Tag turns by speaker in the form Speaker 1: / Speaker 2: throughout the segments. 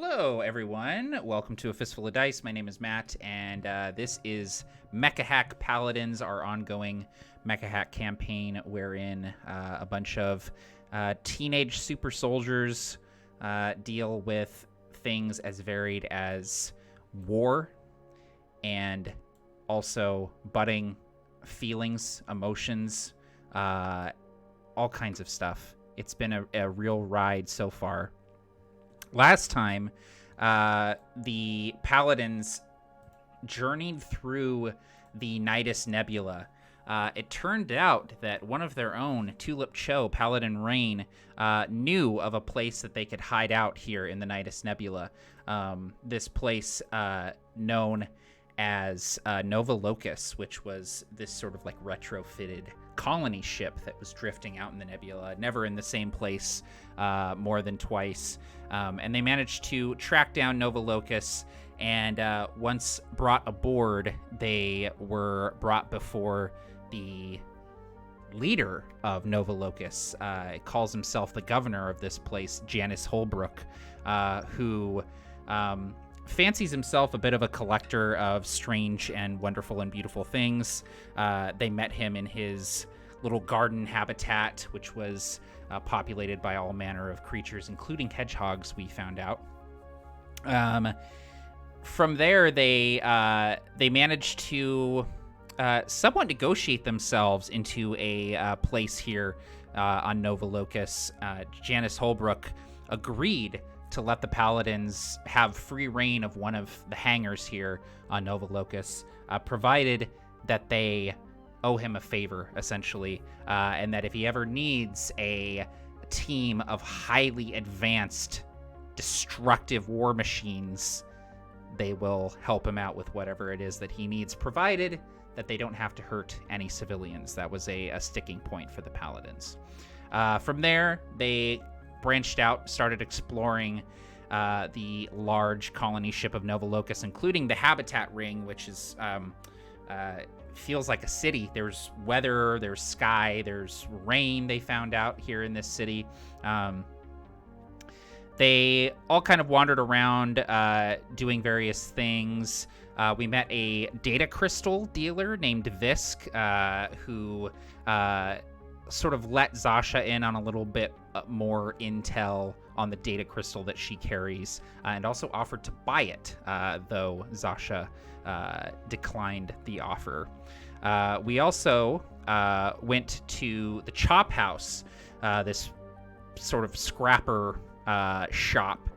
Speaker 1: Hello, everyone. Welcome to A Fistful of Dice. My name is Matt, and this is Mecha Hack Paladins, our ongoing Mecha Hack campaign, wherein a bunch of teenage super soldiers deal with things as varied as war and also budding feelings, emotions, all kinds of stuff. It's been a real ride so far. Last time, the Paladins journeyed through the Nidus Nebula. It turned out that one of their own, Tulip Cho, Paladin Rain, knew of a place that they could hide out here in the Nidus Nebula. This place known as Nova Locus, which was this sort of like retrofitted colony ship that was drifting out in the nebula, never in the same place more than twice. And they managed to track down Nova Locus, and once brought aboard, they were brought before the leader of Nova Locus. Calls himself the governor of this place, Janice Holbrook, who fancies himself a bit of a collector of strange and wonderful and beautiful things. They met him in his little garden habitat, which was populated by all manner of creatures, including hedgehogs, we found out. From there, they managed to somewhat negotiate themselves into a place here on Nova Locus. Janice Holbrook agreed to let the Paladins have free reign of one of the hangars here on Nova Locus, provided that they owe him a favor, essentially, and that if he ever needs a team of highly advanced, destructive war machines, they will help him out with whatever it is that he needs, provided that they don't have to hurt any civilians. That was a sticking point for the Paladins. From there, they branched out, started exploring the large colony ship of Nova Locus, including the habitat ring, which is feels like a city. There's weather, there's sky, there's rain they found out here in this city. They all kind of wandered around doing various things. We met a data crystal dealer named Visk, who sort of let Zasha in on a little bit more intel on the data crystal that she carries, and also offered to buy it, though Zasha declined the offer. We also went to the Chop House, this sort of scrapper shop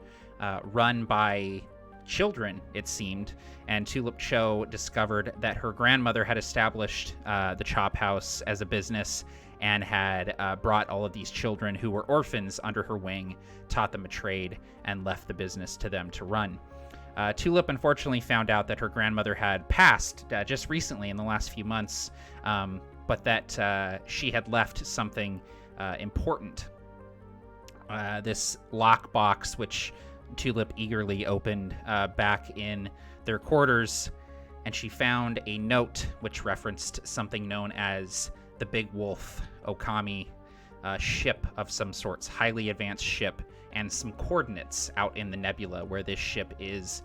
Speaker 1: run by children, it seemed, and Tulip Cho discovered that her grandmother had established the Chop House as a business and had brought all of these children who were orphans under her wing, taught them a trade, and left the business to them to run. Tulip unfortunately found out that her grandmother had passed just recently in the last few months, but that she had left something important. This lockbox, which Tulip eagerly opened back in their quarters, and she found a note which referenced something known as the Big Wolf Okami ship of some sorts, highly advanced ship, and some coordinates out in the nebula where this ship is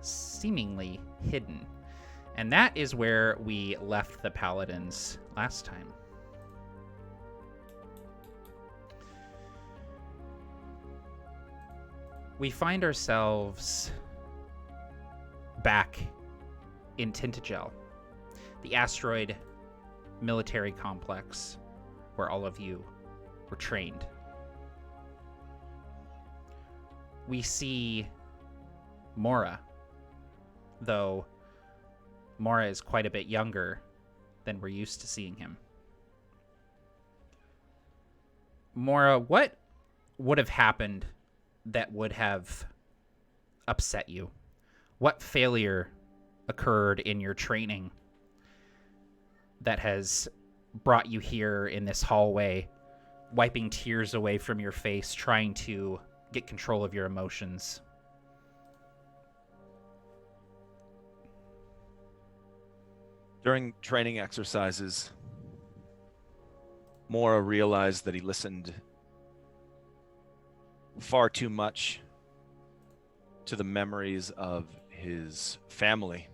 Speaker 1: seemingly hidden. And that is where we left the Paladins last time. We find ourselves back in Tintagel, the asteroid military complex where all of you were trained. We see Mora, though Mora is quite a bit younger than we're used to seeing him. Mora, what would have happened that would have upset you? What failure occurred in your training that has brought you here in this hallway, wiping tears away from your face, trying to get control of your emotions?
Speaker 2: During training exercises, Mora realized that he listened far too much to the memories of his family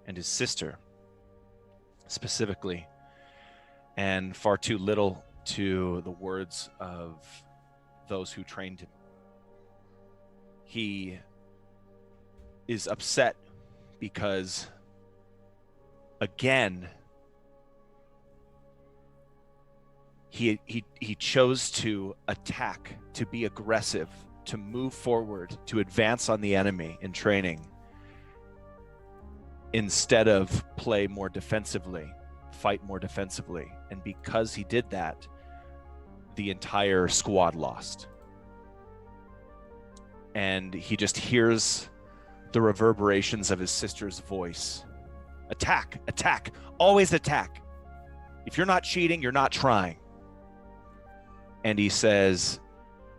Speaker 2: and his sister specifically, and far too little to the words of those who trained him. He is upset because, again, he chose to attack, to be aggressive, to move forward, to advance on the enemy in training, instead of play more defensively, fight more defensively. And because he did that, the entire squad lost. And he just hears the reverberations of his sister's voice. Attack, attack, always attack. If you're not cheating, you're not trying. And he says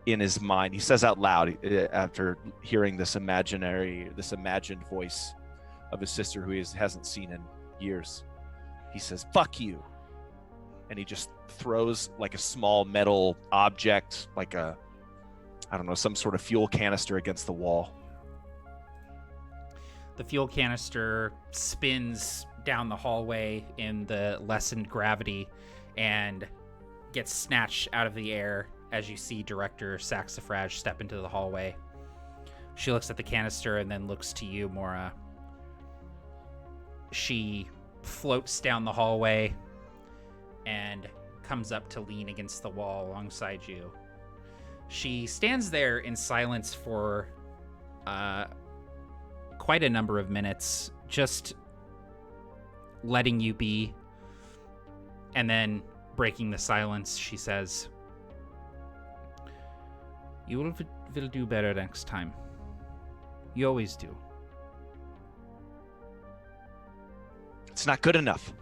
Speaker 2: in his mind, he says out loud after hearing this imagined voice of his sister who he hasn't seen in years. He says, "Fuck you." And he just throws like a small metal object, like some sort of fuel canister against the wall.
Speaker 1: The fuel canister spins down the hallway in the lessened gravity and gets snatched out of the air as you see Director Saxifrage step into the hallway. She looks at the canister and then looks to you, Mora. She floats down the hallway and comes up to lean against the wall alongside you. She stands there in silence for quite a number of minutes, just letting you be. And then, breaking the silence, she says, "You will do better next time. You always do."
Speaker 2: It's not good enough.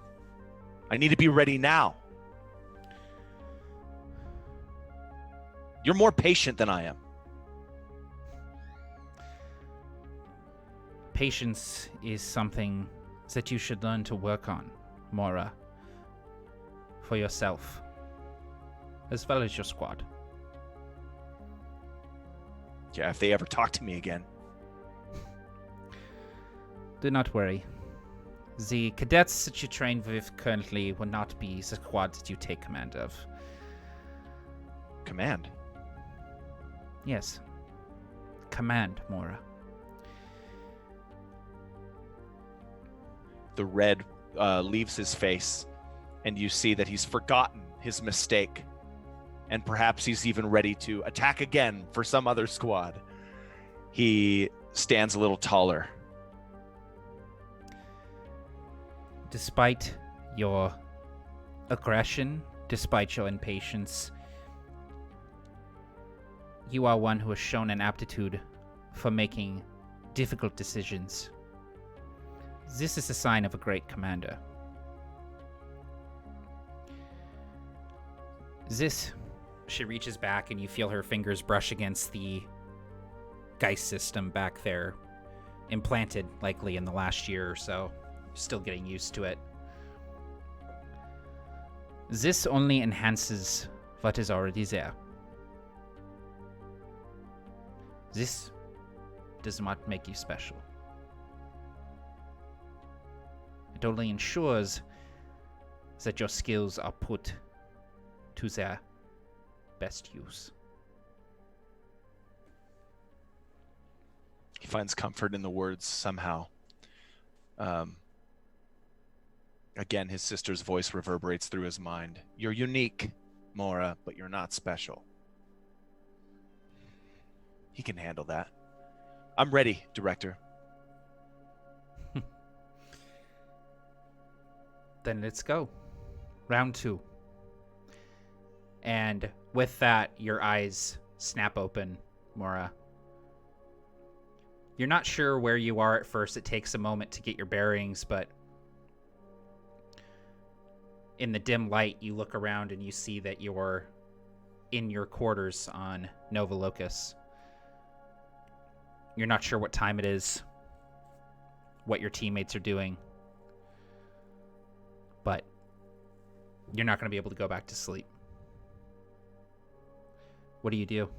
Speaker 2: I need to be ready now. You're more patient than I am.
Speaker 1: Patience is something that you should learn to work on, Mora. For yourself, as well as your squad.
Speaker 2: Yeah, if they ever talk to me again.
Speaker 1: Do not worry. The cadets that you train with currently will not be the squad that you take command of.
Speaker 2: Command?
Speaker 1: Yes. Command, Mora.
Speaker 2: The red leaves his face, and you see that he's forgotten his mistake. And perhaps he's even ready to attack again for some other squad. He stands a little taller.
Speaker 1: Despite your aggression, despite your impatience, you are one who has shown an aptitude for making difficult decisions. This is a sign of a great commander. She reaches back and you feel her fingers brush against the Geist system back there, implanted likely in the last year or so. Still getting used to it. This only enhances what is already there. This does not make you special. It only ensures that your skills are put to their best use.
Speaker 2: He finds comfort in the words somehow. Again, his sister's voice reverberates through his mind. You're unique, Mora, but you're not special. He can handle that. I'm ready, Director.
Speaker 1: Then let's go. Round 2. And with that, your eyes snap open, Mora. You're not sure where you are at first. It takes a moment to get your bearings, but in the dim light, you look around and you see that you're in your quarters on Nova Locus. You're not sure what time it is, what your teammates are doing, but you're not going to be able to go back to sleep. What do you do?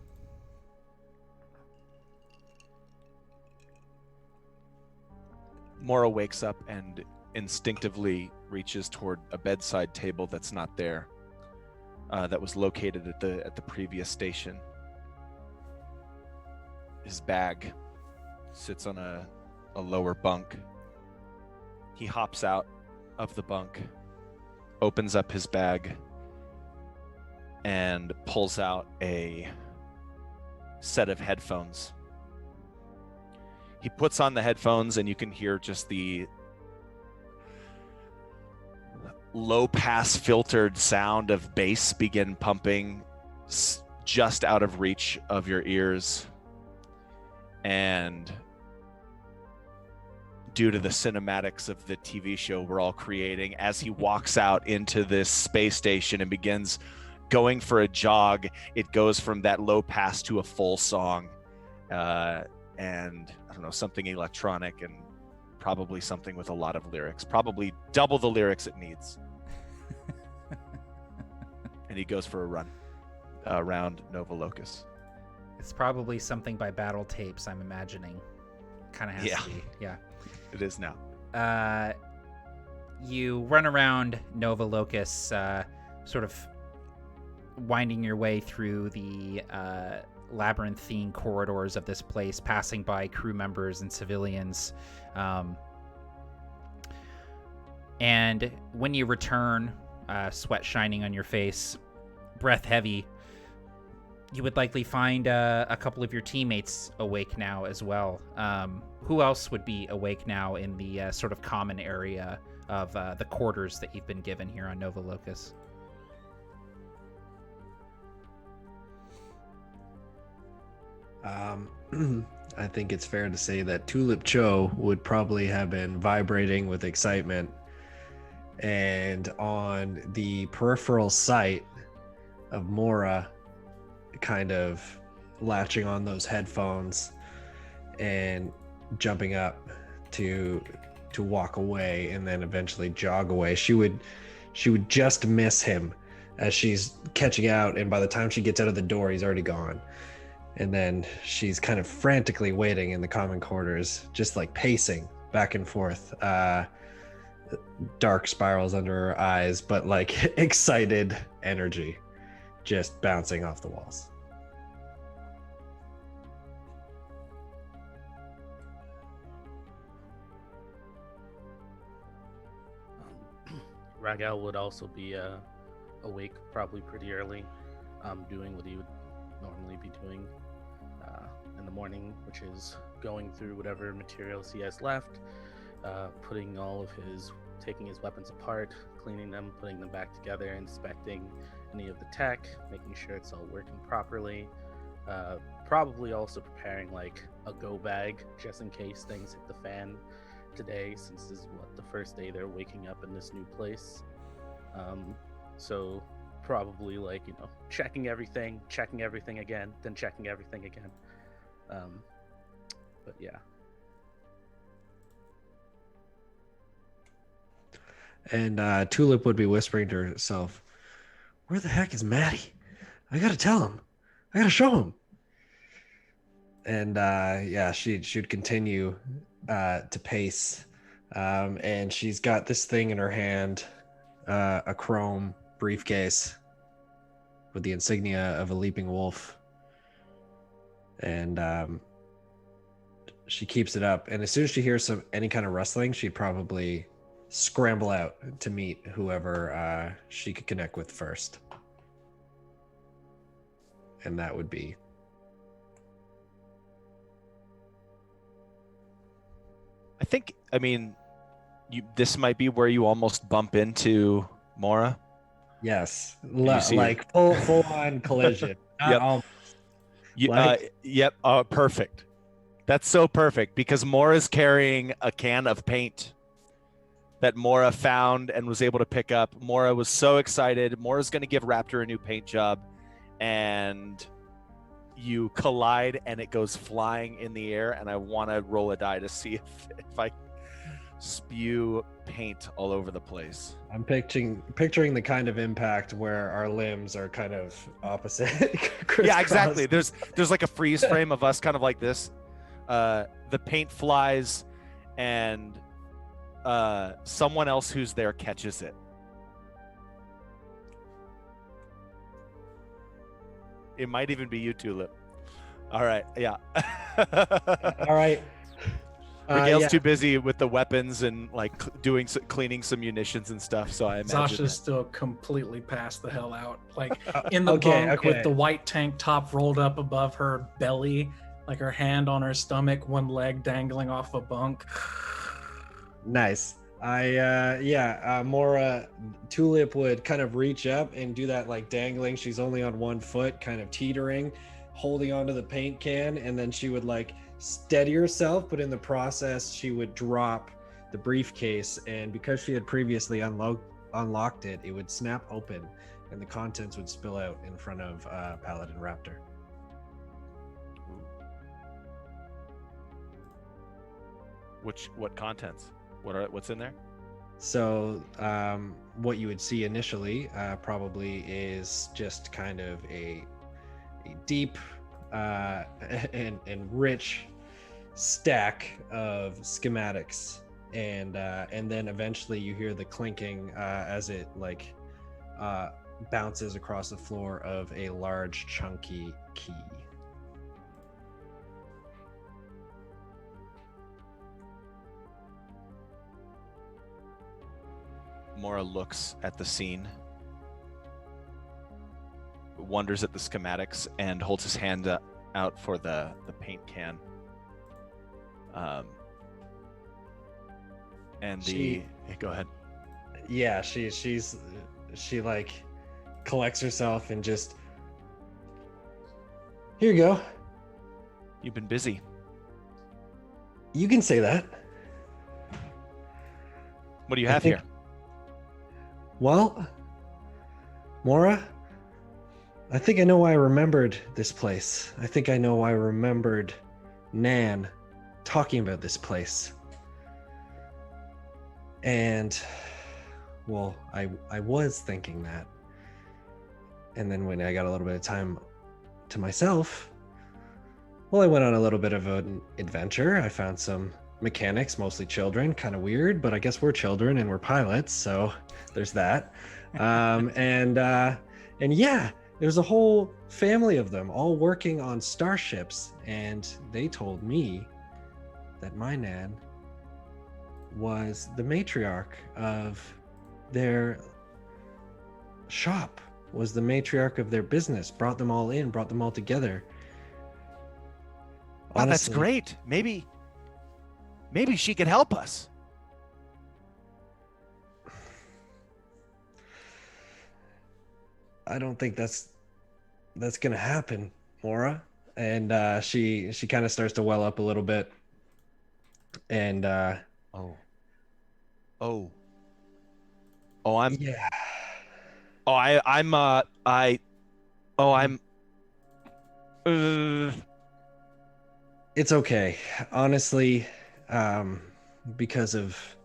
Speaker 2: Mora wakes up and instinctively reaches toward a bedside table that's not there, that was located at the previous station. His bag sits on a lower bunk. He hops out of the bunk, opens up his bag, and pulls out a set of headphones. He puts on the headphones, and you can hear just the low pass filtered sound of bass begin pumping just out of reach of your ears. And due to the cinematics of the TV show we're all creating, as he walks out into this space station and begins going for a jog, it goes from that low pass to a full song, and I don't know, something electronic and probably something with a lot of lyrics, probably double the lyrics it needs. And he goes for a run around Nova Locus.
Speaker 1: It's probably something by Battle Tapes, I'm imagining. Kind of has to be. Yeah.
Speaker 2: It is now.
Speaker 1: You run around Nova Locus, sort of winding your way through the labyrinthine corridors of this place, passing by crew members and civilians. And when you return, sweat shining on your face, breath heavy, you would likely find a couple of your teammates awake now as well. Who else would be awake now in the sort of common area of the quarters that you've been given here on Nova Locus?
Speaker 3: I think it's fair to say that Tulip Cho would probably have been vibrating with excitement, and on the peripheral sight of Mora kind of latching on those headphones and jumping up to walk away and then eventually jog away. She would just miss him as she's catching out, and by the time she gets out of the door, he's already gone. And then she's kind of frantically waiting in the common quarters, just like pacing back and forth, dark spirals under her eyes, but like excited energy just bouncing off the walls.
Speaker 4: Regael would also be awake probably pretty early, doing what he would normally be doing in the morning, which is going through whatever materials he has left, taking his weapons apart, cleaning them, putting them back together, inspecting any of the tech, making sure it's all working properly, probably also preparing like a go bag just in case things hit the fan today, since this is the first day they're waking up in this new place. So probably checking everything again, then checking everything again. But yeah.
Speaker 3: And Tulip would be whispering to herself, "Where the heck is Mattie? I gotta tell him. I gotta show him." And she'd continue to pace, and she's got this thing in her hand, a chrome briefcase with the insignia of a leaping wolf, and she keeps it up, and as soon as she hears any kind of rustling, she'd probably scramble out to meet whoever she could connect with first, and that would be
Speaker 2: this might be where you almost bump into Mora.
Speaker 3: yes, like full on collision.
Speaker 2: Yep. Perfect. That's so perfect, because Mora's carrying a can of paint that Mora found and was able to pick up. Mora was so excited. Mora's going to give Raptor a new paint job, and you collide and it goes flying in the air, and I want to roll a die to see if I spew paint all over the place.
Speaker 3: I'm picturing the kind of impact where our limbs are kind of opposite.
Speaker 2: Yeah, exactly. There's like a freeze frame of us kind of like this. The paint flies, and someone else who's there catches it. It might even be you, Tulip. All right, yeah.
Speaker 3: All right.
Speaker 2: Regael's
Speaker 3: Yeah.
Speaker 2: too busy with the weapons and like cleaning some munitions and stuff. So I imagine
Speaker 5: Zasha's still completely passed the hell out, like in the
Speaker 3: Okay,
Speaker 5: bunk with
Speaker 3: okay.
Speaker 5: the white tank top rolled up above her belly, like her hand on her stomach, one leg dangling off a bunk.
Speaker 3: Nice. Mora, Tulip would kind of reach up and do that like dangling. She's only on one foot, kind of teetering, holding onto the paint can, and then she would like steady herself, but in the process, she would drop the briefcase. And because she had previously unlocked it, it would snap open, and the contents would spill out in front of Paladin Raptor.
Speaker 2: what contents? What's in there?
Speaker 3: So what you would see initially probably is just kind of a deep and rich stack of schematics, and then eventually you hear the clinking as it like bounces across the floor of a large chunky key.
Speaker 2: Mora looks at the scene, wonders at the schematics, and holds his hand out for the paint can. Go ahead.
Speaker 3: Yeah, she like collects herself and just, here you go.
Speaker 2: You've been busy.
Speaker 3: You can say that.
Speaker 2: What do you have here?
Speaker 3: Well, Mora, I think I know why I remembered this place. I think I know why I remembered Nan talking about this place. And, well, I was thinking that. And then when I got a little bit of time to myself, well, I went on a little bit of an adventure. I found some mechanics, mostly children, kind of weird, but I guess we're children and we're pilots, so there's that. And yeah, there's a whole family of them all working on starships, and they told me that my Nan was the matriarch of their shop, was the matriarch of their business, brought them all in, brought them all together.
Speaker 2: Wow, that's
Speaker 3: Honestly,
Speaker 2: great. Maybe she could help us.
Speaker 3: I don't think that's gonna happen, Mora. And she kind of starts to well up a little bit. And yeah, it's okay. Honestly, because of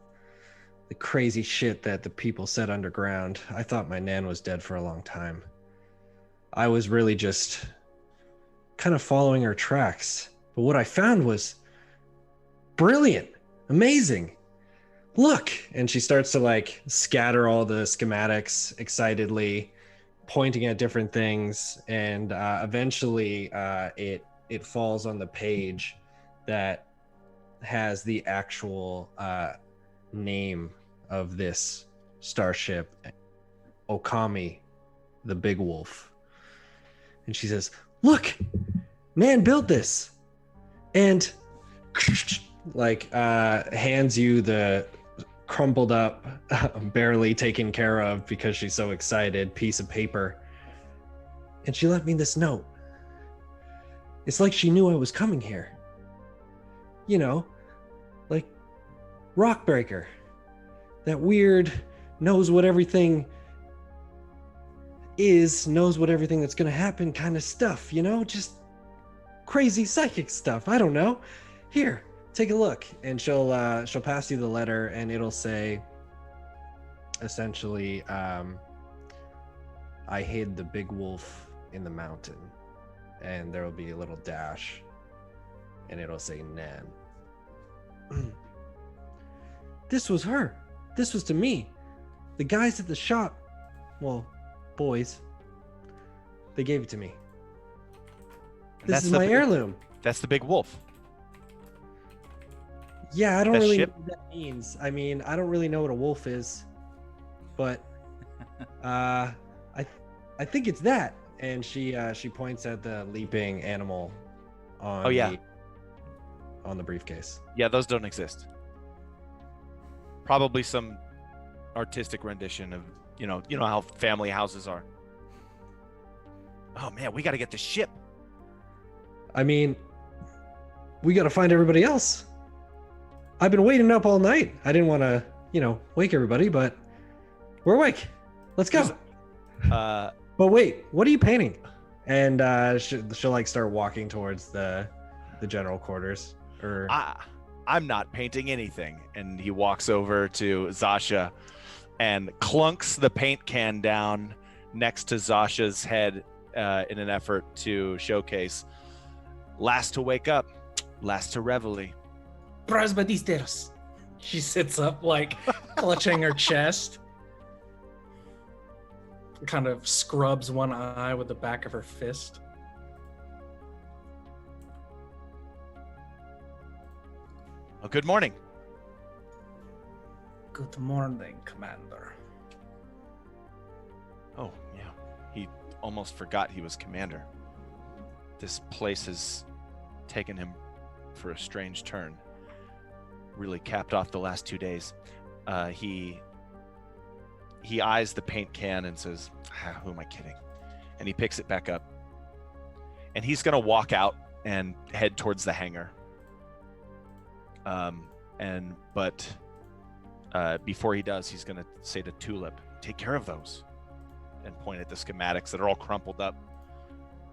Speaker 3: the crazy shit that the people said underground, I thought my Nan was dead for a long time. I was really just kind of following her tracks. But what I found was brilliant, amazing. Look, and she starts to like scatter all the schematics excitedly, pointing at different things, and eventually it falls on the page that has the actual name of this starship, Okami, the Big Wolf. And she says, "Look, Nan built this," and like hands you the crumpled up, barely taken care of because she's so excited, piece of paper. And she left me this note. It's like she knew I was coming here. You know, like Rockbreaker. That weird, knows what everything is, knows what everything that's gonna happen kind of stuff, you know? Just crazy psychic stuff. I don't know. Here, take a look. And she'll pass you the letter, and it'll say, essentially, I hid the Big Wolf in the mountain. And there will be a little dash, and it'll say Nan. this was her. This was to me. The guys at the shop, well, boys, they gave it to me. This is my heirloom.
Speaker 2: That's the big wolf.
Speaker 3: Yeah, I don't
Speaker 2: That
Speaker 3: really
Speaker 2: ship?
Speaker 3: know what that means. I mean, I don't really know what a wolf is, but I think it's that. And she points at the leaping animal on on the briefcase.
Speaker 2: Yeah, those don't exist. Probably some artistic rendition of, you know how family houses are. Oh man, we got to get the ship.
Speaker 3: I mean, we got to find everybody else. I've been waiting up all night. I didn't want to, wake everybody, but we're awake. Let's go. But wait, what are you painting? And she'll like start walking towards the general quarters. Or
Speaker 2: I'm not painting anything. And he walks over to Zasha and clunks the paint can down next to Zasha's head in an effort to showcase last to wake up, last to reveille.
Speaker 5: Presbiteros. She sits up, like clutching her chest. Kind of scrubs one eye with the back of her fist.
Speaker 2: Oh, good morning.
Speaker 5: Good morning, Commander.
Speaker 2: Oh, yeah. He almost forgot he was commander. This place has taken him for a strange turn. Really capped off the last 2 days. He eyes the paint can and says, who am I kidding? And he picks it back up. And he's going to walk out and head towards the hangar. But before he does, he's going to say to Tulip, take care of those. And point at the schematics that are all crumpled up.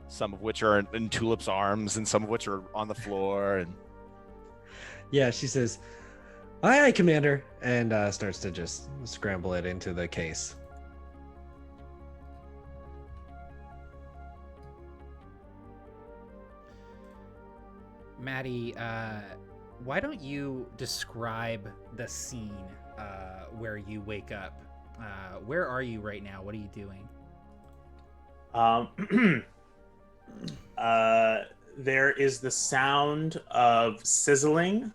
Speaker 2: Some of which are in Tulip's arms and some of which are on the floor. And
Speaker 3: yeah, she says, aye, aye, Commander, and starts to just scramble it into the case.
Speaker 1: Mattie, why don't you describe the scene where you wake up? Where are you right now? What are you doing?
Speaker 6: There is the sound of sizzling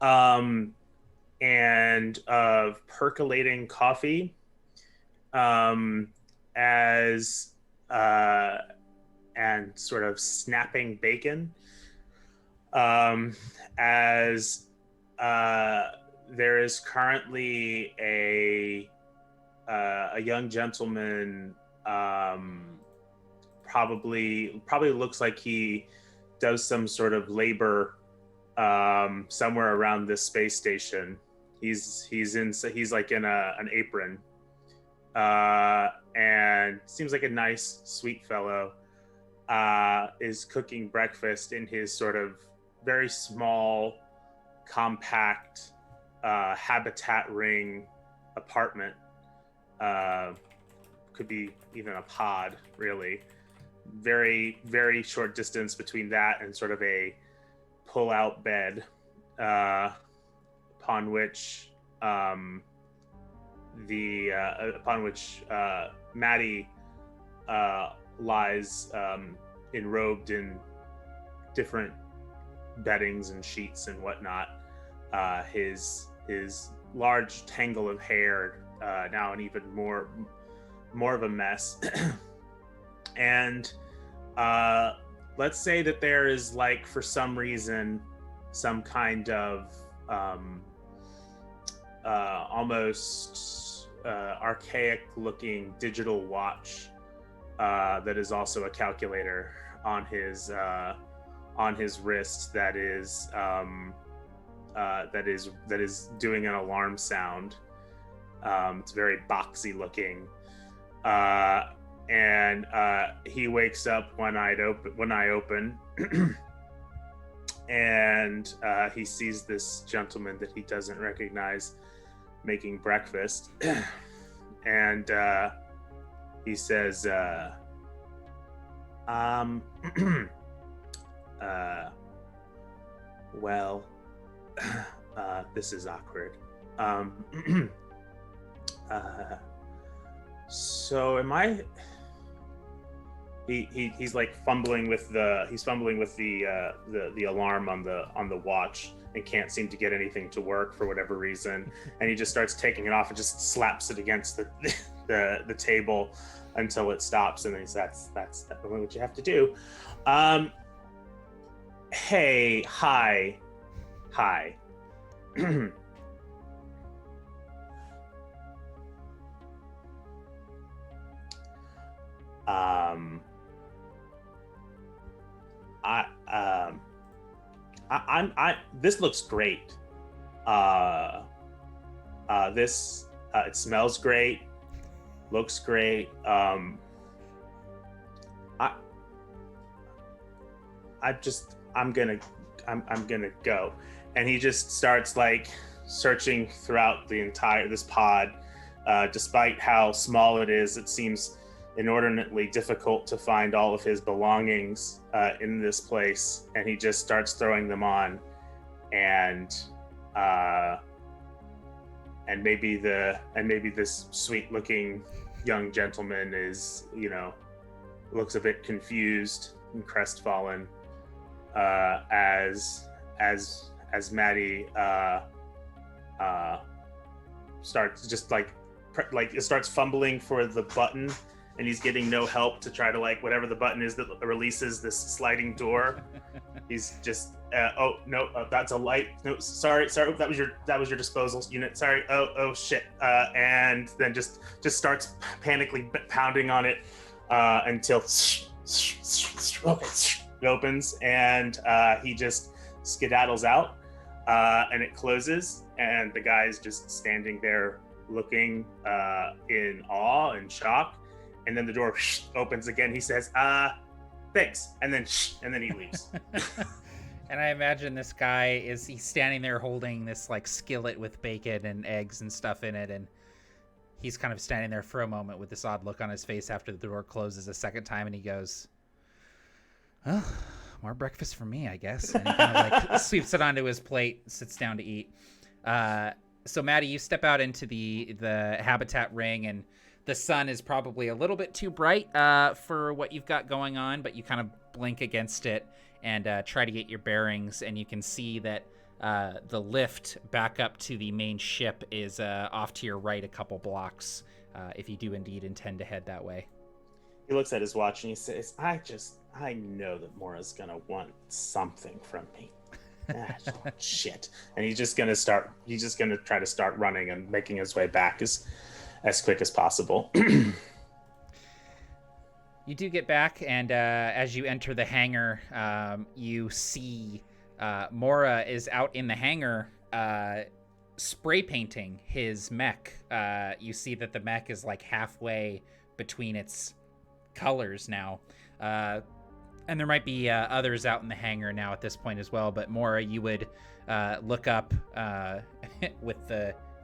Speaker 6: and of percolating coffee as and sort of snapping bacon as there is currently a young gentleman probably looks like he does some sort of labor somewhere around this space station. He's like in an apron and seems like a nice, sweet fellow. Is cooking breakfast in his sort of very small, compact habitat ring apartment. Could be even a pod, really. Very, very short distance between that and sort of a pull-out bed, upon which Mattie lies enrobed in different beddings and sheets and whatnot. His large tangle of hair now an even more of a mess. And let's say that there is, like, for some reason, some kind of almost archaic looking digital watch that is also a calculator on his wrist that is doing an alarm sound. It's very boxy looking, and he wakes up when I open, and he sees this gentleman that he doesn't recognize making breakfast, and he says, well, this is awkward. So am I? He's like fumbling with the alarm on the watch and can't seem to get anything to work for whatever reason, and he just starts taking it off and just slaps it against the table until it stops, and then he says, that's definitely what you have to do. Hey, hi. This looks great. This it smells great, looks great. I'm gonna go. And he just starts like searching throughout this pod. Despite how small it is, it seems inordinately difficult to find all of his belongings in this place, and he just starts throwing them on, and maybe this sweet-looking young gentleman is, looks a bit confused and crestfallen as Mattie starts just starts fumbling for the button, and he's getting no help to try to whatever the button is that releases this sliding door. He's just that's a light. No, sorry, that was your disposal unit. Sorry. Oh shit. And then just starts panically pounding on it until it opens, and he just skedaddles out, and it closes, and the guy's just standing there looking in awe and shock. And then the door opens again. He says, thanks. And then he leaves.
Speaker 1: And I imagine this guy he's standing there holding this skillet with bacon and eggs and stuff in it. And he's kind of standing there for a moment with this odd look on his face after the door closes a second time. And he goes, oh, more breakfast for me, I guess. And he kind of sweeps it onto his plate, sits down to eat. So Mattie, you step out into the habitat ring, and the sun is probably a little bit too bright for what you've got going on, but you kind of blink against it and try to get your bearings, and you can see that the lift back up to the main ship is off to your right a couple blocks, if you do indeed intend to head that way.
Speaker 6: He looks at his watch and he says, I know that Mora's gonna want something from me. Shit. And he's just gonna try to start running and making his way back as quick as possible.
Speaker 1: You do get back, and as you enter the hangar, you see Mora is out in the hangar spray painting his mech. You see that the mech is halfway between its colors now. And there might be others out in the hangar now at this point as well, but Mora, you would look up with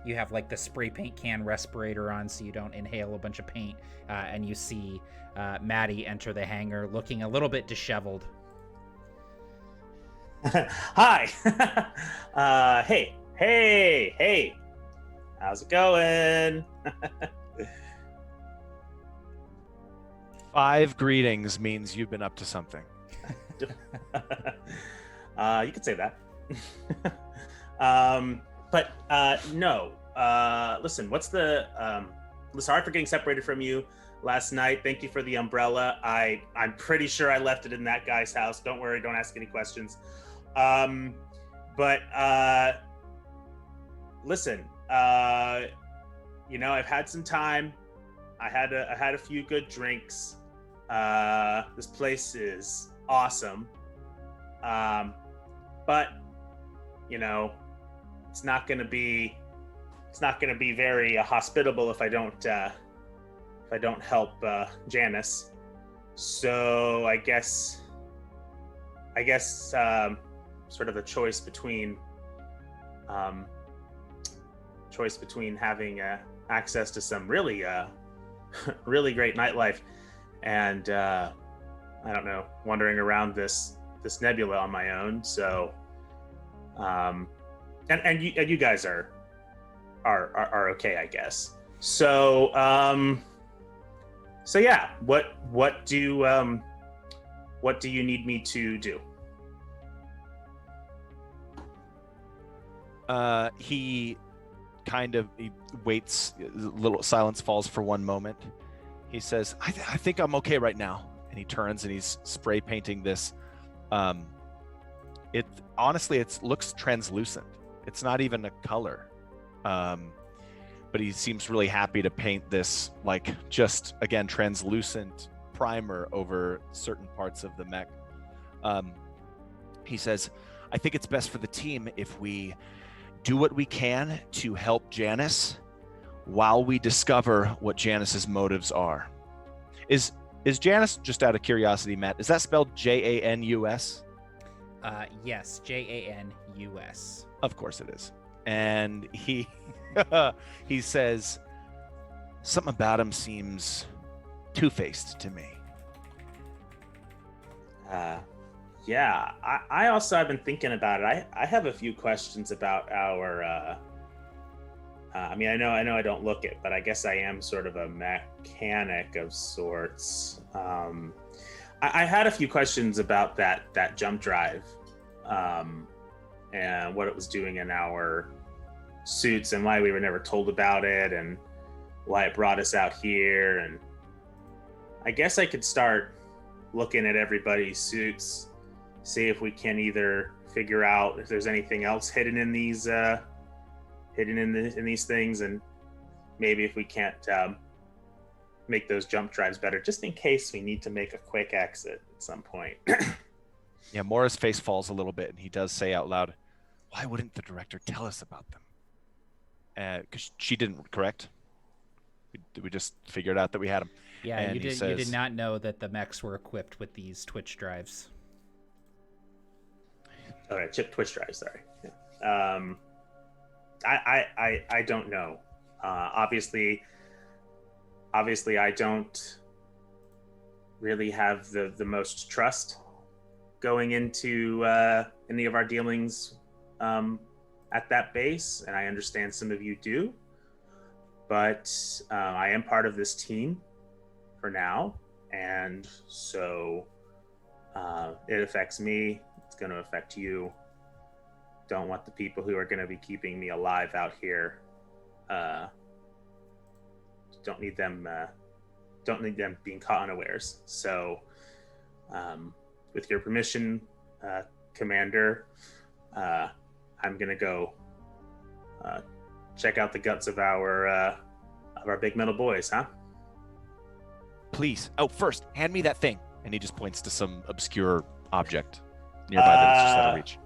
Speaker 1: you have the spray paint can respirator on so you don't inhale a bunch of paint, and you see Mattie enter the hangar looking a little bit disheveled.
Speaker 6: Hi. Hey. How's it going?
Speaker 2: 5 greetings means you've been up to something.
Speaker 6: You could say that. But no. Listen, sorry for getting separated from you last night. Thank you for the umbrella. I'm pretty sure I left it in that guy's house. Don't worry, don't ask any questions. But listen, I've had some time. I had a few good drinks. This place is awesome. But it's not gonna be very hospitable if I don't help Janice. So I guess sort of a choice between having access to some really really great nightlife and I don't know, wandering around this nebula on my own. So and you guys are are okay, I guess. So yeah, what do you need me to do?
Speaker 2: He waits. A little silence falls for one moment. He says, I think I'm okay right now. And he turns and he's spray painting this. It looks translucent. It's not even a color. But he seems really happy to paint this, like, just, again, translucent primer over certain parts of the mech. He says, I think it's best for the team if we do what we can to help Janice while we discover what Janice's motives are. Is Janice, just out of curiosity, Matt, is that spelled Janus?
Speaker 1: Yes, Janus.
Speaker 2: Of course it is. And he he says, something about him seems two-faced to me.
Speaker 6: Yeah, I also have been thinking about it. I have a few questions about our. I mean, I know I don't look it, but I guess I am sort of a mechanic of sorts. I had a few questions about that jump drive, and what it was doing in our suits, and why we were never told about it, and why it brought us out here. And I guess I could start looking at everybody's suits, see if we can either figure out if there's anything else hidden in these in these things, and maybe if we can't make those jump drives better, just in case we need to make a quick exit at some point.
Speaker 2: Yeah, Mora's face falls a little bit, and he does say out loud, why wouldn't the director tell us about them? Because she didn't, correct? We just figured out that we had them.
Speaker 1: Yeah,
Speaker 2: and
Speaker 1: you
Speaker 2: says,
Speaker 1: did not know that the mechs were equipped with these Twitch drives.
Speaker 6: All right, chip Twitch drives. Sorry. Yeah. I don't know. Obviously, I don't really have the most trust going into any of our dealings at that base, and I understand some of you do. But I am part of this team for now, and so it affects me. It's going to affect you. Don't want the people who are going to be keeping me alive out here. Don't need them being caught unawares. So, with your permission, Commander, I'm going to go check out the guts of our big metal boys, huh?
Speaker 2: Please. Oh, first, hand me that thing. And he just points to some obscure object nearby that's just out of reach.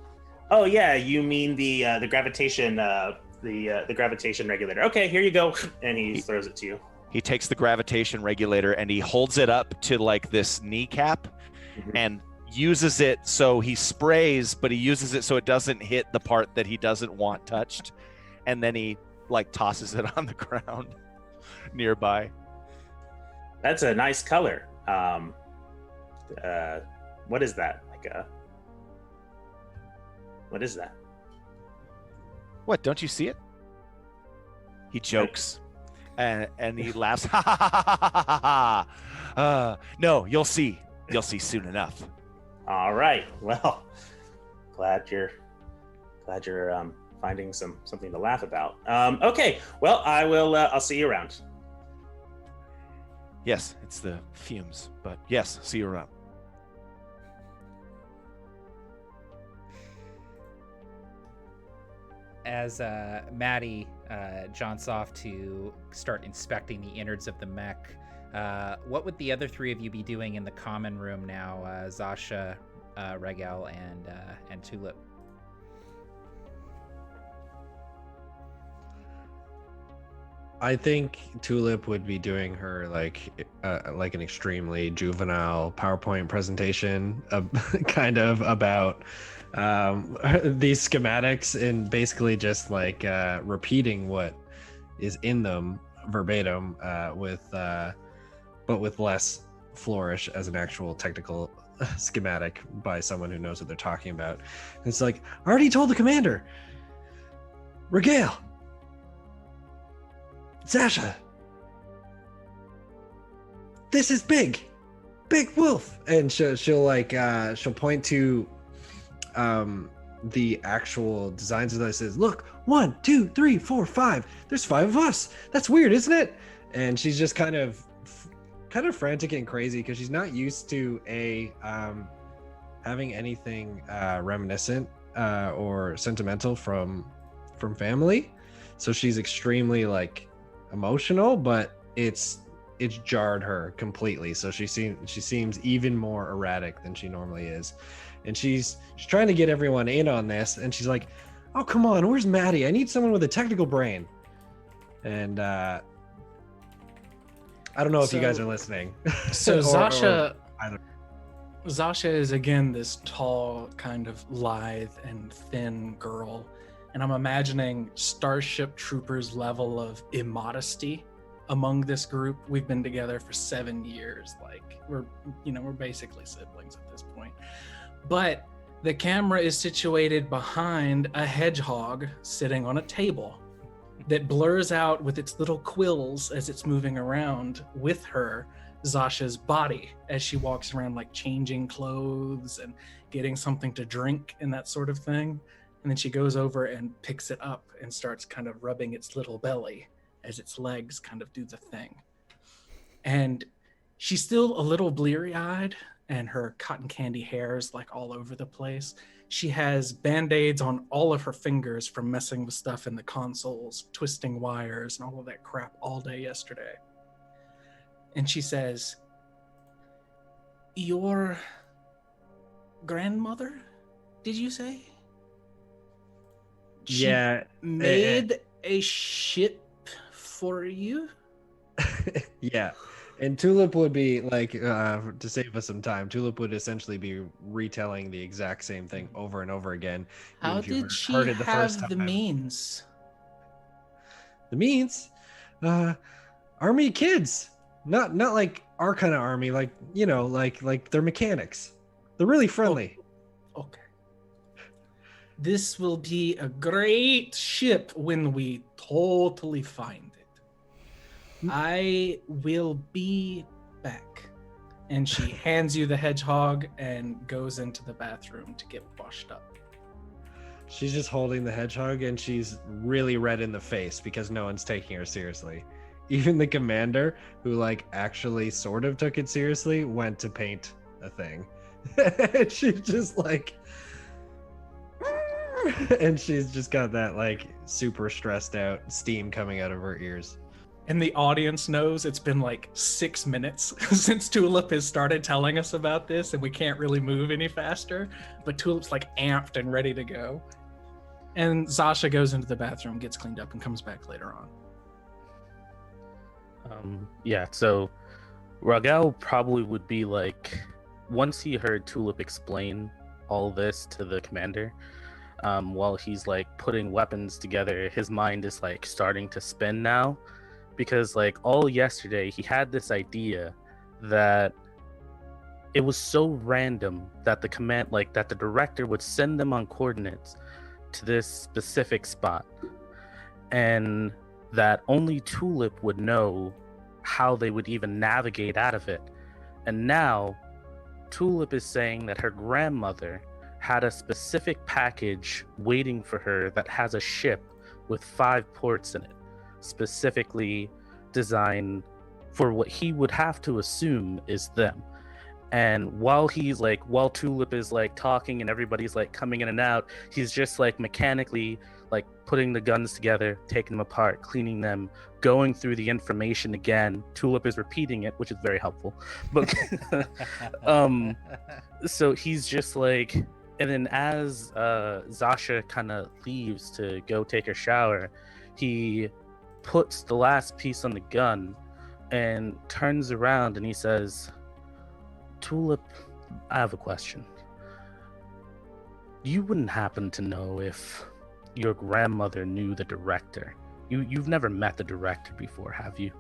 Speaker 6: Oh yeah, you mean the gravitation the gravitation regulator? Okay, here you go. And he throws it to you.
Speaker 2: He takes the gravitation regulator and he holds it up to like this kneecap, and uses it so he sprays, but he uses it so it doesn't hit the part that he doesn't want touched, and then he like tosses it on the ground nearby.
Speaker 6: That's a nice color. What is that? What is that?
Speaker 2: What, don't you see it? He jokes and he laughs. Ha ha ha ha ha. No, you'll see soon enough.
Speaker 6: All right. Well, glad you're finding something to laugh about. Okay. Well, I'll see you around.
Speaker 2: Yes, it's the fumes, but yes, see you around.
Speaker 1: As Mattie jaunts off to start inspecting the innards of the mech, what would the other three of you be doing in the common room now, Zasha, Regael, and Tulip?
Speaker 3: I think Tulip would be doing her like an extremely juvenile PowerPoint presentation, kind of about these schematics, and basically just like repeating what is in them verbatim, but with less flourish as an actual technical schematic by someone who knows what they're talking about. It's like, I already told the commander, Regael, Zasha, this is big wolf. And she'll point to the actual designs of this. Says, look, 1, 2, 3, 4, 5. There's 5 of us. That's weird, isn't it? And she's just kind of frantic and crazy because she's not used to having anything reminiscent or sentimental from family. So she's extremely like emotional, but it's jarred her completely. So she seems even more erratic than she normally is. And she's trying to get everyone in on this, and she's like, oh, come on, where's Mattie? I need someone with a technical brain. And I don't know if you guys are listening.
Speaker 5: So Zasha
Speaker 3: either.
Speaker 5: Zasha is again this tall, kind of lithe and thin girl, and I'm imagining Starship Troopers level of immodesty among this group. We've been together for 7 years. Like we're basically siblings at this point. But the camera is situated behind a hedgehog sitting on a table that blurs out with its little quills as it's moving around with her, Zasha's body, as she walks around like changing clothes and getting something to drink and that sort of thing. And then she goes over and picks it up and starts kind of rubbing its little belly as its legs kind of do the thing. And she's still a little bleary-eyed, and her cotton candy hair is like all over the place. She has band-aids on all of her fingers from messing with stuff in the consoles, twisting wires and all of that crap all day yesterday. And she says, your grandmother, did you say? She made a ship for you?
Speaker 3: Yeah. And Tulip would be like, to save us some time, Tulip would essentially be retelling the exact same thing over and over again.
Speaker 5: How did she have the means?
Speaker 3: The means? Army kids. Not like our kind of army, like, like they're mechanics. They're really friendly.
Speaker 5: Oh, okay. This will be a great ship when we totally find it. I will be back. And she hands you the hedgehog and goes into the bathroom to get washed up.
Speaker 3: She's just holding the hedgehog, and she's really red in the face because no one's taking her seriously. Even the commander, who like actually sort of took it seriously, went to paint a thing. And she's just like, and she's just got that like super stressed out steam coming out of her ears.
Speaker 5: And the audience knows it's been like 6 minutes since Tulip has started telling us about this, and we can't really move any faster. But Tulip's like amped and ready to go. And Zasha goes into the bathroom, gets cleaned up, and comes back later on.
Speaker 4: So Regael probably would be like, once he heard Tulip explain all this to the commander, while he's like putting weapons together, his mind is like starting to spin now. Because like all yesterday he had this idea that it was so random that the director would send them on coordinates to this specific spot, and that only Tulip would know how they would even navigate out of it. And now Tulip is saying that her grandmother had a specific package waiting for her that has a ship with 5 ports in it, specifically designed for what he would have to assume is them. And while Tulip is like talking and everybody's like coming in and out, he's just like mechanically like putting the guns together, taking them apart, cleaning them, going through the information again. Tulip is repeating it, which is very helpful. But so he's just like, and then as Zasha kind of leaves to go take her shower, he puts the last piece on the gun and turns around and he says, Tulip, I have a question. You wouldn't happen to know if your grandmother knew the director? You've never met the director before, have you?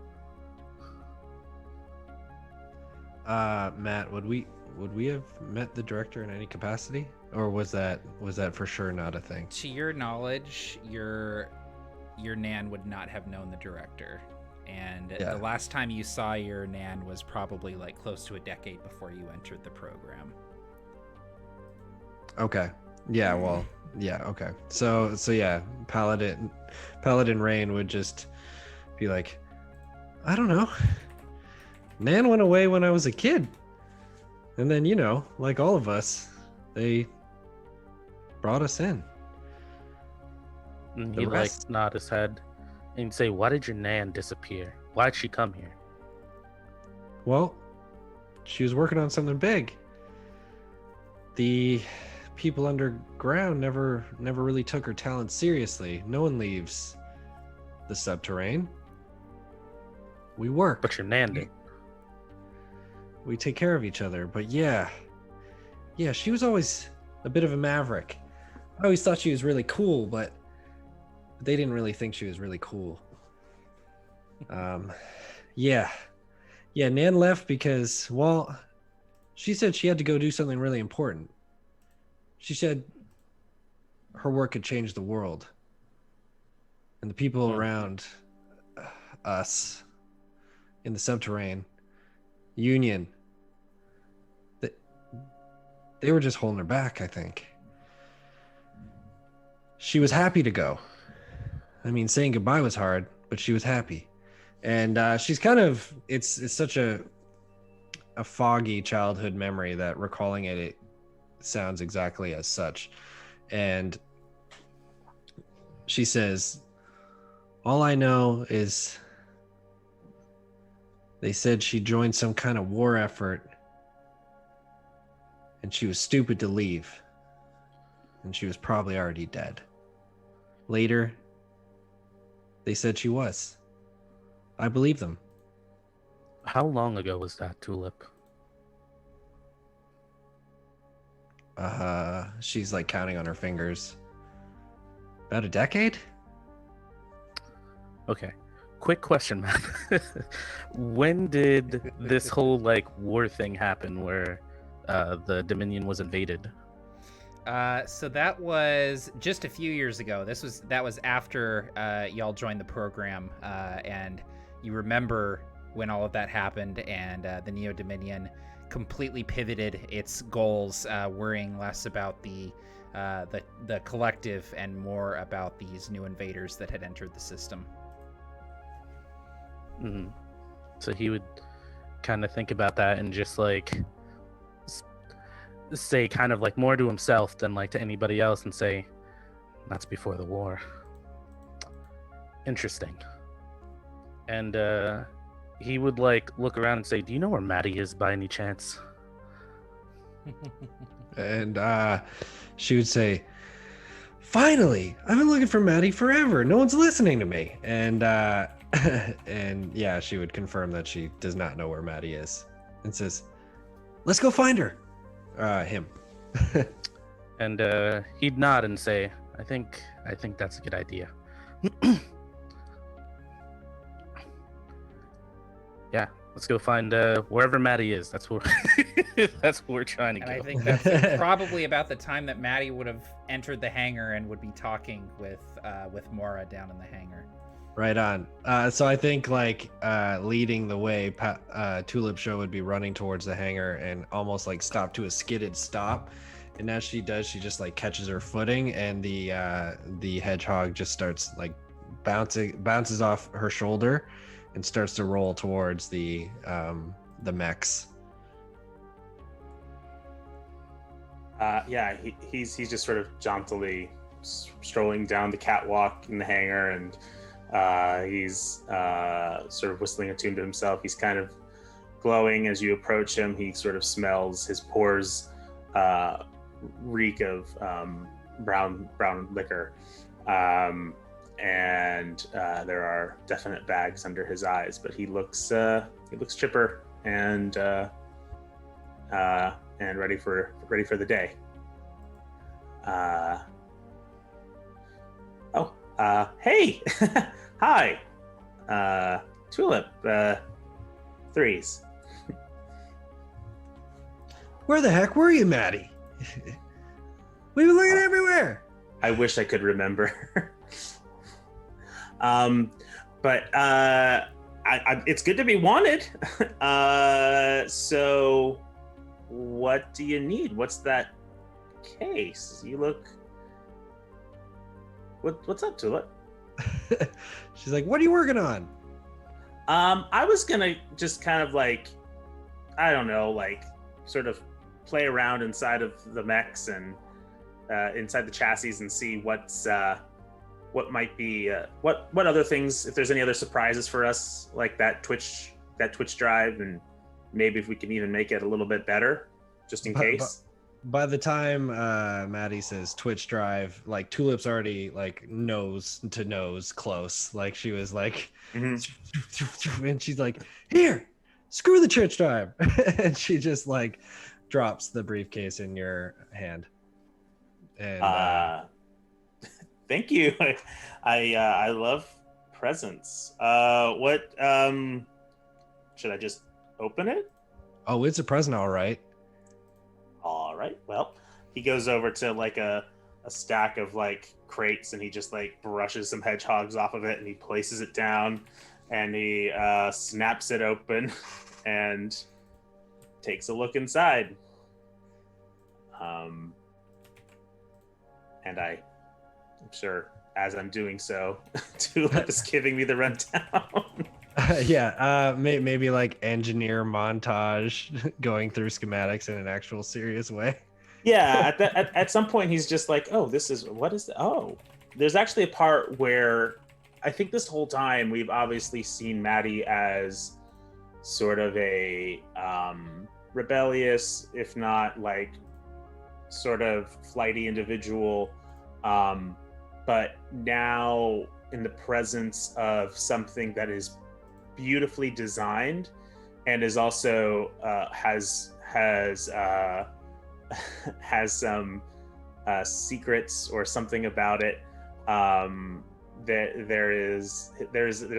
Speaker 3: Matt, would we have met the director in any capacity, or was that for sure not a thing?
Speaker 1: To your knowledge, your Nan would not have known the director. And
Speaker 3: Yeah.
Speaker 1: the last time you saw your Nan was probably like close to a decade before you entered the program.
Speaker 3: Okay. Yeah, well, yeah, okay. So yeah, Paladin Rain would just be like, I don't know. Nan went away when I was a kid. And then, like all of us, they brought us in.
Speaker 4: And
Speaker 3: The
Speaker 4: he'd
Speaker 3: rest-
Speaker 4: like nod his head and say, "Why did your Nan disappear? Why'd she come here?"
Speaker 3: Well, she was working on something big. The people underground never really took her talent seriously. No one leaves the subterrane. We work.
Speaker 4: But your Nan did.
Speaker 3: We take care of each other. But yeah, she was always a bit of a maverick. I always thought she was really cool, but they didn't really think she was really cool. Yeah, Nan left because, well, she said she had to go do something really important. She said her work could change the world. And the people around us in the subterrane, Union, they were just holding her back, I think. She was happy to go. I mean, saying goodbye was hard, but she was happy. And she's kind of, it's such a foggy childhood memory that recalling it sounds exactly as such. And she says, all I know is they said she joined some kind of war effort and she was stupid to leave. And she was probably already dead. Later, they said she was. I believe them.
Speaker 4: How long ago was that, Tulip?
Speaker 3: She's like counting on her fingers. About a decade?
Speaker 4: Okay. Quick question, man. When did this whole like war thing happen where the Dominion was invaded?
Speaker 1: So that was just a few years ago. That was after y'all joined the program, and you remember when all of that happened, and the Neo Dominion completely pivoted its goals, worrying less about the collective and more about these new invaders that had entered the system.
Speaker 4: Mm-hmm. So he would kind of think about that and just like say kind of like more to himself than like to anybody else and say, that's before the war. Interesting. And he would like look around and say, do you know where Mattie is by any chance?
Speaker 3: And she would say, finally, I've been looking for Mattie forever. No one's listening to me. And and yeah, she would confirm that she does not know where Mattie is and says, let's go find her. Him.
Speaker 4: And he'd nod and say, I think that's a good idea. Yeah, let's go find wherever Mattie is. That's where that's where we're trying to
Speaker 1: And
Speaker 4: go.
Speaker 1: I think that's probably about the time that Mattie would have entered the hangar and would be talking with Mora down in the hangar.
Speaker 3: Right on. So I think like leading the way, Tulip Show would be running towards the hangar and almost like stop to a skidded stop. And as she does, she just like catches her footing, and the hedgehog just starts like bounces off her shoulder and starts to roll towards the mechs.
Speaker 6: Yeah, he's just sort of jauntily strolling down the catwalk in the hangar, and he's sort of whistling a tune to himself. He's kind of glowing as you approach him. He sort of smells, his pores reek of brown liquor, and there are definite bags under his eyes. But he looks chipper and ready for the day. Hey, hi, Tulip, threes.
Speaker 3: Where the heck were you, Mattie? We've been looking everywhere.
Speaker 6: I wish I could remember. But It's good to be wanted. So what do you need? What's that case? You look. What's up, Tulip?
Speaker 3: She's like, "What are you working on?"
Speaker 6: I was gonna just kind of like, I don't know, like sort of play around inside of the mechs and inside the chassis and see what might be what other things, if there's any other surprises for us, like that Twitch drive, and maybe if we can even make it a little bit better, just in case.
Speaker 3: By the time Mattie says Twitch drive, like Tulip's already like nose to nose close. Like she was like, and she's like, "Here, screw the Twitch drive," and she just like drops the briefcase in your hand. And
Speaker 6: thank you. I love presents. What should I just open it?
Speaker 3: Oh, it's a present, all right.
Speaker 6: All right. Well, he goes over to like a stack of like crates, and he just like brushes some hedgehogs off of it, and he places it down, and he snaps it open and takes a look inside. And I'm sure as I'm doing so, Tulip is giving me the rundown.
Speaker 3: Maybe like engineer montage going through schematics in an actual serious way.
Speaker 6: Yeah, at some point he's just like, "Oh, there's actually a part where I think this whole time we've obviously seen Mattie as sort of a rebellious, if not like sort of flighty individual, but now in the presence of something that is beautifully designed and is also has some secrets or something about it, there's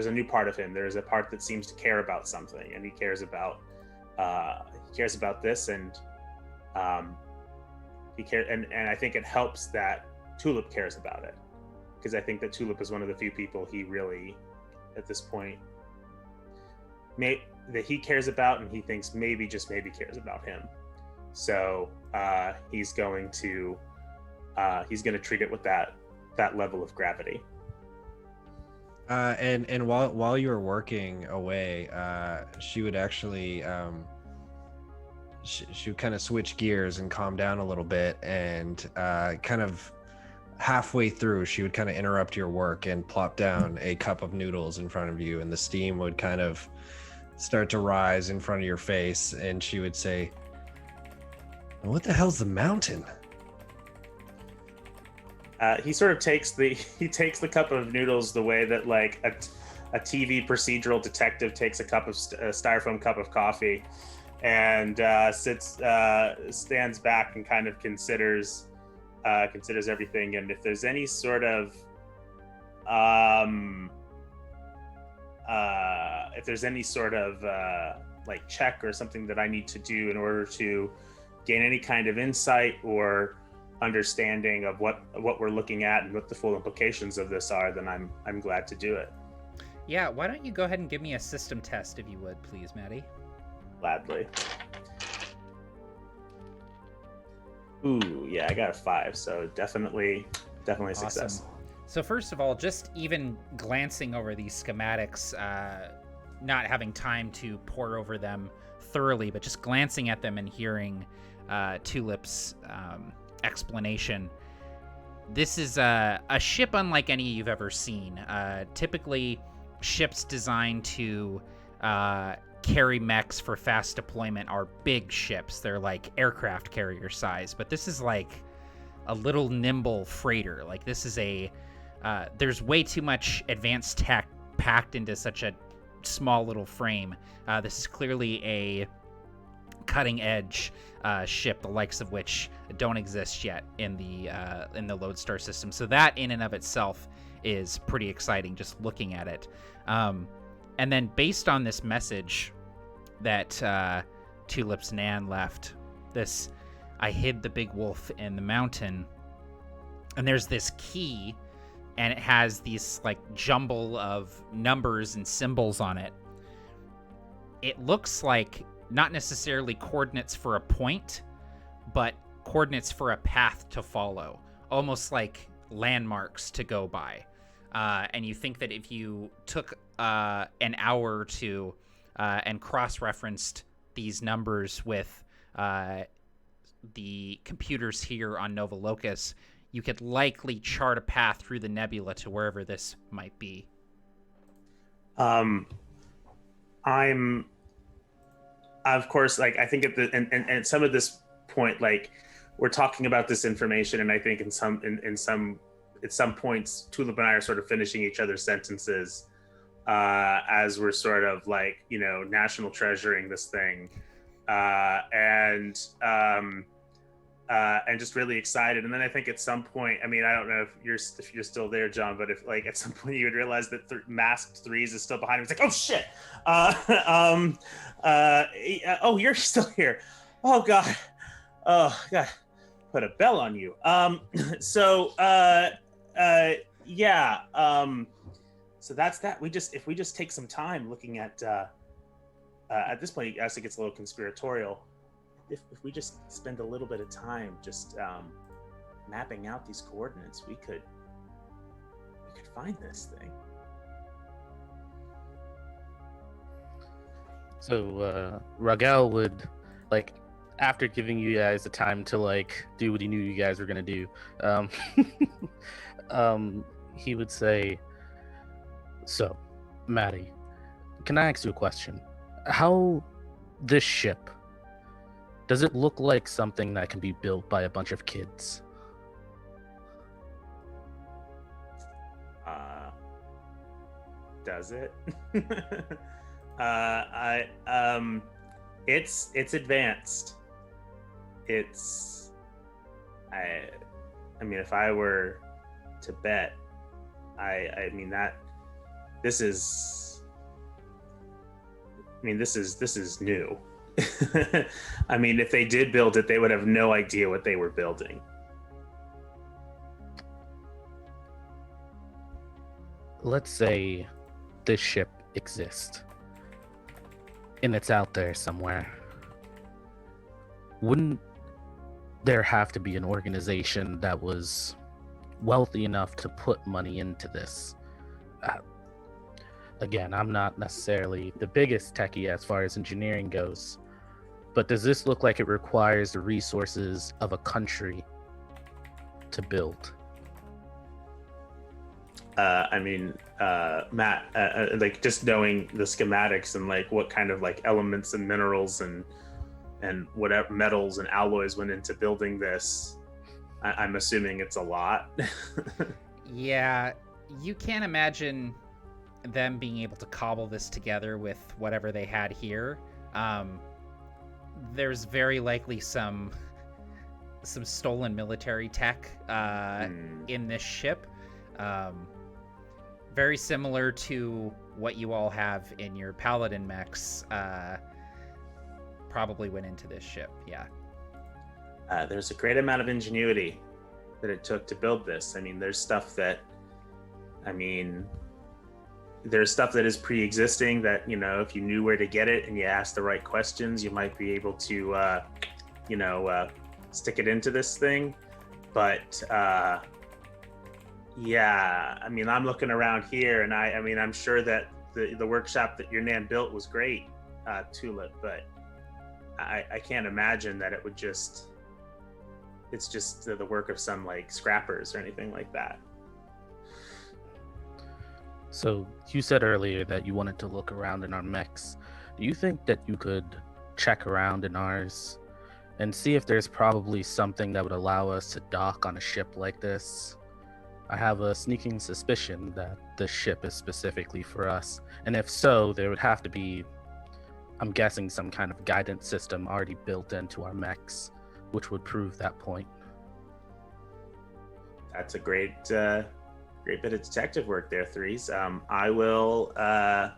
Speaker 6: a new part of him. There's a part that seems to care about something, and he cares about this, and and I think it helps that Tulip cares about it, because I think that Tulip is one of the few people he really at this point that he cares about, and he thinks maybe cares about him. So he's going to treat it with that level of gravity.
Speaker 3: And while you were working away, she would actually she would kind of switch gears and calm down a little bit, and kind of halfway through she would kind of interrupt your work and plop down a cup of noodles in front of you, and the steam would kind of start to rise in front of your face, and she would say, "What the hell's the mountain?"
Speaker 6: He sort of takes the cup of noodles the way that like a TV procedural detective takes a styrofoam cup of coffee, and stands back and kind of considers everything, and if there's any sort of like check or something that I need to do in order to gain any kind of insight or understanding of what we're looking at and what the full implications of this are, then I'm glad to do it.
Speaker 1: Yeah, why don't you go ahead and give me a system test, if you would, please, Mattie?
Speaker 6: Gladly. Ooh, yeah, I got a 5, so definitely a success.
Speaker 1: Awesome. So first of all, just even glancing over these schematics, not having time to pore over them thoroughly, but just glancing at them and hearing Tulip's explanation, this is a ship unlike any you've ever seen. Typically, ships designed to carry mechs for fast deployment are big ships. They're like aircraft carrier size, but this is like a little nimble freighter. Like this is there's way too much advanced tech packed into such a small little frame. This is clearly a cutting edge ship, the likes of which don't exist yet in the Lodestar system. So that in and of itself is pretty exciting, just looking at it. And then based on this message that Tulip's Nan left, this, "I hid the big wolf in the mountain," and there's this key, and it has these like jumble of numbers and symbols on it. it looks like not necessarily coordinates for a point, but coordinates for a path to follow, almost like landmarks to go by. And you think that if you took an hour or two and cross-referenced these numbers with the computers here on Nova Locus, you could likely chart a path through the nebula to wherever this might be.
Speaker 6: I'm, of course, like, I think at the and some of this point, like, we're talking about this information, and I think at some points, Tulip and I are sort of finishing each other's sentences as we're sort of like, national treasuring this thing, and just really excited. And then I think at some point, I mean, I don't know if you're still there, John, but if like at some point you would realize that masked threes is still behind him, it's like, oh shit, oh, you're still here. Oh god, put a bell on you. Yeah. So that's that. If we just take some time looking at this point, it actually gets a little conspiratorial. If we just spend a little bit of time just mapping out these coordinates, we could find this thing.
Speaker 4: So Regael would, like, after giving you guys the time to like do what he knew you guys were gonna do, he would say, "So, Mattie, can I ask you a question? How this ship, does it look like something that can be built by a bunch of kids?"
Speaker 6: Does it? It's advanced. I mean, if I were to bet, I mean that this is new. I mean, if they did build it, they would have no idea what they were building.
Speaker 4: Let's say this ship exists and it's out there somewhere. Wouldn't there have to be an organization that was wealthy enough to put money into this? Again, I'm not necessarily the biggest techie as far as engineering goes, but does this look like it requires the resources of a country to build?
Speaker 6: I mean, Matt, like, just knowing the schematics and like what kind of like elements and minerals and whatever metals and alloys went into building this, I'm assuming it's a lot.
Speaker 1: Yeah, you can't imagine them being able to cobble this together with whatever they had here. There's very likely some stolen military tech in this ship. Very similar to what you all have in your Paladin mechs, probably went into this ship, yeah.
Speaker 6: There's a great amount of ingenuity that it took to build this. I mean, there's stuff that is pre-existing that, if you knew where to get it and you asked the right questions, you might be able to, stick it into this thing. But, yeah, I mean, I'm looking around here, and I'm sure that the workshop that your nan built was great, Tulip, but I can't imagine that it's just the work of some like scrappers or anything like that.
Speaker 4: So you said earlier that you wanted to look around in our mechs. Do you think that you could check around in ours and see if there's probably something that would allow us to dock on a ship like this? I have a sneaking suspicion that this ship is specifically for us, and if so, there would have to be, I'm guessing, some kind of guidance system already built into our mechs, which would prove that point.
Speaker 6: That's a great bit of detective work there, Threes. I will, I'll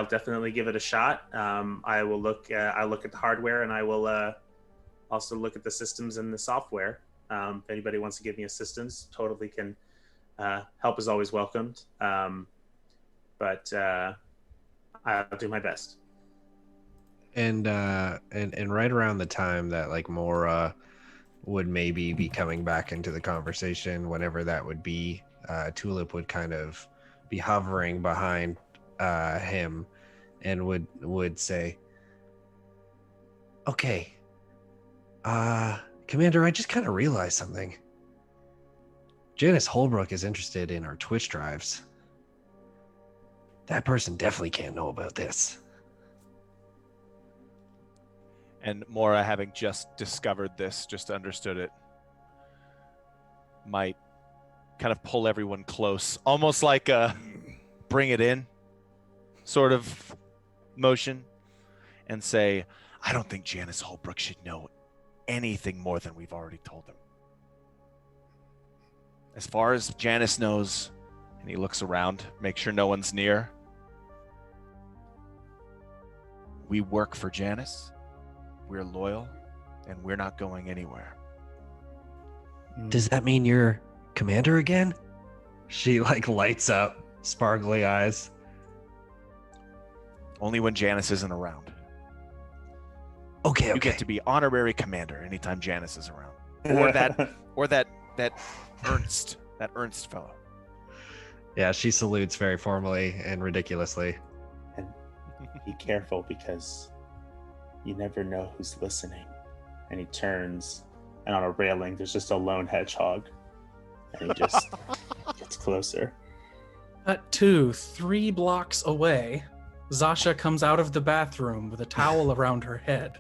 Speaker 6: definitely give it a shot. I'll look at the hardware, and I will also look at the systems and the software. If anybody wants to give me assistance, totally can. Help is always welcomed. But I'll do my best.
Speaker 3: And right around the time that like Mora would maybe be coming back into the conversation, whenever that would be, Tulip would kind of be hovering behind him and would say, "Okay, Commander, I just kind of realized something. Janice Holbrook is interested in our Twitch drives. That person definitely can't know about this."
Speaker 2: And Mora, having just discovered this, just understood it, might kind of pull everyone close, almost like a bring it in sort of motion, and say, I don't think Janice Holbrook should know anything more than we've already told him. As far as Janice knows, and he looks around, make sure no one's near, we work for Janice, we're loyal, and we're not going anywhere.
Speaker 3: Does that mean you're Commander again? She like lights up, sparkly eyes.
Speaker 2: Only when Janice isn't around.
Speaker 3: Okay.
Speaker 2: You get to be honorary commander anytime Janice is around. Or that Ernst fellow.
Speaker 3: Yeah, she salutes very formally and ridiculously.
Speaker 6: And be careful, because you never know who's listening. And he turns, and on a railing, there's just a lone hedgehog. And he just gets closer.
Speaker 5: Cut to 3 blocks away. Zasha comes out of the bathroom with a towel around her head,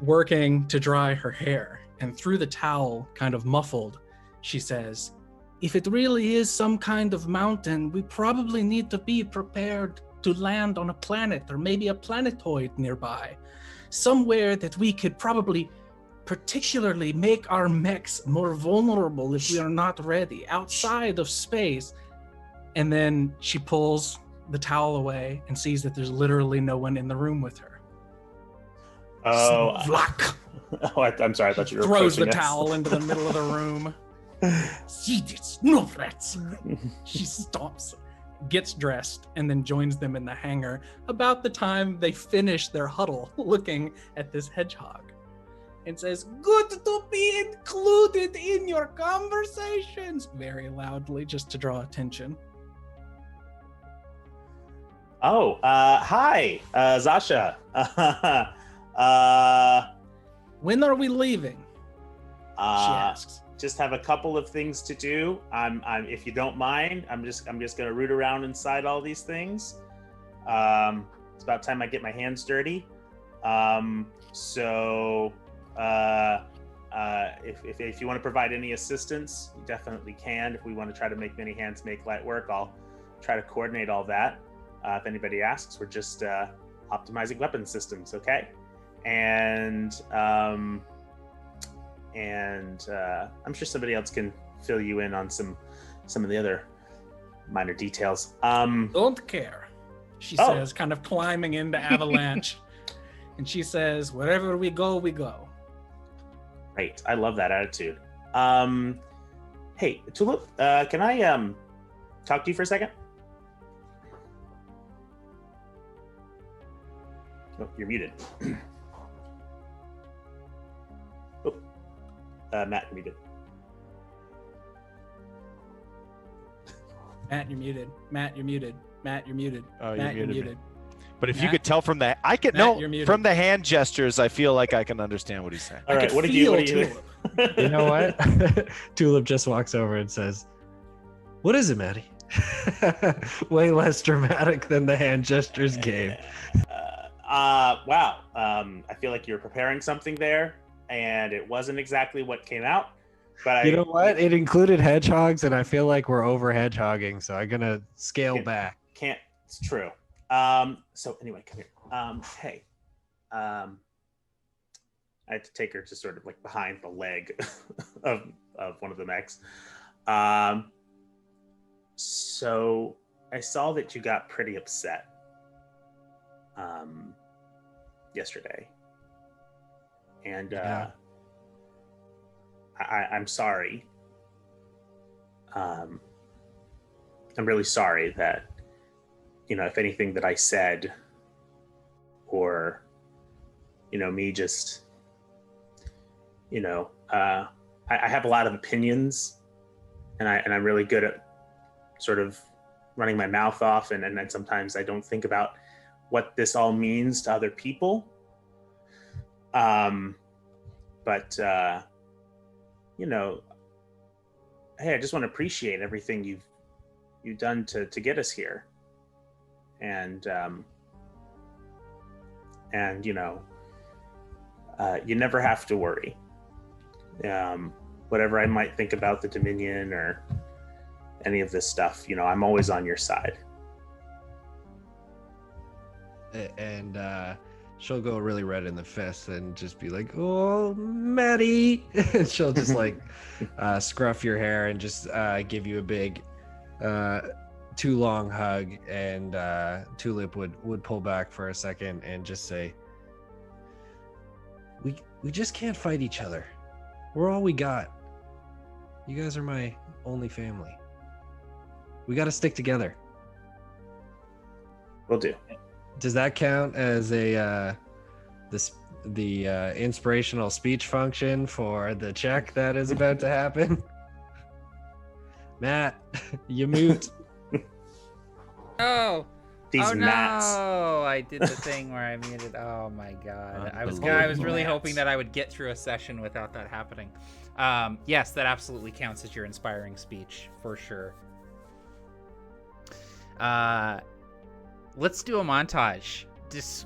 Speaker 5: working to dry her hair. And through the towel, kind of muffled, she says, "If it really is some kind of mountain, we probably need to be prepared to land on a planet, or maybe a planetoid nearby. Somewhere that we could probably particularly make our mechs more vulnerable if we are not ready, outside of space." And then she pulls the towel away and sees that there's literally no one in the room with her.
Speaker 6: Oh,
Speaker 5: Vlak!
Speaker 6: I'm sorry. I thought you were
Speaker 5: Throws the
Speaker 6: approaching us.
Speaker 5: towel into the middle of the room. See this? No threats. She stomps, gets dressed, and then joins them in the hangar about the time they finish their huddle looking at this hedgehog, and says, "Good to be included in your conversations," very loudly, just to draw attention.
Speaker 6: Oh, hi, Zasha.
Speaker 5: When are we leaving? She asks.
Speaker 6: Just have a couple of things to do. I'm if you don't mind, I'm just gonna root around inside all these things. It's about time I get my hands dirty. So if you want to provide any assistance, you definitely can. If we want to try to make many hands make light work, I'll try to coordinate all that. If anybody asks, we're just optimizing weapon systems, okay? And I'm sure somebody else can fill you in on some of the other minor details.
Speaker 5: Don't care, she says, kind of climbing into Avalanche. And she says, "Wherever we go, we go."
Speaker 6: Great, I love that attitude. Hey, Tulip, can I talk to you for a second? Oh, you're muted. Matt, you're muted.
Speaker 5: Matt, you're muted. Matt, you're muted. Matt, you're muted.
Speaker 2: Oh,
Speaker 5: Matt,
Speaker 2: you're
Speaker 5: you're
Speaker 2: muted. But if you
Speaker 5: Matt?
Speaker 2: could tell from the, I can
Speaker 5: Matt, you're
Speaker 2: know
Speaker 5: muted.
Speaker 2: from the hand gestures, I feel like I can understand what he's saying.
Speaker 6: All right,
Speaker 5: could
Speaker 6: what did you?
Speaker 5: feel
Speaker 3: You know what? Tulip just walks over and says, "What is it, Mattie?" Way less dramatic than the hand gestures gave.
Speaker 6: Wow. I feel like you're preparing something there, and it wasn't exactly what came out. But
Speaker 3: You know what? It included hedgehogs, and I feel like we're over hedgehogging, so I'm gonna scale back.
Speaker 6: Can't. It's true. So anyway, come here. Hey. I had to take her to sort of like behind the leg of one of the mechs. So I saw that you got pretty upset yesterday, and
Speaker 3: Yeah.
Speaker 6: I'm sorry. I'm really sorry that if anything that I said, or, me just, I have a lot of opinions, and I'm really good at sort of running my mouth off, and then sometimes I don't think about what this all means to other people. But hey, I just want to appreciate everything you've done to get us here, and you never have to worry. Whatever I might think about the Dominion or any of this stuff, I'm always on your side.
Speaker 3: And she'll go really red in the face and just be like, "Oh, Mattie!" And she'll just like scruff your hair and just give you a big, too long hug. And Tulip would pull back for a second and just say, "We just can't fight each other. We're all we got. You guys are my only family. We got to stick together."
Speaker 6: Will do.
Speaker 3: Does that count as the inspirational speech function for the check that is about to happen? Matt, you mute.
Speaker 1: Oh.
Speaker 6: These mats.
Speaker 1: No, I did the thing where I muted. Oh my god. I was really hoping that I would get through a session without that happening. Yes, that absolutely counts as your inspiring speech for sure. Let's do a montage.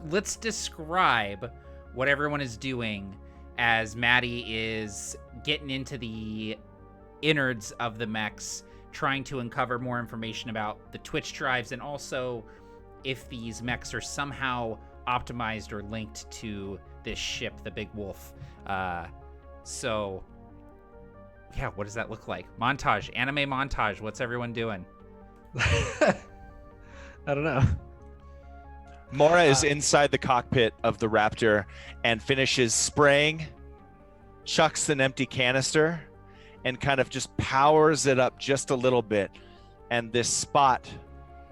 Speaker 1: Let's describe what everyone is doing as Mattie is getting into the innards of the mechs, trying to uncover more information about the Twitch drives, and also if these mechs are somehow optimized or linked to this ship, the Big Wolf. So, yeah, what does that look like? Montage, anime montage. What's everyone doing?
Speaker 3: I don't know.
Speaker 2: Mora is inside the cockpit of the Raptor and finishes spraying, chucks an empty canister, and kind of just powers it up just a little bit. And this spot,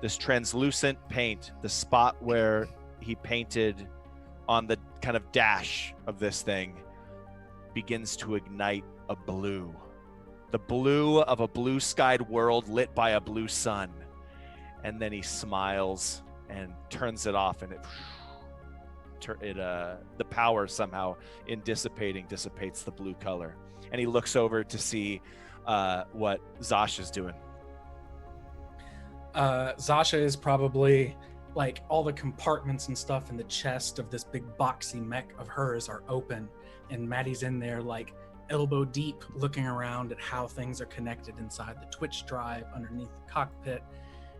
Speaker 2: this translucent paint, the spot where he painted on the kind of dash of this thing, begins to ignite a blue. The blue of a blue-skied world lit by a blue sun. And then he smiles and turns it off, and the power somehow in dissipates the blue color. And he looks over to see what Zasha's doing.
Speaker 5: Zasha is probably like all the compartments and stuff in the chest of this big boxy mech of hers are open, and Mattie's in there like elbow deep looking around at how things are connected inside the Twitch drive underneath the cockpit,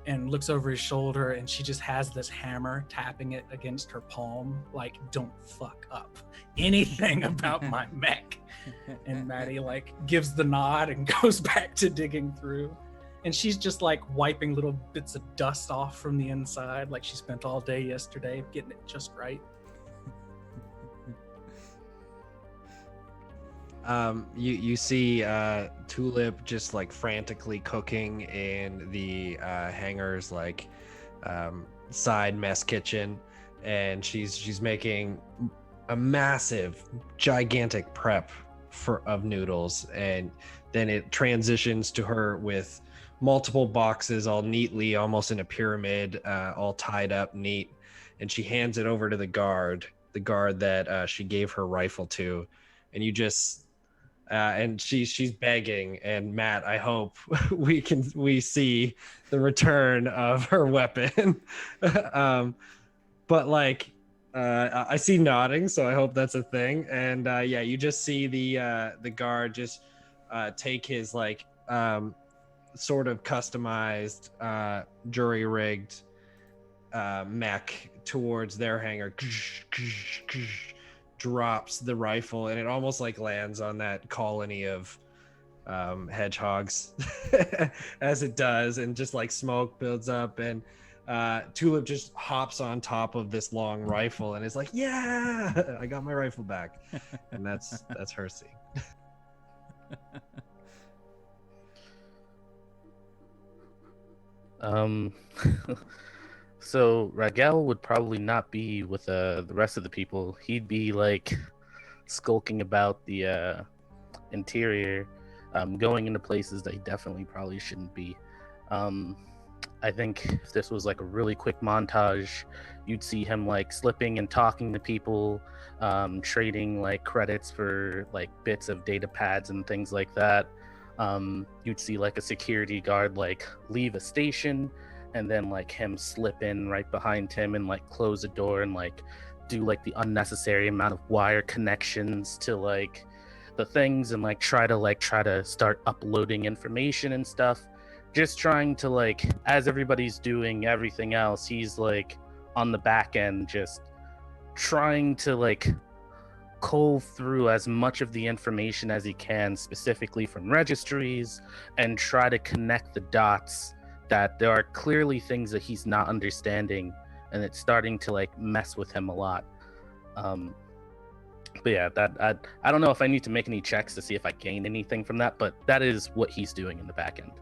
Speaker 5: and looks over his shoulder, and she just has this hammer tapping it against her palm like, "Don't fuck up anything about my mech." And Mattie like gives the nod and goes back to digging through, and she's just like wiping little bits of dust off from the inside, like she spent all day yesterday getting it just right.
Speaker 3: You see Tulip just like frantically cooking in the hangar's like side mess kitchen, and she's making a massive, gigantic prep of noodles, and then it transitions to her with multiple boxes all neatly, almost in a pyramid, all tied up neat, and she hands it over to the guard that she gave her rifle to, and you just and she's begging, and Matt, I hope we see the return of her weapon. But like I see nodding, so I hope that's a thing. And yeah, you just see the guard just take his like sort of customized jury rigged mech towards their hangar, drops the rifle, and it almost like lands on that colony of hedgehogs as it does, and just like smoke builds up, and Tulip just hops on top of this long rifle and is like, "Yeah, I got my rifle back." And that's her scene.
Speaker 4: So Regael would probably not be with the rest of the people. He'd be like skulking about the interior, going into places that he definitely probably shouldn't be. I think if this was like a really quick montage, you'd see him like slipping and talking to people, trading like credits for like bits of data pads and things like that. You'd see like a security guard like leave a station, and then like him slip in right behind him and like close the door and like do like the unnecessary amount of wire connections to like the things, and like try to start uploading information and stuff, just trying to like, as everybody's doing everything else, he's like on the back end just trying to like cull through as much of the information as he can, specifically from registries, and try to connect the dots that there are clearly things that he's not understanding, and it's starting to like mess with him a lot. But yeah, that I don't know if I need to make any checks to see if I gain anything from that, but that is what he's doing in the back end,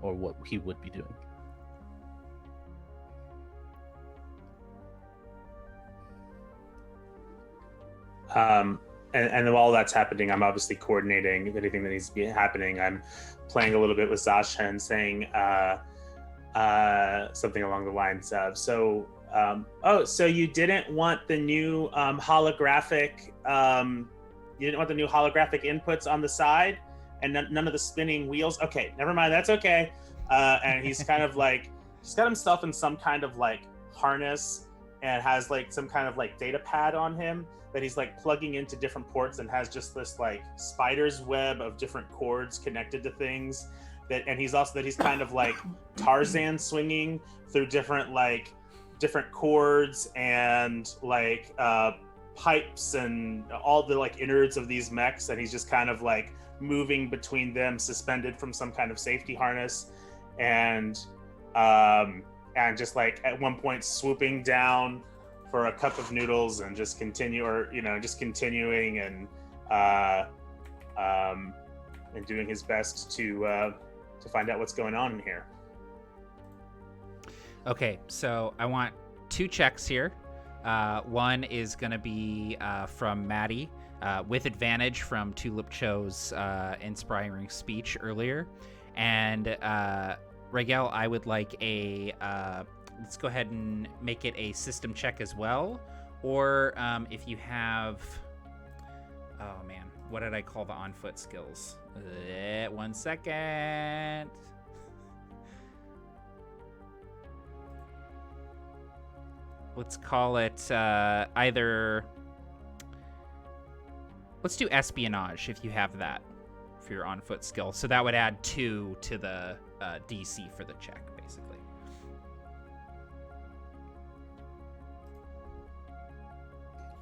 Speaker 4: or what he would be doing.
Speaker 6: And while that's happening, I'm obviously coordinating anything that needs to be happening. I'm playing a little bit with Zasha and saying something along the lines of, so you didn't want the new holographic inputs on the side, and none of the spinning wheels? Okay, never mind, that's okay. And he's kind of like, he's got himself in some kind of like harness and has like some kind of like data pad on him that he's like plugging into different ports, and has just this like spider's web of different cords connected to things and he's kind of like Tarzan swinging through different cords and like pipes and all the like innards of these mechs, and he's just kind of like moving between them, suspended from some kind of safety harness, and just like at one point swooping down for a cup of noodles and just continuing and doing his best to find out what's going on in here.
Speaker 1: Okay, so I want 2 checks here. One is going to be from Mattie, with advantage from Tulip Cho's inspiring speech earlier. And Regael, I would like a... let's go ahead and make it a system check as well. Or if you have... Oh, man. What did I call the on-foot skills? 1 second. Let's call it either... Let's do espionage if you have that for your on-foot skill. So that would add 2 to the DC for the check, basically.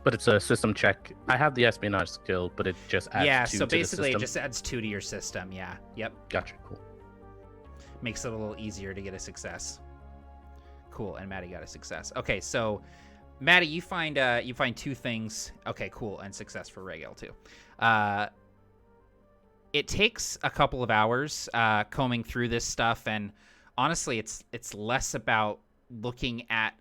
Speaker 4: But it's a system check. I have the espionage skill, but it just adds 2 to the system. Yeah, so
Speaker 1: basically it just adds 2 to your system, yeah. Yep.
Speaker 4: Gotcha, cool.
Speaker 1: Makes it a little easier to get a success. Cool, and Mattie got a success. Okay, so Mattie, you find 2 things. Okay, cool, and success for Regael too. It takes a couple of hours combing through this stuff, and honestly, it's less about looking at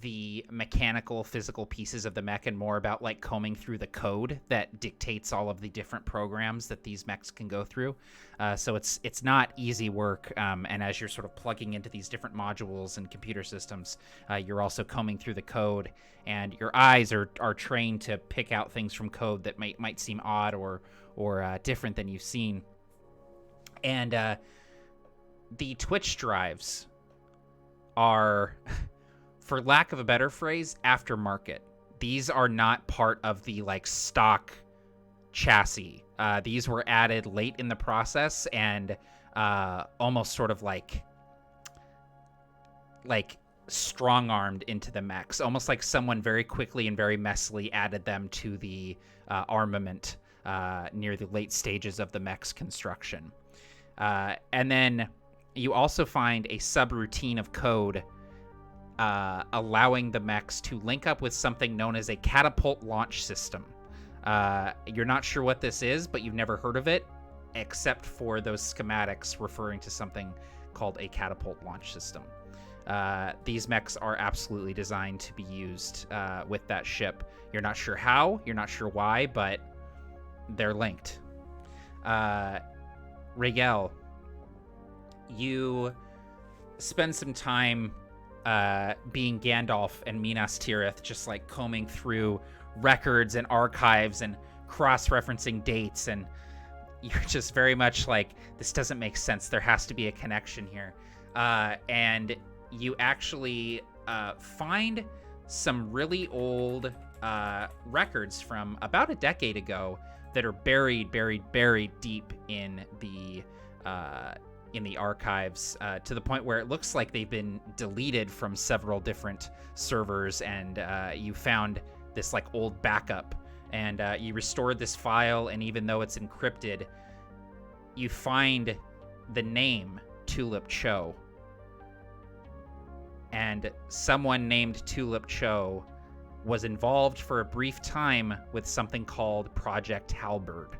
Speaker 1: the mechanical, physical pieces of the mech and more about like combing through the code that dictates all of the different programs that these mechs can go through. So it's not easy work. And as you're sort of plugging into these different modules and computer systems, you're also combing through the code, and your eyes are trained to pick out things from code that might seem odd or different than you've seen. And the Twitch drives are... for lack of a better phrase, aftermarket. These are not part of the like stock chassis. These were added late in the process and almost sort of like strong-armed into the mechs, almost like someone very quickly and very messily added them to the armament near the late stages of the mech's construction. And then you also find a subroutine of code allowing the mechs to link up with something known as a catapult launch system. You're not sure what this is, but you've never heard of it, except for those schematics referring to something called a catapult launch system. These mechs are absolutely designed to be used with that ship. You're not sure how, you're not sure why, but they're linked. Regael, you spend some time being Gandalf and Minas Tirith, just like combing through records and archives and cross-referencing dates, and you're just very much like, this doesn't make sense. There has to be a connection here. And you actually find some really old records from about a decade ago that are buried deep in the archives, to the point where it looks like they've been deleted from several different servers, and you found this like old backup, and you restored this file, and even though it's encrypted, you find the name Tulip Cho, and someone named Tulip Cho was involved for a brief time with something called Project Halberd.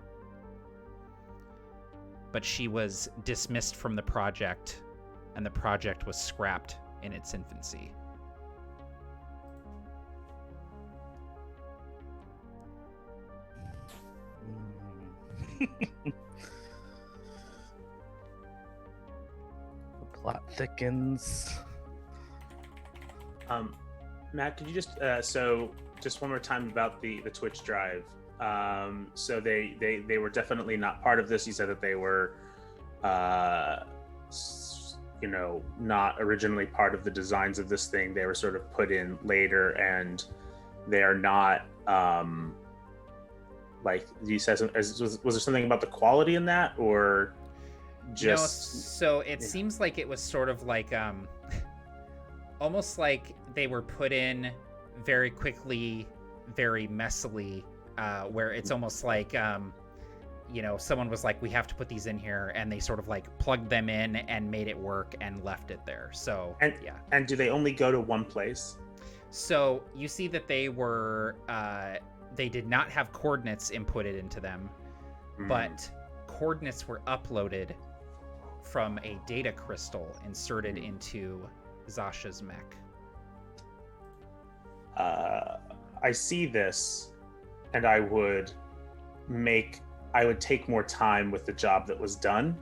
Speaker 1: But she was dismissed from the project, and the project was scrapped in its infancy.
Speaker 4: The plot thickens.
Speaker 6: Matt, could you just just one more time about the Twitch drive? So they were definitely not part of this. You said that they were, not originally part of the designs of this thing. They were sort of put in later, and they are not. Like you said, was there something about the quality in that, or just?
Speaker 1: No, so it seems like it was sort of like almost like they were put in very quickly, very messily, where it's almost like someone was like, we have to put these in here, and they sort of like plugged them in and made it work and left it there. So yeah.
Speaker 6: And do they only go to one place?
Speaker 1: So you see that they were they did not have coordinates inputted into them, but coordinates were uploaded from a data crystal inserted into Zasha's mech.
Speaker 6: I see this, and I would take more time with the job that was done,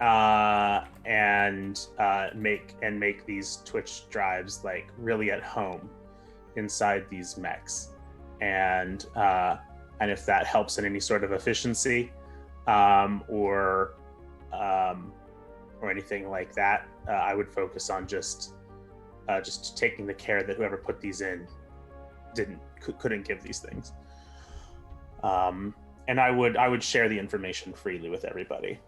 Speaker 6: and make these Twitch drives like really at home inside these mechs, and if that helps in any sort of efficiency, or anything like that, I would focus on just taking the care that whoever put these in couldn't give these things. And I would share the information freely with everybody.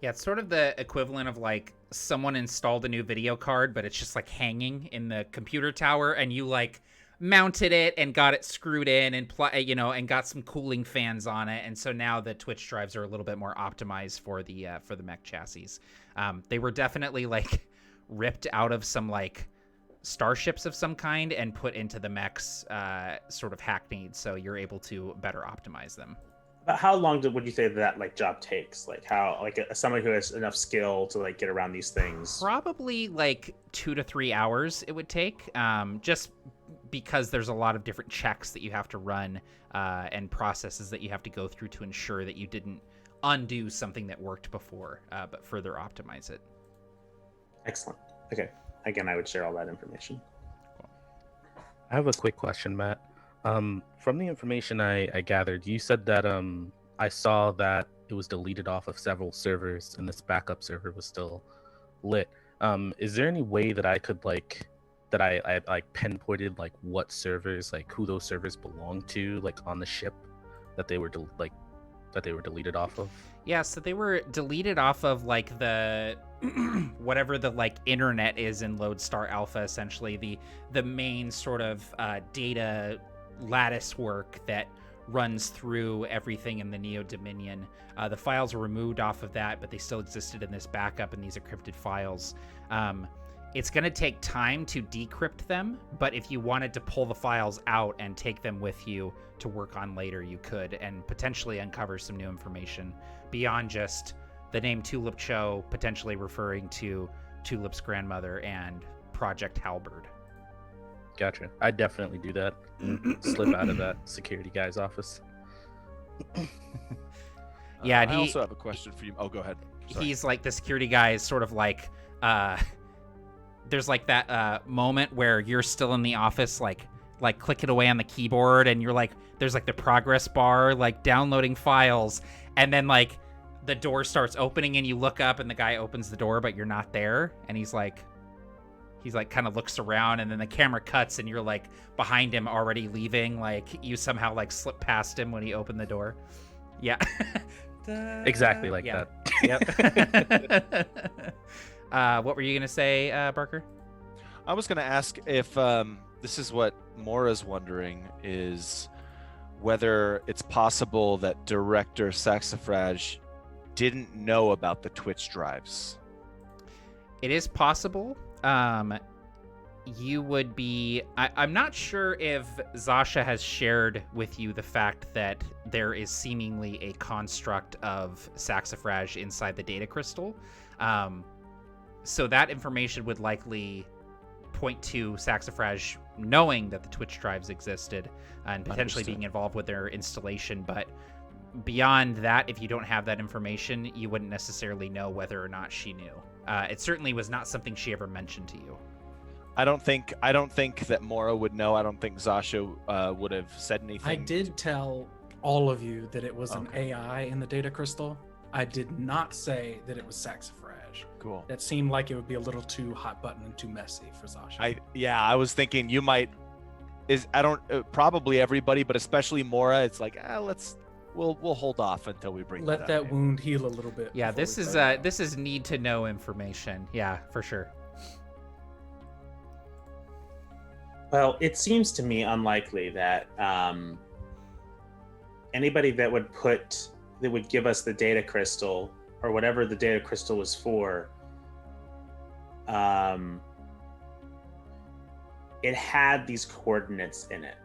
Speaker 1: Yeah, it's sort of the equivalent of like someone installed a new video card, but it's just like hanging in the computer tower, and you like mounted it and got it screwed in and and got some cooling fans on it, and so now the Twitch drives are a little bit more optimized for the mech chassis. They were definitely like ripped out of some like starships of some kind and put into the mechs, sort of hackneyed, so you're able to better optimize them.
Speaker 6: But how long would you say that like job takes? Like how, like somebody who has enough skill to like get around these things?
Speaker 1: Probably like 2 to 3 hours it would take, just because there's a lot of different checks that you have to run, and processes that you have to go through to ensure that you didn't undo something that worked before, but further optimize it. Excellent.
Speaker 6: Okay. Again, I would share all that information.
Speaker 4: I have a quick question, Matt. From the information I gathered, you said that I saw that it was deleted off of several servers and this backup server was still lit. Is there any way that I could I pinpointed like what servers, like who those servers belong to, like on the ship that they were deleted off of?
Speaker 1: Yeah, so they were deleted off of like the whatever the like internet is in Lodestar Alpha, essentially the main sort of data lattice work that runs through everything in the Neo Dominion. The files were removed off of that, but they still existed in this backup in these encrypted files. It's going to take time to decrypt them, but if you wanted to pull the files out and take them with you to work on later, you could, and potentially uncover some new information beyond just the name Tulip Cho potentially referring to Tulip's grandmother and Project Halberd.
Speaker 4: Gotcha. I definitely do that. Slip out of that security guy's office.
Speaker 1: Yeah, and
Speaker 2: I also have a question for you. Oh, go ahead. Sorry.
Speaker 1: He's like, the security guy is sort of like, there's like that moment where you're still in the office, like clicking away on the keyboard, and you're like, there's like the progress bar, like downloading files, and then like the door starts opening and you look up and the guy opens the door, but you're not there. And he's like kind of looks around, and then the camera cuts and you're like behind him already leaving. Like you somehow like slipped past him when he opened the door. Yeah.
Speaker 4: Exactly like that.
Speaker 1: Yep. What were you gonna say, Barker?
Speaker 2: I was going to ask if this is what Mora's wondering, is whether it's possible that Director Saxifrage didn't know about the Twitch drives.
Speaker 1: It is possible. You would be... I'm not sure if Zasha has shared with you the fact that there is seemingly a construct of Saxifrage inside the data crystal. So that information would likely point to Saxifrage knowing that the Twitch drives existed and potentially being involved with their installation. But beyond that, if you don't have that information, you wouldn't necessarily know whether or not she knew. It certainly was not something she ever mentioned to you.
Speaker 2: I don't think that Mora would know. I don't think Zasha would have said anything.
Speaker 5: I did tell all of you that it was an AI in the data crystal. I did not say that it was Saxifrage.
Speaker 2: Cool.
Speaker 5: That seemed like it would be a little too hot button and too messy for Zasha.
Speaker 2: I was thinking you might. Probably everybody, but especially Mora. It's like we'll hold off until we bring
Speaker 5: Let that wound heal a little bit.
Speaker 1: Yeah, this is need to know information. Yeah, for sure.
Speaker 6: Well, it seems to me unlikely that anybody that would give us the data crystal or whatever the data crystal was for, it had these coordinates in it,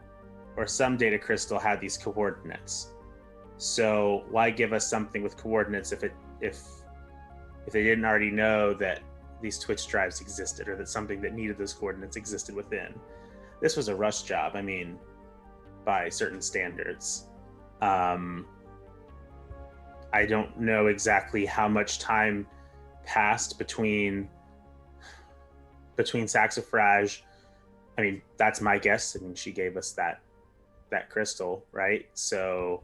Speaker 6: or some data crystal had these coordinates. So why give us something with coordinates if they didn't already know that these Twitch drives existed, or that something that needed those coordinates existed within? This was a rush job, I mean, by certain standards. I don't know exactly how much time passed between Saxifrage. I mean, that's my guess. I mean, she gave us that crystal, right? So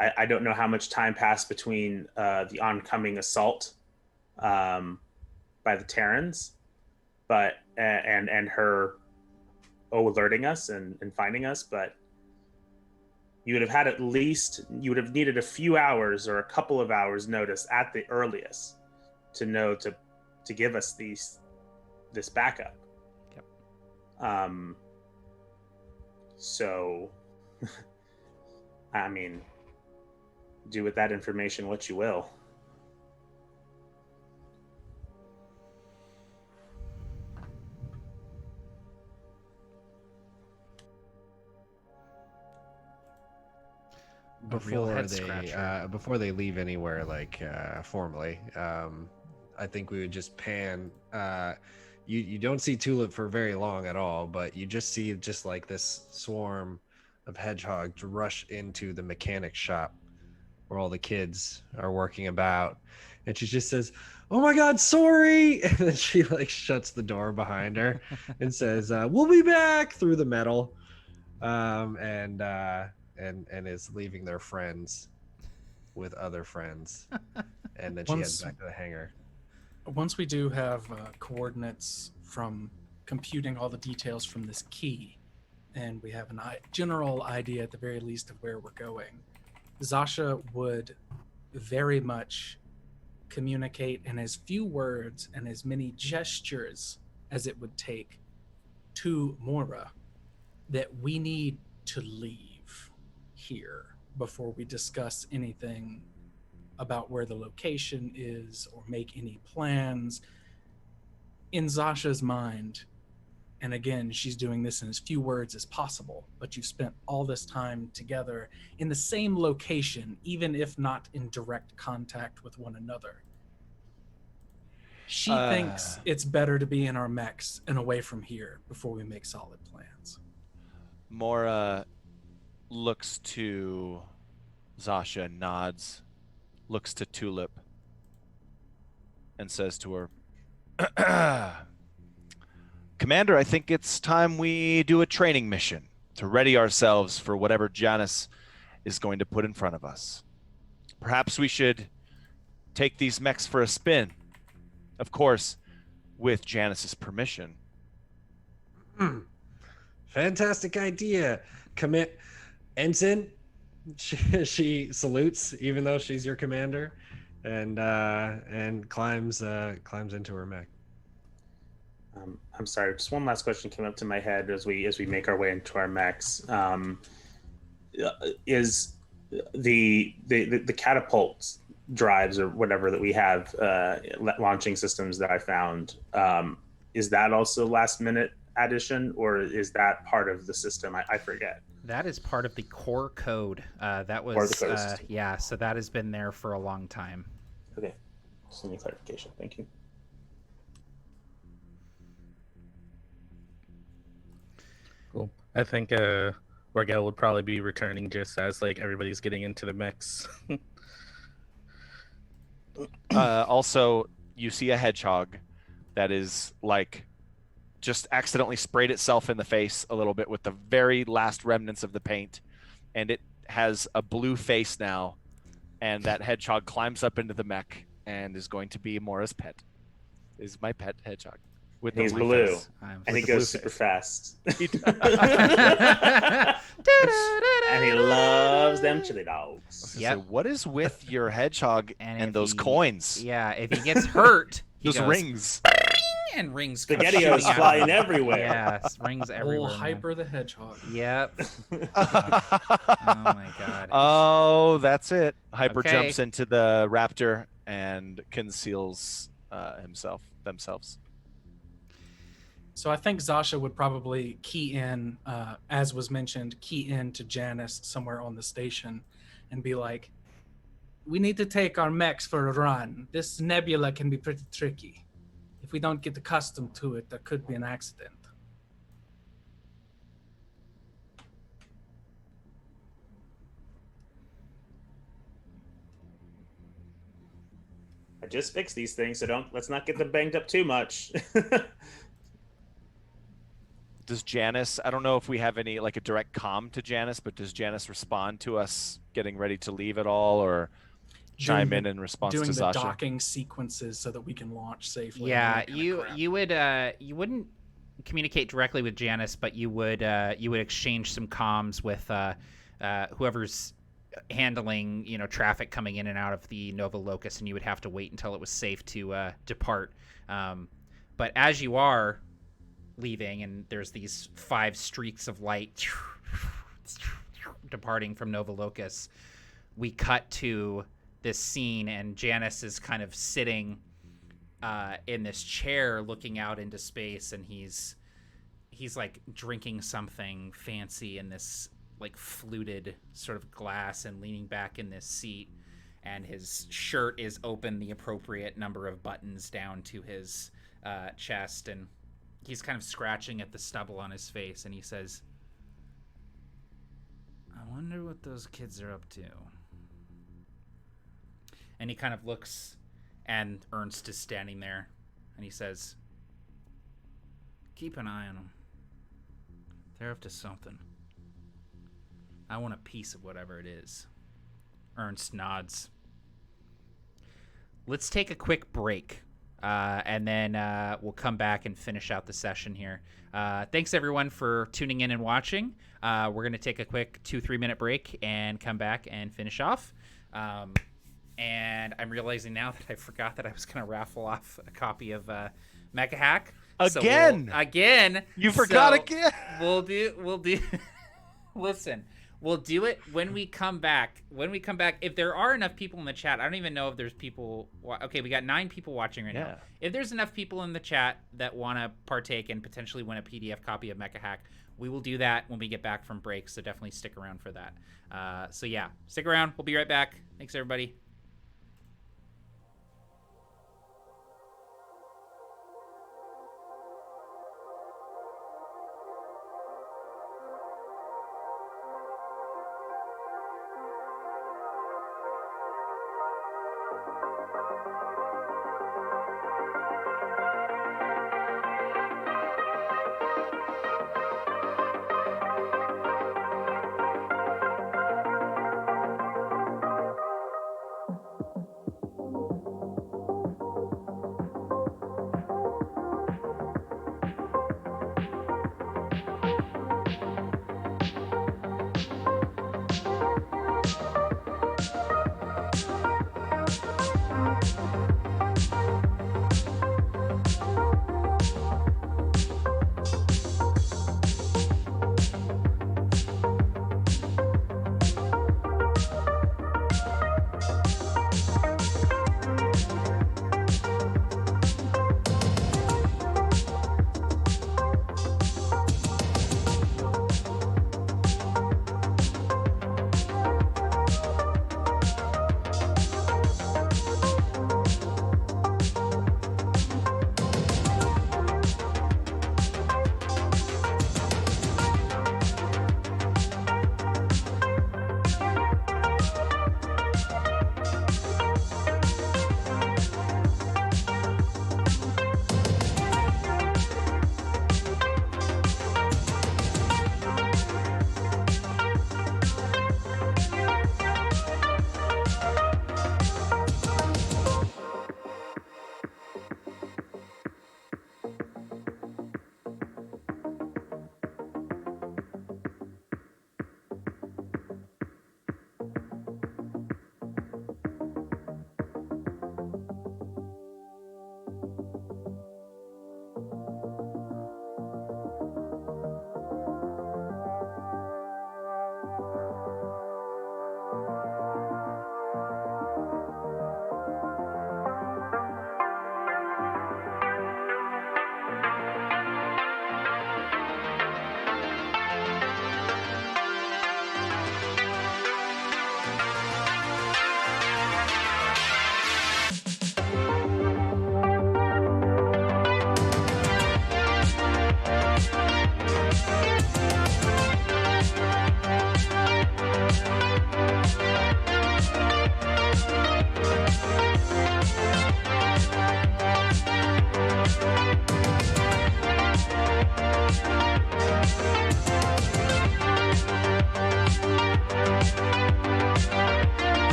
Speaker 6: I don't know how much time passed between the oncoming assault by the Terrans, but and her alerting us and finding us, but you would have needed a few hours or a couple of hours notice at the earliest to know to give us this backup. Yep. So I mean, do with that information what you will.
Speaker 3: Before they leave anywhere, like formally, I think we would just pan. You don't see Tulip for very long at all, but you just see like this swarm of hedgehogs rush into the mechanic shop where all the kids are working about, and she just says, "Oh my God, sorry!" And then she like shuts the door behind her and says, "We'll be back," through the metal, and is leaving their friends with other friends, and then she heads back to the hangar.
Speaker 5: Once we do have coordinates from computing all the details from this key, and we have a general idea at the very least of where we're going, Zasha would very much communicate in as few words and as many gestures as it would take to Mora that we need to leave here before we discuss anything about where the location is or make any plans. In Zasha's mind, and again, she's doing this in as few words as possible, but you've spent all this time together in the same location, even if not in direct contact with one another. She thinks it's better to be in our mechs and away from here before we make solid plans.
Speaker 2: Mora looks to Zasha, nods, looks to Tulip, and says to her, Commander, I think it's time we do a training mission to ready ourselves for whatever Janus is going to put in front of us. Perhaps we should take these mechs for a spin. Of course, with Janus's permission.
Speaker 3: Fantastic idea. Commit, Ensign. She salutes, even though she's your commander, and climbs into her mech.
Speaker 6: I'm sorry. Just one last question came up to my head as we make our way into our mechs. Is the catapult drives or whatever that we have, launching systems that I found, is that also last minute addition, or is that part of the system? I forget.
Speaker 1: That is part of the core code. That was
Speaker 6: Part of the code system.
Speaker 1: yeah. So that has been there for a long time.
Speaker 6: Okay, just any clarification. Thank you.
Speaker 4: Cool. I think Regael would probably be returning just as like everybody's getting into the mix.
Speaker 2: Also, you see a hedgehog that is like just accidentally sprayed itself in the face a little bit with the very last remnants of the paint, and it has a blue face now, and that hedgehog climbs up into the mech and is going to be Mora's pet. Is my pet hedgehog. With
Speaker 6: He's
Speaker 2: the
Speaker 6: blue,
Speaker 2: face.
Speaker 6: and he goes super fast.
Speaker 2: He does.
Speaker 6: And he loves them chili dogs.
Speaker 1: Yep.
Speaker 2: So what is with your hedgehog and
Speaker 1: if
Speaker 2: those
Speaker 1: he-
Speaker 2: coins?
Speaker 1: Yeah, if he gets hurt, he
Speaker 2: Those
Speaker 1: goes,
Speaker 2: rings.
Speaker 1: and rings come
Speaker 6: Spaghettios
Speaker 1: shooting out.
Speaker 6: flying everywhere.
Speaker 1: Yeah, rings everywhere.
Speaker 5: Old
Speaker 1: man.
Speaker 5: Hyper the Hedgehog.
Speaker 1: Yep. Oh my god.
Speaker 2: Oh, that's it. Hyper
Speaker 1: Okay.
Speaker 2: jumps into the raptor and conceals themselves.
Speaker 5: So I think Zasha would probably key in, as was mentioned, key in to Janus somewhere on the station and be like, we need to take our mechs for a run. This nebula can be pretty tricky. If we don't get accustomed to it, there could be an accident.
Speaker 6: I just fixed these things, so let's not get them banged up too much.
Speaker 2: Does Janus, I don't know if we have any like a direct comm to Janus, but does Janus respond to us getting ready to leave at all, or chime in response to
Speaker 5: Doing the
Speaker 2: Zasha?
Speaker 5: docking sequences so that we can launch safely.
Speaker 1: Yeah,
Speaker 5: and that kind of crap.
Speaker 1: you wouldn't communicate directly with Janus, but you would exchange some comms with whoever's handling traffic coming in and out of the Nova Locus, and you would have to wait until it was safe to depart. But as you are leaving, and there's these 5 streaks of light departing from Nova Locus, we cut to this scene, and Janus is kind of sitting in this chair looking out into space, and he's like drinking something fancy in this like fluted sort of glass and leaning back in this seat, and his shirt is open the appropriate number of buttons down to his chest, and he's kind of scratching at the stubble on his face, and he says, I wonder what those kids are up to. And he kind of looks, and Ernst is standing there, and he says, keep an eye on them. They're up to something. I want a piece of whatever it is. Ernst nods. Let's take a quick break. And then we'll come back and finish out the session here. Thanks, everyone, for tuning in and watching. We're going to take a quick 2-3 minute break and come back and finish off. And I'm realizing now that I forgot that I was going to raffle off a copy of Mecha Hack.
Speaker 2: Again?
Speaker 1: Again.
Speaker 2: You forgot
Speaker 1: So
Speaker 2: again.
Speaker 1: We'll do. Listen. We'll do it when we come back. If there are enough people in the chat, I don't even know if there's people. Okay, we got 9 people watching right now. If there's enough people in the chat that want to partake and potentially win a PDF copy of Mecha Hack, we will do that when we get back from break. So definitely stick around for that. So yeah, stick around. We'll be right back. Thanks, everybody.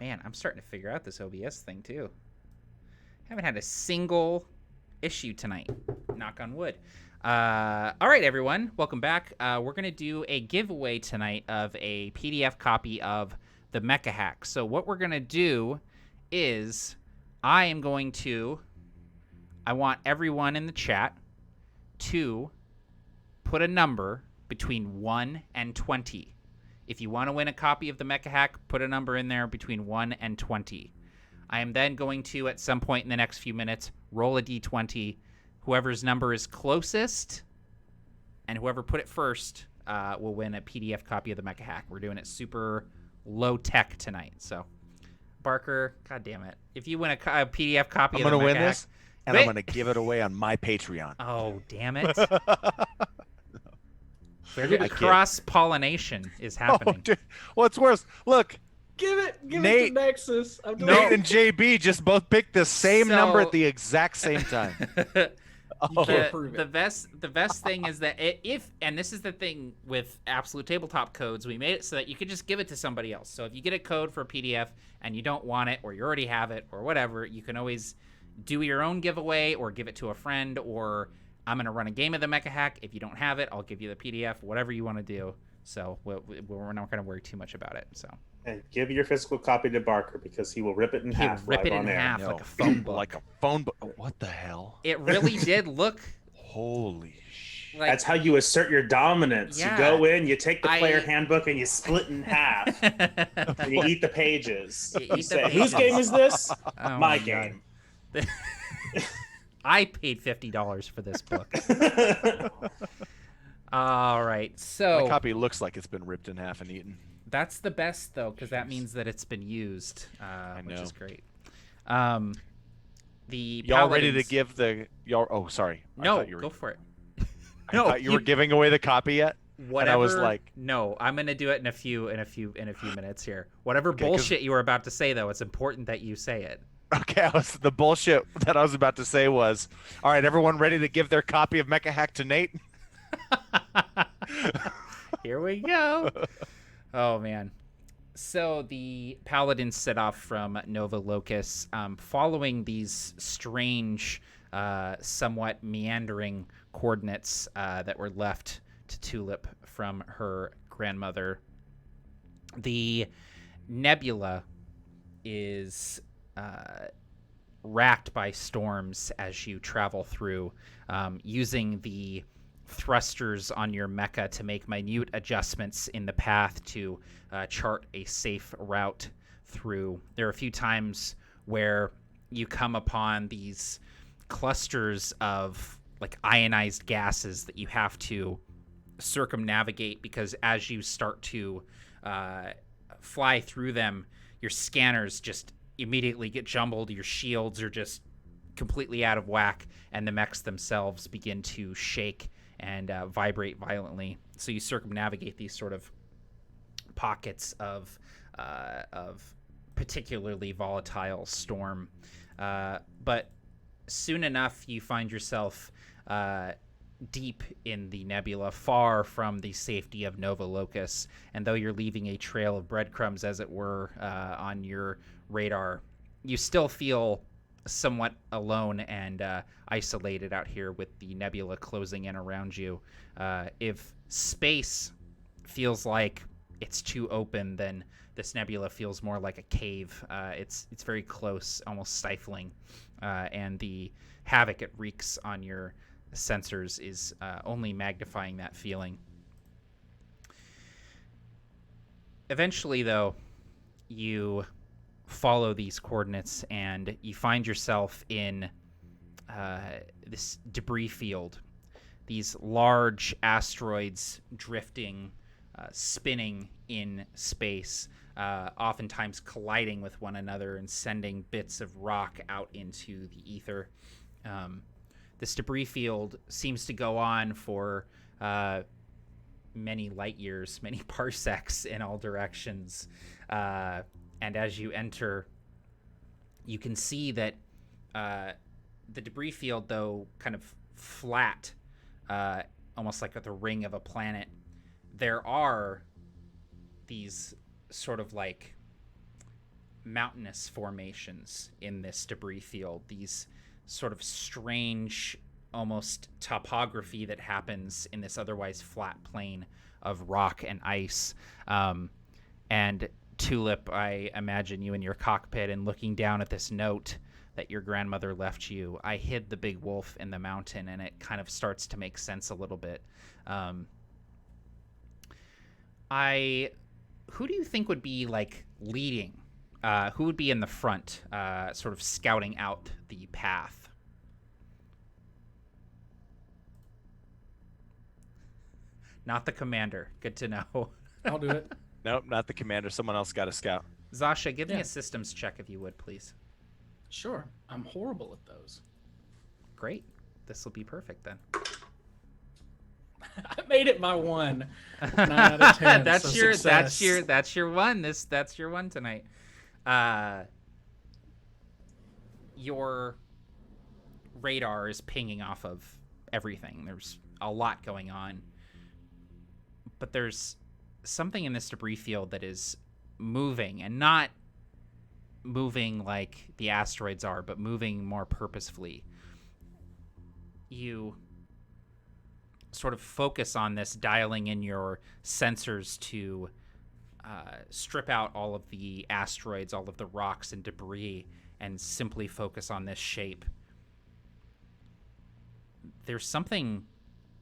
Speaker 1: Man, I'm starting to figure out this OBS thing too. Haven't had a single issue tonight. Knock on wood. All right, everyone, welcome back. We're gonna do a giveaway tonight of a PDF copy of the Mecha Hack. So what we're gonna do is I want everyone in the chat to put a number between 1 and 20. If you want to win a copy of the Mecha Hack, put a number in there between 1 and 20. I am then going to, at some point in the next few minutes, roll a d20, whoever's number is closest and whoever put it first will win a PDF copy of the Mecha Hack. We're doing it super low tech tonight. So, Barker, God damn it. If you win a PDF copy
Speaker 2: I'm
Speaker 1: of the
Speaker 2: gonna
Speaker 1: Mecha
Speaker 2: win
Speaker 1: Hack,
Speaker 2: this, and I'm gonna give it away on my Patreon.
Speaker 1: Oh, damn it.
Speaker 2: I kid.
Speaker 1: Cross-pollination is
Speaker 2: Oh,
Speaker 1: happening.
Speaker 2: dude. What's worse? Look,
Speaker 5: Give it to
Speaker 2: Nate-
Speaker 5: Nexus. I'm doing
Speaker 2: Nate and JB just both picked the same number at the exact same time. Oh.
Speaker 5: can't prove it.
Speaker 1: The best thing is that and this is the thing with Absolute Tabletop codes, we made it so that you could just give it to somebody else. So if you get a code for a PDF and you don't want it, or you already have it, or whatever, you can always do your own giveaway or give it to a friend, or I'm going to run a game of the Mecha Hack. If you don't have it, I'll give you the PDF, whatever you want to do. So we're not going to worry too much about it. So
Speaker 6: And give your physical copy to Barker because he will rip it in
Speaker 1: he'll
Speaker 6: half.
Speaker 1: rip
Speaker 6: live
Speaker 1: it in
Speaker 6: on air.
Speaker 1: half
Speaker 2: No.
Speaker 1: like a phone book.
Speaker 2: Like a phone book. What the hell?
Speaker 1: It really did look
Speaker 2: Holy shit.
Speaker 1: like
Speaker 6: That's how you assert your dominance.
Speaker 1: Yeah.
Speaker 6: You go in, you take the player
Speaker 1: I-
Speaker 6: handbook, and you split in half, and you eat the pages.
Speaker 1: You eat
Speaker 6: You
Speaker 1: the
Speaker 6: say,
Speaker 1: pages.
Speaker 6: "Whose game is this?
Speaker 1: Oh
Speaker 6: My
Speaker 1: God.
Speaker 6: game."
Speaker 1: I paid $50 for this book. All right, so
Speaker 2: My copy looks like it's been ripped in half and eaten.
Speaker 1: that's the best though, because that means that it's been used, which
Speaker 2: know.
Speaker 1: is great. The
Speaker 2: Y'all ready to
Speaker 1: Paladins-
Speaker 2: give the y'all? Oh, sorry. I
Speaker 1: No,
Speaker 2: thought you were,
Speaker 1: go for it.
Speaker 2: I thought you were giving away the copy yet.
Speaker 1: Whatever.
Speaker 2: And I was like,
Speaker 1: no, I'm gonna do it in a few minutes here. Whatever
Speaker 2: Okay, 'cause-
Speaker 1: bullshit you were about to say, though, it's important that you say it.
Speaker 2: okay, the bullshit that I was about to say was, all right, everyone ready to give their copy of Mecha Hack to Nate?
Speaker 1: Here we go. Oh man. So the Paladins set off from Nova Locus, following these strange, somewhat meandering coordinates that were left to Tulip from her grandmother. The nebula is racked by storms as you travel through, using the thrusters on your mecha to make minute adjustments in the path to chart a safe route through. There are a few times where you come upon these clusters of like ionized gases that you have to circumnavigate, because as you start to fly through them, your scanners just immediately get jumbled, your shields are just completely out of whack, and the mechs themselves begin to shake and vibrate violently. So you circumnavigate these sort of pockets of particularly volatile storm. But soon enough, you find yourself deep in the nebula, far from the safety of Nova Locus. And though you're leaving a trail of breadcrumbs, as it were, on your radar, you still feel somewhat alone and isolated out here with the nebula closing in around you. If space feels like it's too open, then this nebula feels more like a cave. It's very close, almost stifling, and the havoc it wreaks on your sensors is only magnifying that feeling. Eventually, though, you follow these coordinates and you find yourself in this debris field. These large asteroids drifting, spinning in space, oftentimes colliding with one another and sending bits of rock out into the ether. This debris field seems to go on for many light years, many parsecs in all directions. And as you enter, you can see that the debris field, though kind of flat, almost like at the ring of a planet, there are these sort of like mountainous formations in this debris field, these sort of strange, almost topography that happens in this otherwise flat plane of rock and ice. And Tulip, I imagine you in your cockpit and looking down at this note that your grandmother left you. I hid the big wolf in the mountain, and it kind of starts to make sense a little bit. Who do you think would be like leading? Who would be in the front, sort of scouting out the path? Not the commander. Good to know.
Speaker 5: I'll do it.
Speaker 2: Nope, not the commander. Someone else got a scout.
Speaker 1: Zasha, give me
Speaker 5: Yeah.
Speaker 1: a systems check if you would, please.
Speaker 5: Sure. I'm horrible at those.
Speaker 1: Great. This will be perfect then.
Speaker 5: I made it my 1. 9 out of 10.
Speaker 1: that's
Speaker 5: so
Speaker 1: your
Speaker 5: success.
Speaker 1: that's your one. That's your one tonight. Your radar is pinging off of everything. There's a lot going on. But there's something in this debris field that is moving, and not moving like the asteroids are, but moving more purposefully. You sort of focus on this, dialing in your sensors to strip out all of the asteroids, all of the rocks and debris, and simply focus on this shape. There's something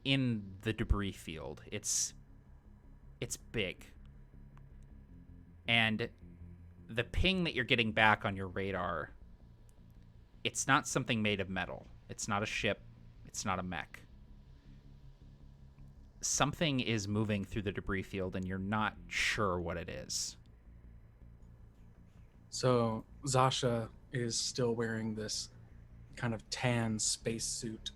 Speaker 1: in the debris field. It's big. And the ping that you're getting back on your radar, it's not something made of metal. It's not a ship. It's not a mech. Something is moving through the debris field, and you're not sure what it is.
Speaker 5: So Zasha is still wearing this kind of tan spacesuit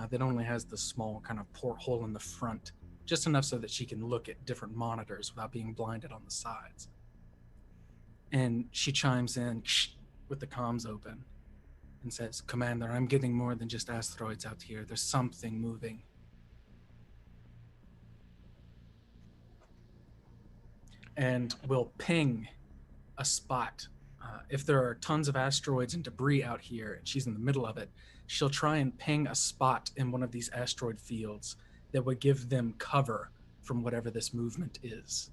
Speaker 5: that only has the small kind of porthole in the front, just enough so that she can look at different monitors without being blinded on the sides. And she chimes in with the comms open and says, "Commander, I'm getting more than just asteroids out here. There's something moving." And we'll ping a spot. If there are tons of asteroids and debris out here and she's in the middle of it, she'll try and ping a spot in one of these asteroid fields that would give them cover from whatever this movement is.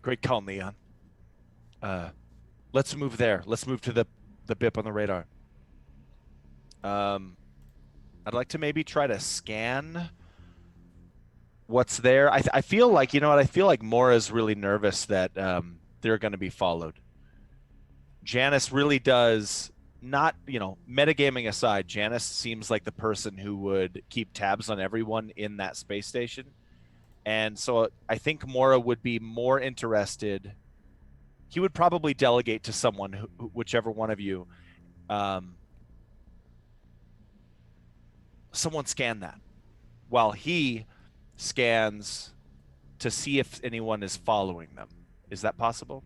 Speaker 2: Great call, Neon. Let's move there. Let's move to the BIP on the radar. I'd like to maybe try to scan what's there. I feel like, I feel like Mora's really nervous that they're going to be followed. Janice really does not, metagaming aside, Janice seems like the person who would keep tabs on everyone in that space station. And so I think Mora would be more interested. He would probably delegate to someone, whichever one of you, someone scan that while he scans to see if anyone is following them. Is that possible?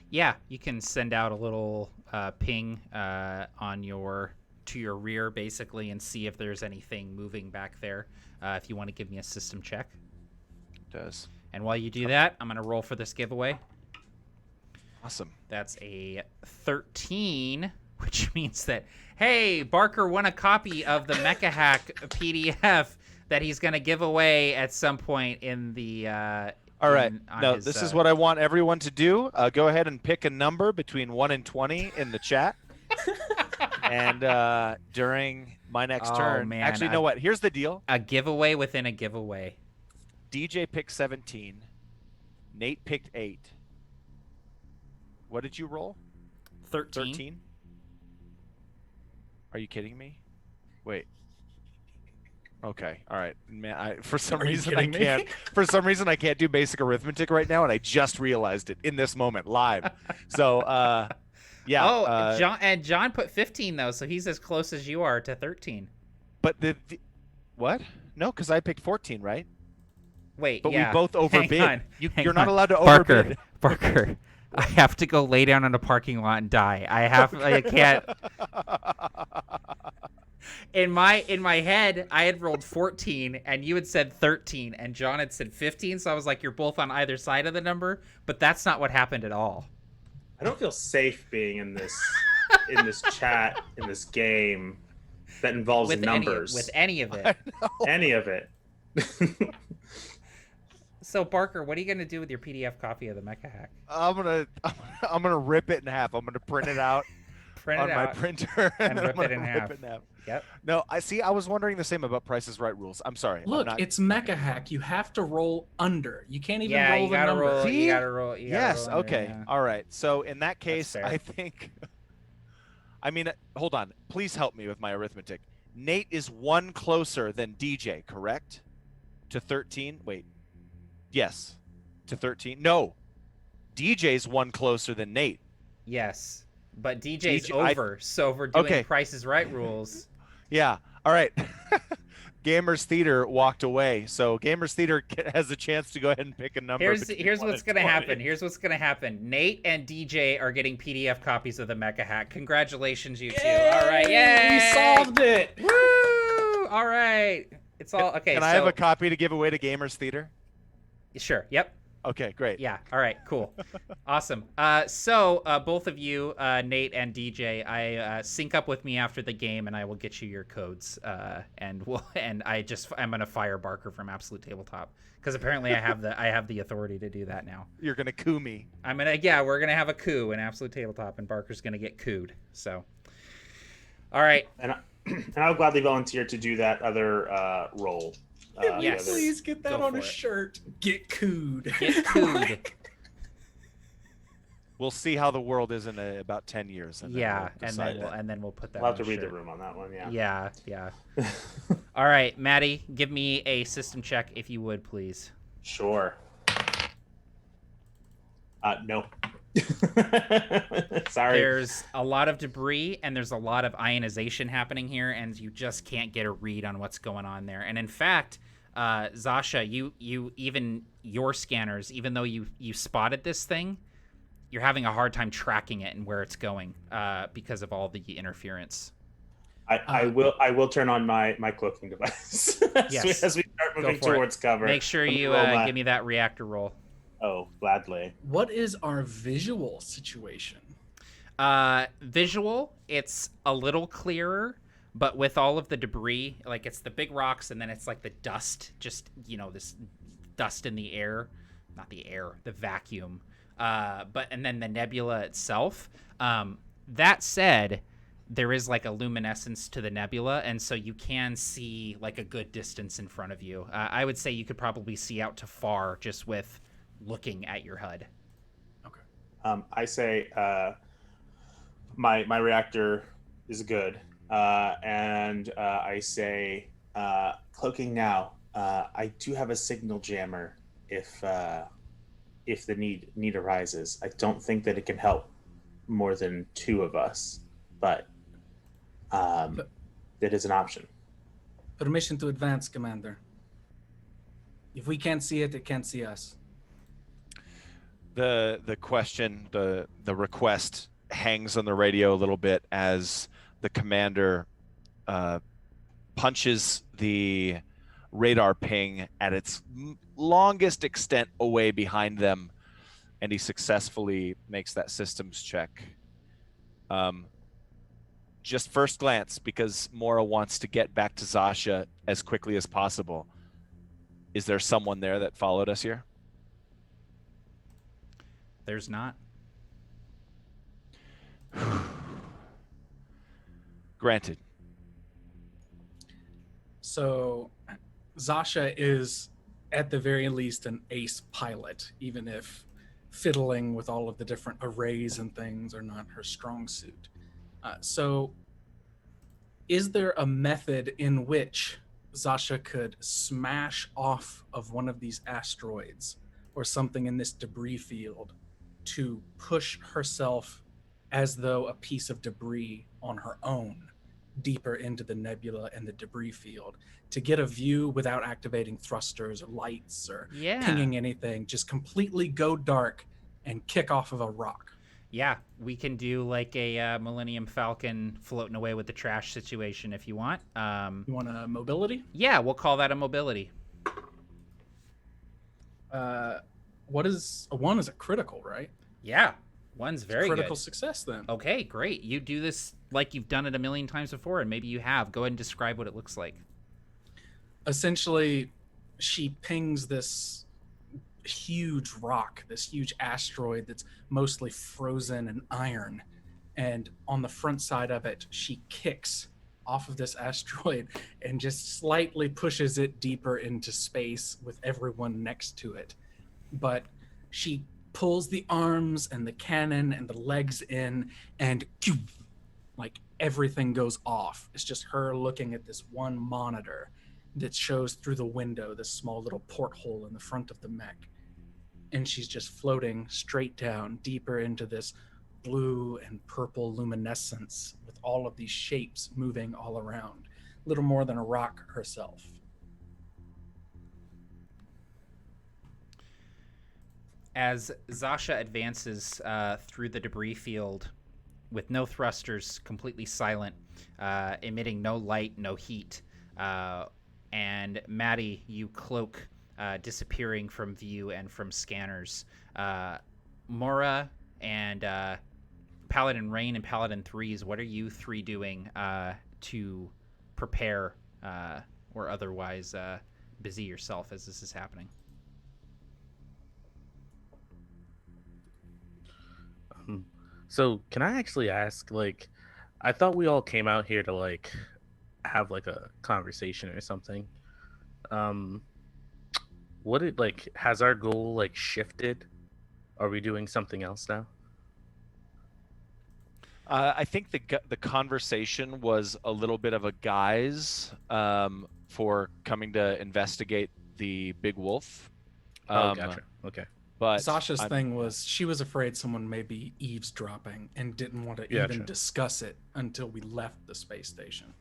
Speaker 1: Yeah, you can send out a little ping on to your rear, basically, and see if there's anything moving back there. If you want to give me a system check.
Speaker 2: It does.
Speaker 1: And while you do that, I'm going to roll for this giveaway.
Speaker 2: Awesome.
Speaker 1: That's a 13, which means that, hey, Barker won a copy of the Mecha Hack PDF that he's going to give away at some point in the...
Speaker 2: All right. Now, this is what I want everyone to do. Go ahead and pick a number between 1 and 20 in the chat. And during my next turn...
Speaker 1: Man,
Speaker 2: actually, you know what? Here's the deal.
Speaker 1: A giveaway within a giveaway.
Speaker 2: DJ picked 17. Nate picked 8. What did you roll? 13? Are you kidding me? Wait. Okay. All right. Man, for some reason I can't do basic arithmetic right now, and I just realized it in this moment live. So yeah.
Speaker 1: John put 15 though, so he's as close as you are to 13.
Speaker 2: But the what? No, because I picked 14, right?
Speaker 1: Wait,
Speaker 2: but
Speaker 1: yeah.
Speaker 2: we both overbid. You're not
Speaker 1: on.
Speaker 2: allowed to overbid.
Speaker 1: Barker, I have to go lay down in a parking lot and die. I can't. In my head, I had rolled 14, and you had said 13, and John had said 15. So I was like, you're both on either side of the number, but that's not what happened at all.
Speaker 6: I don't feel safe being in this chat in this game that involves numbers.
Speaker 1: With any of it.
Speaker 6: Any of it.
Speaker 1: So Barker, what are you gonna do with your PDF copy of the Mecha Hack?
Speaker 2: I'm gonna rip it in half. I'm gonna print it out on my printer
Speaker 1: and
Speaker 2: then
Speaker 1: rip it in half. Yep.
Speaker 2: No, I was wondering the same about Price is Right rules. I'm sorry.
Speaker 5: Look, it's Mecha Hack. You have to roll under. You can't even roll
Speaker 1: you
Speaker 5: the
Speaker 1: gotta
Speaker 5: number.
Speaker 1: roll. You gotta roll.
Speaker 2: Yes.
Speaker 1: Roll
Speaker 2: Okay.
Speaker 1: yeah.
Speaker 2: All right. So in that case,
Speaker 1: fair.
Speaker 2: I think. I mean, hold on. Please help me with my arithmetic. Nate is 1 closer than DJ, correct? To 13? Wait. Yes. To 13? No. DJ's 1 closer than Nate.
Speaker 1: Yes, but DJ's
Speaker 2: DJ
Speaker 1: over, so if we're doing
Speaker 2: Okay.
Speaker 1: Price is Right rules.
Speaker 2: Yeah. All right. Gamers Theater walked away, so Gamers Theater has a chance to go ahead and pick a number.
Speaker 1: Here's what's gonna happen. Here's what's gonna happen. Nate and DJ are getting PDF copies of the Mecha Hack. Congratulations, you two! All right, yay!
Speaker 5: We solved it.
Speaker 1: Woo! All right, it's all okay.
Speaker 2: Can I have a copy to give away to Gamers Theater?
Speaker 1: Sure. Yep.
Speaker 2: Okay, great.
Speaker 1: Yeah. All right. Cool. Awesome. So both of you, Nate and DJ, I sync up with me after the game, and I will get you your codes. I'm gonna fire Barker from Absolute Tabletop because apparently I have the authority to do that now.
Speaker 2: You're gonna coup me.
Speaker 1: We're gonna have a coup in Absolute Tabletop, and Barker's gonna get cooed. So, all right.
Speaker 6: And I'll gladly volunteer to do that other role.
Speaker 5: Can we
Speaker 1: yes.
Speaker 5: please get that
Speaker 1: Go
Speaker 5: on
Speaker 1: for
Speaker 5: a
Speaker 1: it.
Speaker 5: shirt? Get cooed.
Speaker 1: Get cooed.
Speaker 2: We'll see how the world is in about 10 years. And
Speaker 1: Yeah,
Speaker 2: then
Speaker 1: and then we'll put that.
Speaker 6: I'll have
Speaker 1: on
Speaker 6: to
Speaker 1: a
Speaker 6: read the
Speaker 1: shirt.
Speaker 6: room on that one. Yeah.
Speaker 1: Yeah. All right, Mattie, give me a system check if you would, please.
Speaker 6: Sure. No. Sorry.
Speaker 1: There's a lot of debris and there's a lot of ionization happening here, and you just can't get a read on what's going on there. And in fact, Zasha, you even your scanners, even though you spotted this thing, you're having a hard time tracking it and where it's going because of all the interference.
Speaker 6: I will turn on my cloaking device
Speaker 1: Yes.
Speaker 6: as we start moving
Speaker 1: for it.
Speaker 6: towards cover.
Speaker 1: Make sure
Speaker 6: Let me
Speaker 1: you
Speaker 6: roll my-
Speaker 1: give me that reactor roll.
Speaker 6: Oh, gladly.
Speaker 5: What is our visual situation?
Speaker 1: Visual, it's a little clearer, but with all of the debris, like it's the big rocks and then it's like the dust, just, this dust in the air, not the air, the vacuum. And then the nebula itself. That said, there is like a luminescence to the nebula, and so you can see like a good distance in front of you. I would say you could probably see out to far just with looking at your HUD.
Speaker 5: Okay.
Speaker 6: I say my reactor is good, and I say cloaking now. I do have a signal jammer if the need arises. I don't think that it can help more than 2 of us, but it is an option.
Speaker 5: Permission to advance, Commander. If we can't see it, it can't see us.
Speaker 2: The question, the request hangs on the radio a little bit as the commander punches the radar ping at its longest extent away behind them, and he successfully makes that systems check. Just first glance, because Mora wants to get back to Zasha as quickly as possible. Is there someone there that followed us here?
Speaker 1: There's not.
Speaker 2: Granted.
Speaker 5: So Zasha is at the very least an ace pilot, even if fiddling with all of the different arrays and things are not her strong suit. So is there a method in which Zasha could smash off of one of these asteroids or something in this debris field to push herself as though a piece of debris on her own deeper into the nebula and the debris field to get a view without activating thrusters or lights or pinging anything, just completely go dark and kick off of a rock?
Speaker 1: Yeah, we can do like a Millennium Falcon floating away with the trash situation if you want.
Speaker 5: You want a mobility?
Speaker 1: Yeah, we'll call that a mobility.
Speaker 5: What is a 1 is a critical, right?
Speaker 1: Yeah, 1's very
Speaker 5: critical
Speaker 1: good.
Speaker 5: Success then.
Speaker 1: Okay, great. You do this like you've done it a million times before, and maybe you have. Go ahead and describe what it looks like.
Speaker 5: Essentially, she pings this huge rock, this huge asteroid that's mostly frozen and iron, and on the front side of it, she kicks off of this asteroid and just slightly pushes it deeper into space with everyone next to it. But she pulls the arms and the cannon and the legs in and like everything goes off. It's just her looking at this one monitor that shows through the window, this small little porthole in the front of the mech. And she's just floating straight down, deeper into this blue and purple luminescence with all of these shapes moving all around. Little more than a rock herself.
Speaker 1: As Zasha advances through the debris field with no thrusters, completely silent, emitting no light, no heat, and Mattie, you cloak disappearing from view and from scanners. Mora and Paladin Rain and Paladin Threes, what are you three doing to prepare or otherwise busy yourself as this is happening?
Speaker 4: So can I actually ask, like, I thought we all came out here to like have like a conversation or something. What it like has our goal like shifted? Are we doing something else now?
Speaker 2: I think the conversation was a little bit of a guise for coming to investigate the big wolf.
Speaker 4: Gotcha. Okay.
Speaker 2: But
Speaker 5: Zasha's thing was she was afraid someone may be eavesdropping and didn't want to even discuss it until we left the space station.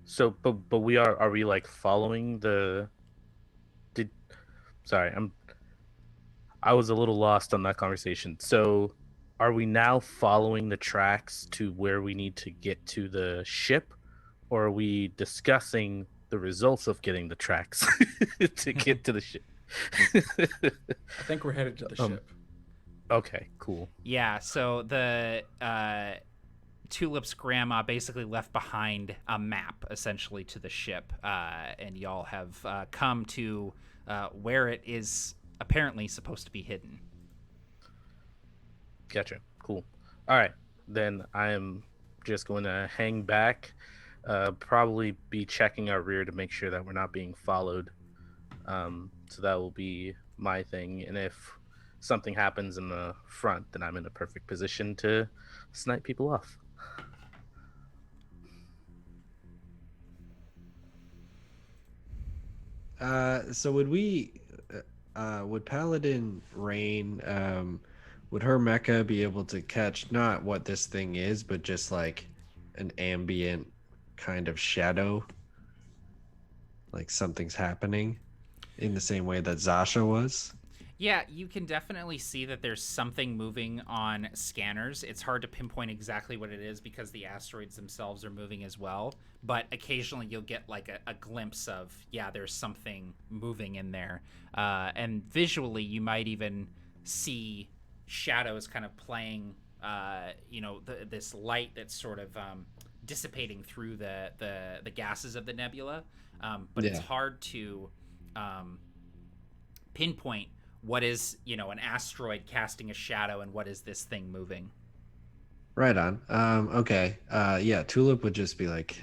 Speaker 4: So, but we are we like following the? I was a little lost on that conversation. So, are we now following the tracks to where we need to get to the ship, or are we discussing the results of getting the tracks to get to the ship?
Speaker 5: I think we're headed to the ship.
Speaker 4: Okay, cool.
Speaker 1: Yeah, so the Tulip's grandma basically left behind a map, essentially, to the ship, and y'all have come to where it is apparently supposed to be hidden.
Speaker 4: Gotcha. Cool. All right, then I am just going to hang back, probably be checking our rear to make sure that we're not being followed. So that will be my thing. And if something happens in the front, then I'm in a perfect position to snipe people off.
Speaker 3: So would Paladin Rain, would her mecha be able to catch not what this thing is, but just like an ambient kind of shadow? Like something's happening? In the same way that Zasha was?
Speaker 1: Yeah, you can definitely see that there's something moving on scanners. It's hard to pinpoint exactly what it is because the asteroids themselves are moving as well. But occasionally you'll get like a glimpse of, yeah, there's something moving in there. And visually you might even see shadows kind of playing, this light that's sort of dissipating through the gases of the nebula. But It's hard to pinpoint what is an asteroid casting a shadow and what is this thing moving.
Speaker 3: Right on. Okay. Yeah, Tulip would just be like,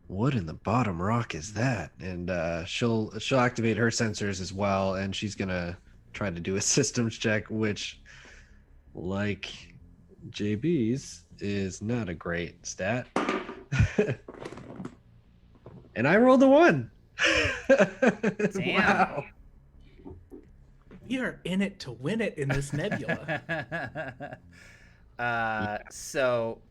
Speaker 3: what in the bottom rock is that? And she'll activate her sensors as well, and she's gonna try to do a systems check, which, like JB's, is not a great stat. And I rolled a 1.
Speaker 1: Damn.
Speaker 3: Wow.
Speaker 5: We are in it to win it in this nebula.
Speaker 1: So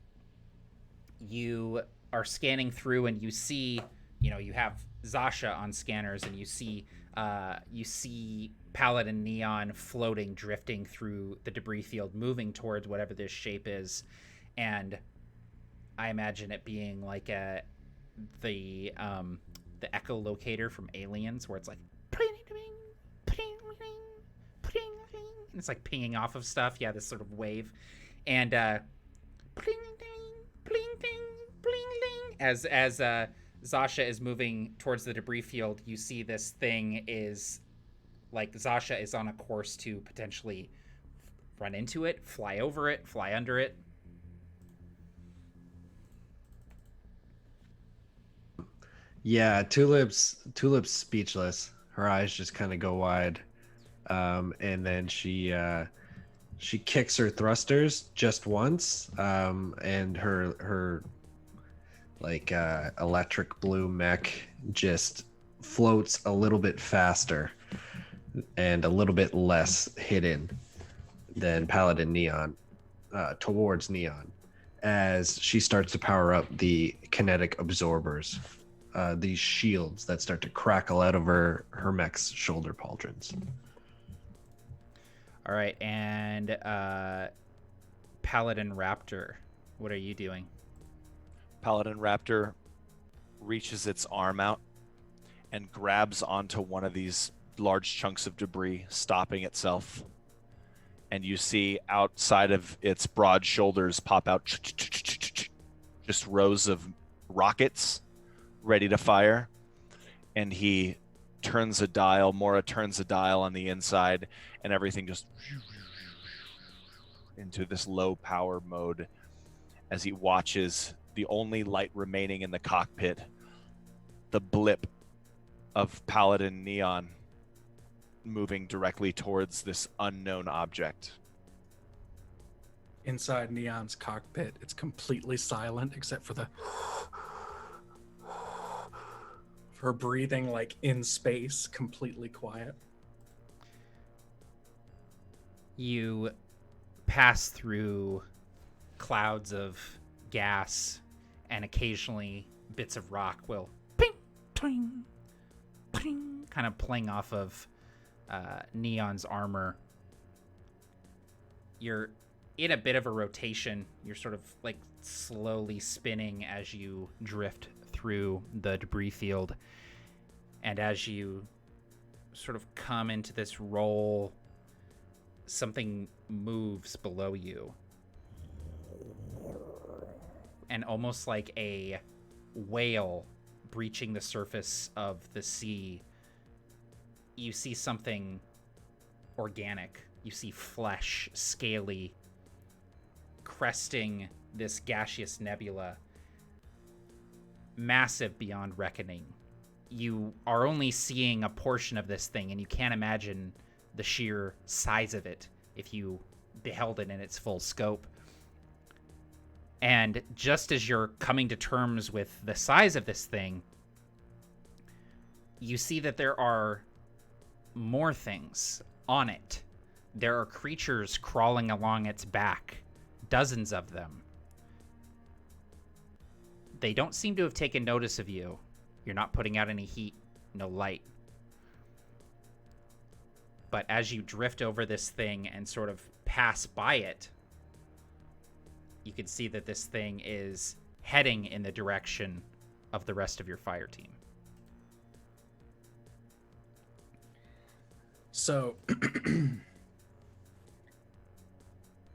Speaker 1: you are scanning through and you see, you have Zasha on scanners and you see Paladin Neon floating, drifting through the debris field, moving towards whatever this shape is. And I imagine it being like the echolocator from Aliens, where it's like and it's like pinging off of stuff. Yeah, this sort of wave, and as Zasha is moving towards the debris field, you see this thing is like Zasha is on a course to potentially run into it, fly over it, fly under it.
Speaker 3: Yeah, Tulip's speechless. Her eyes just kind of go wide, and then she She kicks her thrusters just once, and her like electric blue mech just floats a little bit faster and a little bit less hidden than Paladin Neon towards Neon as she starts to power up the kinetic absorbers, these shields that start to crackle out of her mech's shoulder pauldrons.
Speaker 1: All right, and Paladin Raptor, what are you doing?
Speaker 2: Paladin Raptor reaches its arm out and grabs onto one of these large chunks of debris, stopping itself. And you see outside of its broad shoulders pop out just rows of rockets ready to fire. And he turns a dial, Mora turns a dial on the inside, and everything just into this low power mode as he watches the only light remaining in the cockpit, the blip of Paladin Neon moving directly towards this unknown object.
Speaker 5: Inside Neon's cockpit, it's completely silent except for her breathing, like in space, completely quiet.
Speaker 1: You pass through clouds of gas, and occasionally bits of rock will ping, twing, ping, kind of playing off of Neon's armor. You're in a bit of a rotation. You're sort of like slowly spinning as you drift through the debris field. And as you sort of come into this roll, something moves below you. And almost like a whale breaching the surface of the sea, you see something organic. You see flesh, scaly, cresting this gaseous nebula, massive beyond reckoning. You are only seeing a portion of this thing, and you can't imagine the sheer size of it if you beheld it in its full scope. And just as you're coming to terms with the size of this thing, you see that there are more things on it. There are creatures crawling along its back, dozens of them. They don't seem to have taken notice of you. You're not putting out any heat, no light. But as you drift over this thing and sort of pass by it, you can see that this thing is heading in the direction of the rest of your fire team.
Speaker 5: So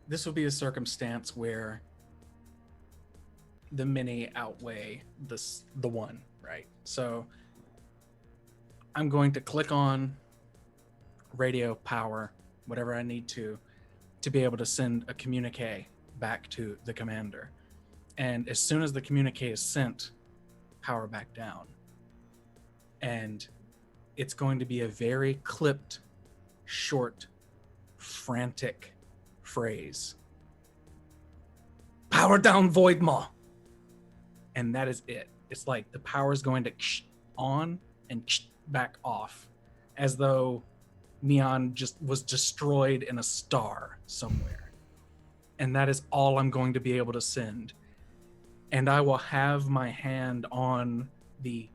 Speaker 5: this will be a circumstance where the many outweigh the one, right? So I'm going to click on radio power, whatever I need to be able to send a communique back to the commander. And as soon as the communique is sent, power back down. And it's going to be a very clipped, short, frantic phrase. Power down, Void Maw. And that is it. It's like the power is going to on and back off, as though Neon just was destroyed in a star somewhere. And that is all I'm going to be able to send. And I will have my hand on the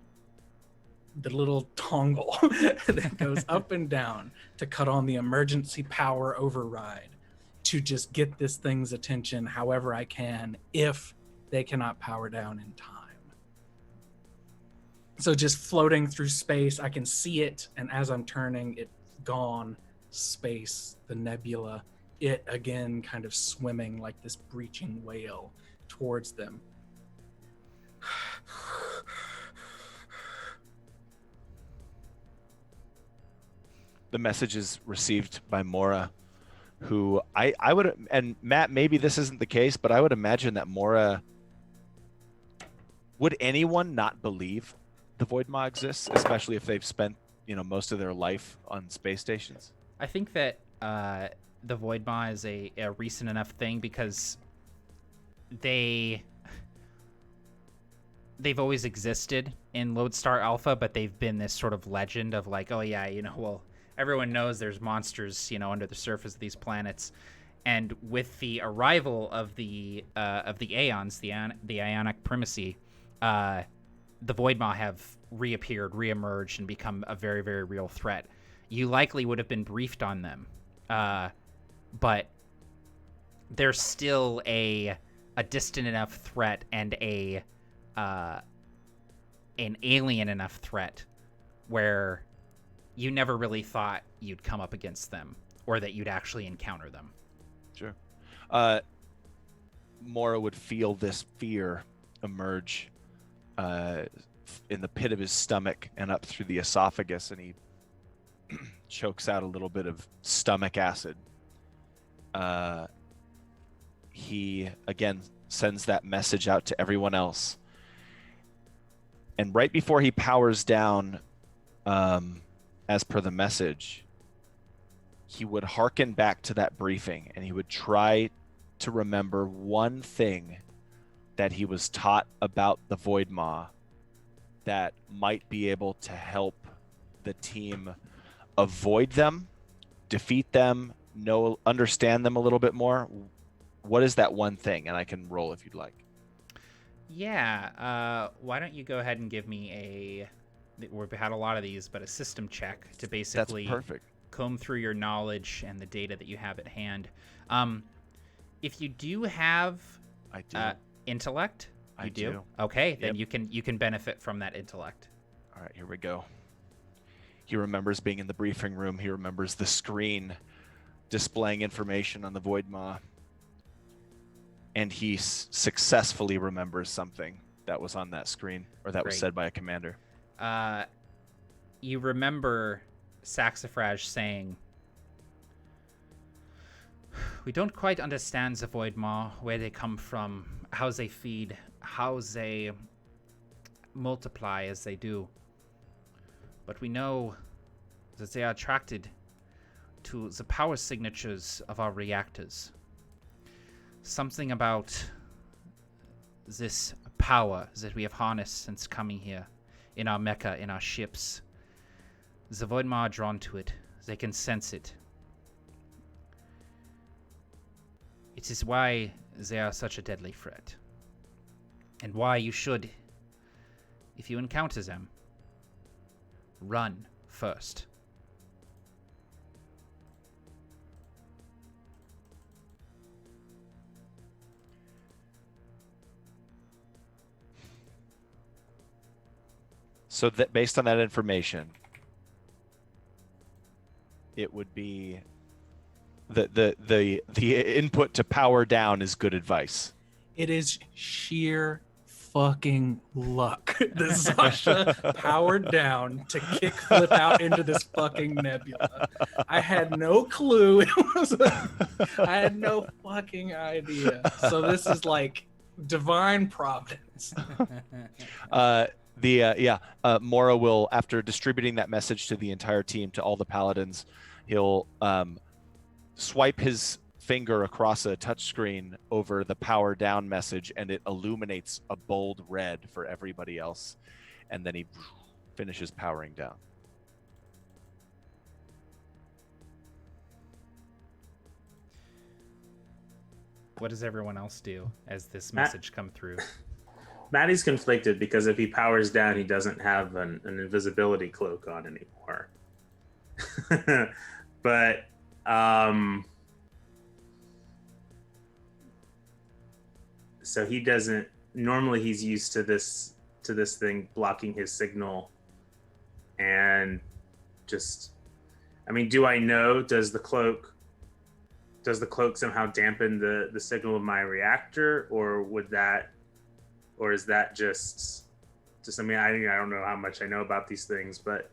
Speaker 5: little toggle that goes up and down to cut on the emergency power override to just get this thing's attention however I can if they cannot power down in time. So just floating through space, I can see it, and as I'm turning, it's gone. Space, the nebula, it again kind of swimming like this breaching whale towards them.
Speaker 2: The message is received by Mora, who I would, and Matt, maybe this isn't the case, but I would imagine that Mora, would anyone not believe the Void Maw exists, especially if they've spent, most of their life on space stations?
Speaker 1: I think that the Void Maw is a recent enough thing because they've always existed in Lodestar Alpha, but they've been this sort of legend of like, oh yeah, well, everyone knows there's monsters, under the surface of these planets. And with the arrival of the Aeons, the Ionic Primacy, the Void Maw have reappeared, reemerged, and become a very, very real threat. You likely would have been briefed on them, but they're still a distant enough threat and an alien enough threat where you never really thought you'd come up against them or that you'd actually encounter them.
Speaker 2: Sure. Mora would feel this fear emerge in the pit of his stomach and up through the esophagus, and he chokes out a little bit of stomach acid. He, again, sends that message out to everyone else. And right before he powers down, as per the message, he would hearken back to that briefing, and he would try to remember one thing that he was taught about the Void Maw that might be able to help the team avoid them, defeat them, understand them a little bit more. What is that one thing? And I can roll if you'd like.
Speaker 1: Yeah, why don't you go ahead and give me we've had a lot of these, but a system check to basically
Speaker 2: That's perfect.
Speaker 1: comb through your knowledge and the data that you have at hand. If you do have
Speaker 2: I do.
Speaker 1: Intellect,
Speaker 2: I
Speaker 1: you do?
Speaker 2: do.
Speaker 1: Okay, then
Speaker 2: Yep.
Speaker 1: you can benefit from that intellect.
Speaker 2: All right, here we go. He remembers being in the briefing room. He remembers the screen displaying information on the Void Maw. And he successfully remembers something that was on that screen, or that was
Speaker 1: Great.
Speaker 2: said by a commander.
Speaker 1: You remember Saxifrage saying, "We don't quite understand the Void Maw, where they come from, how they feed, how they multiply as they do. But we know that they are attracted to the power signatures of our reactors. Something about this power that we have harnessed since coming here, in our Mecha, in our ships. The Void Maw are drawn to it. They can sense it. It is why they are such a deadly threat. And why you should, if you encounter them, run first."
Speaker 2: So that based on that information, it would be the input to power down is good advice.
Speaker 5: It is sheer fucking luck that Zasha powered down to kickflip out into this fucking nebula. I had no clue. I had no fucking idea. So this is like divine providence.
Speaker 2: Mora will, after distributing that message to the entire team, to all the Paladins, he'll swipe his finger across a touchscreen over the power down message, and it illuminates a bold red for everybody else, and then he finishes powering down.
Speaker 1: What does everyone else do as this message come through?
Speaker 6: Mattie's conflicted because if he powers down, he doesn't have an invisibility cloak on anymore. But so he doesn't. Normally, he's used to this thing blocking his signal, and just. I mean, do I know? Does the cloak somehow dampen the signal of my reactor, or is that just I mean, I don't know how much I know about these things, but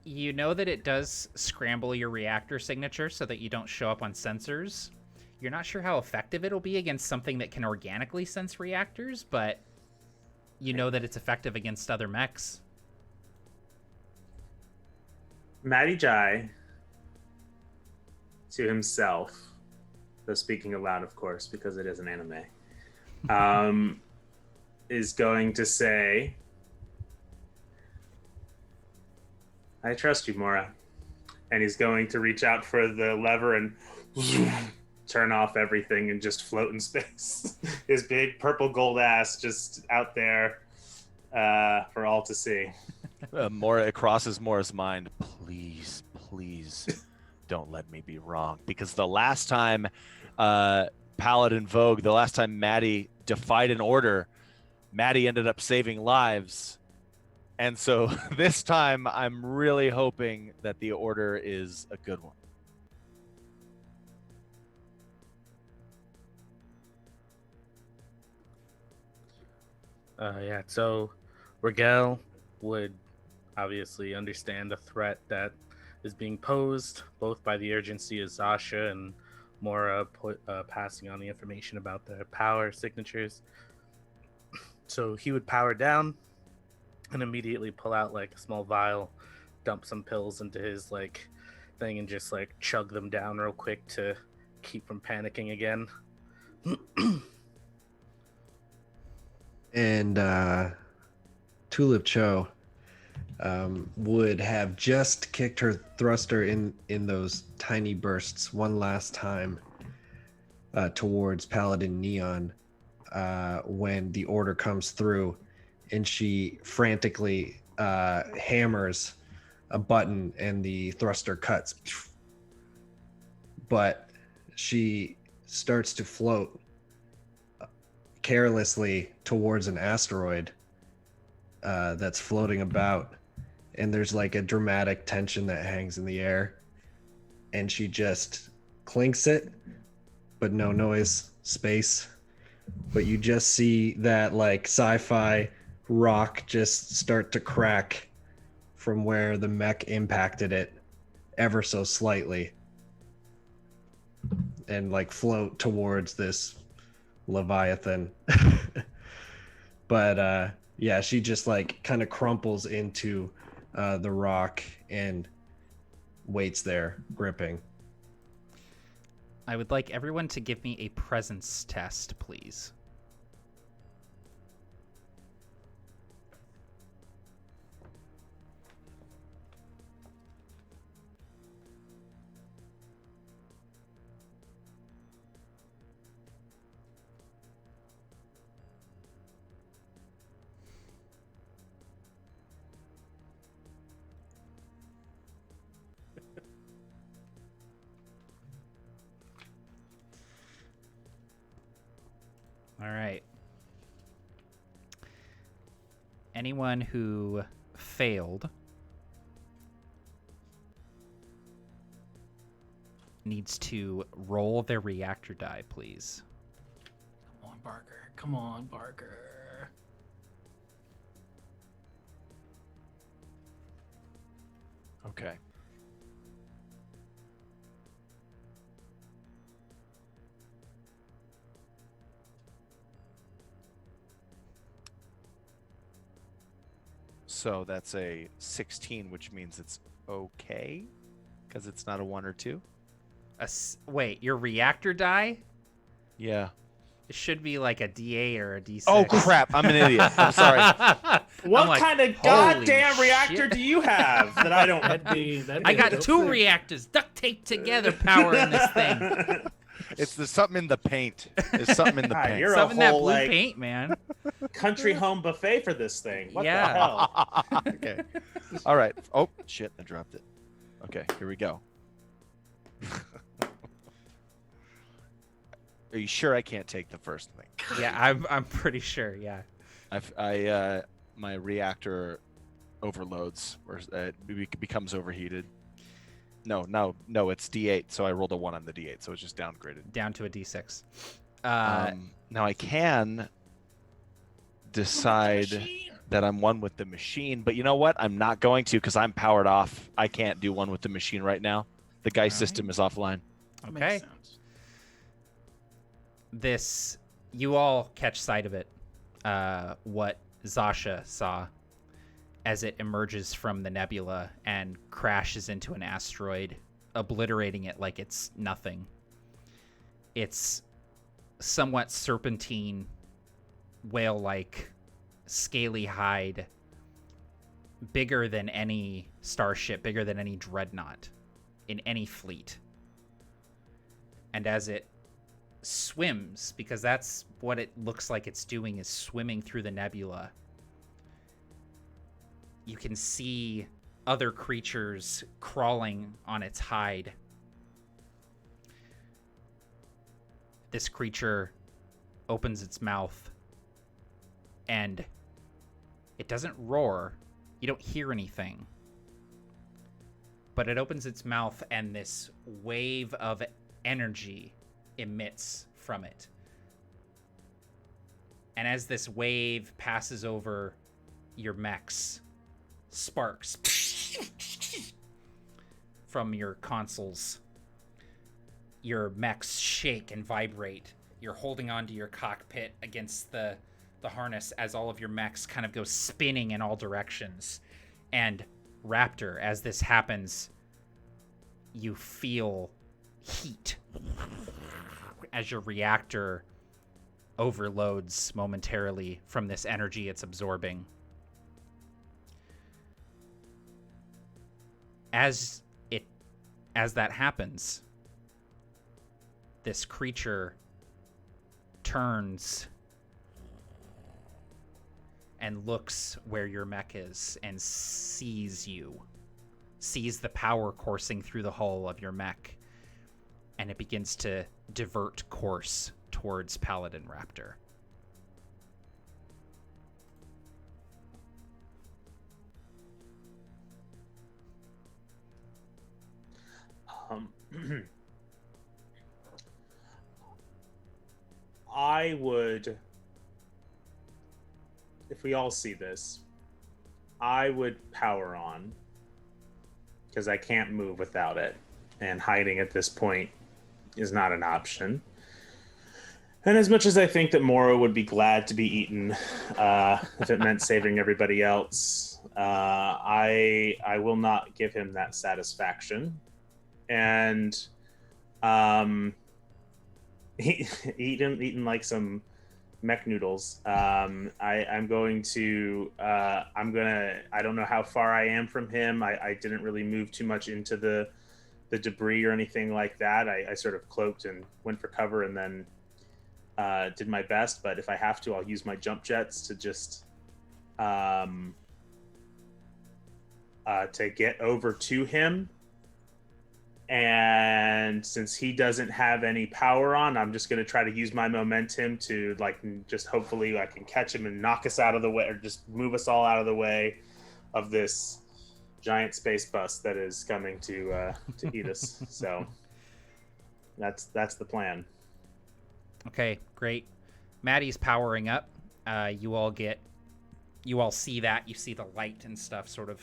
Speaker 1: You know that it does scramble your reactor signature so that you don't show up on sensors. You're not sure how effective it'll be against something that can organically sense reactors, but you know that it's effective against other mechs.
Speaker 6: Mattie Jai to himself, though speaking aloud, of course, because it is an anime, is going to say, I trust you, Mora. And he's going to reach out for the lever and turn off everything and just float in space. His big purple gold ass just out there for all to see.
Speaker 2: Mora, it crosses Mora's mind. Please, please don't let me be wrong. Because the last time Paladin Vogue, the last time Mattie defied an order, Mattie ended up saving lives. And so this time I'm really hoping that the order is a good one.
Speaker 4: Yeah, so Regael would obviously understand the threat that is being posed, both by the urgency of Zasha and Mora passing on the information about their power signatures. So he would power down and immediately pull out like a small vial, dump some pills into his like thing, and just like chug them down real quick to keep from panicking again.
Speaker 3: And Tulip Cho would have just kicked her thruster in those tiny bursts one last time towards Paladin Neon when the order comes through, and she frantically hammers a button and the thruster cuts. But she starts to float carelessly towards an asteroid that's floating about, and there's like a dramatic tension that hangs in the air, and she just clinks it, but no noise, space. But you just see that like sci-fi rock just start to crack from where the mech impacted it ever so slightly, and like float towards this Leviathan. But yeah, she just like kind of crumples into the rock and waits there, gripping.
Speaker 1: I would like everyone to give me a presence test, please. All right. Anyone who failed needs to roll their reactor die, please.
Speaker 5: Come on, Barker. Come on, Barker.
Speaker 2: Okay. So that's a 16, which means it's okay, because it's not a 1 or 2.
Speaker 1: Wait, your reactor die?
Speaker 2: Yeah.
Speaker 1: It should be like a D8 or a D6.
Speaker 2: Oh, crap. I'm an idiot. I'm sorry.
Speaker 6: What kind of goddamn reactor
Speaker 1: shit.
Speaker 6: do you have that I don't?
Speaker 5: That'd be
Speaker 1: I got
Speaker 5: a dope
Speaker 1: 2
Speaker 5: thing.
Speaker 1: reactors duct taped together powering this thing.
Speaker 2: It's the something in the paint. There's something in the
Speaker 6: Ah,
Speaker 2: paint.
Speaker 6: you're a
Speaker 1: Something that
Speaker 6: whole,
Speaker 1: blue
Speaker 6: like,
Speaker 1: paint, man.
Speaker 6: country home buffet for this thing. What
Speaker 1: Yeah.
Speaker 6: the hell?
Speaker 2: Okay. All right. Oh, shit. I dropped it. Okay. Here we go. Are you sure I can't take the first thing?
Speaker 1: Yeah, I'm pretty sure. Yeah.
Speaker 2: My reactor overloads, or it becomes overheated. No, it's D8, so I rolled a 1 on the D8, so it's just downgraded.
Speaker 1: Down to a D6.
Speaker 2: Now I can decide that I'm 1 with the machine, but you know what? I'm not going to, because I'm powered off. I can't do 1 with the machine right now. The Geist system is offline.
Speaker 1: Okay.
Speaker 5: Makes sense. You all
Speaker 1: catch sight of it. What Zasha saw as it emerges from the nebula and crashes into an asteroid obliterating it like it's nothing. It's somewhat serpentine, whale-like, scaly hide, bigger than any starship, bigger than any dreadnought in any fleet. And as it swims, because that's what it looks like it's doing, is swimming through the nebula, you can see other creatures crawling on its hide. This creature opens its mouth, and it doesn't roar. You don't hear anything. But it opens its mouth, and this wave of energy emits from it. And as this wave passes over your mechs, sparks from your consoles. Your mechs shake and vibrate. You're holding onto your cockpit against the harness as all of your mechs kind of go spinning in all directions. And Raptor, as this happens, you feel heat as your reactor overloads momentarily from this energy it's absorbing. As that happens, this creature turns and looks where your mech is and sees you. Sees the power coursing through the hull of your mech, and it begins to divert course towards Paladin Raptor.
Speaker 6: I would, if we all see this, I would power on, because I can't move without it, and hiding at this point is not an option. And as much as I think that Mora would be glad to be eaten, if it meant saving everybody else, I will not give him that satisfaction. And eating like some mech noodles. I'm going to, I don't know how far I am from him. I didn't really move too much into the debris or anything like that. I sort of cloaked and went for cover and then did my best. But if I have to, I'll use my jump jets to just to get over to him. And since he doesn't have any power on, I'm just going to try to use my momentum to, like, just hopefully I can catch him and knock us out of the way, or just move us all out of the way of this giant space bus that is coming to eat us. So that's the plan.
Speaker 1: Okay, great. Mattie's powering up. You all see that. You see the light and stuff sort of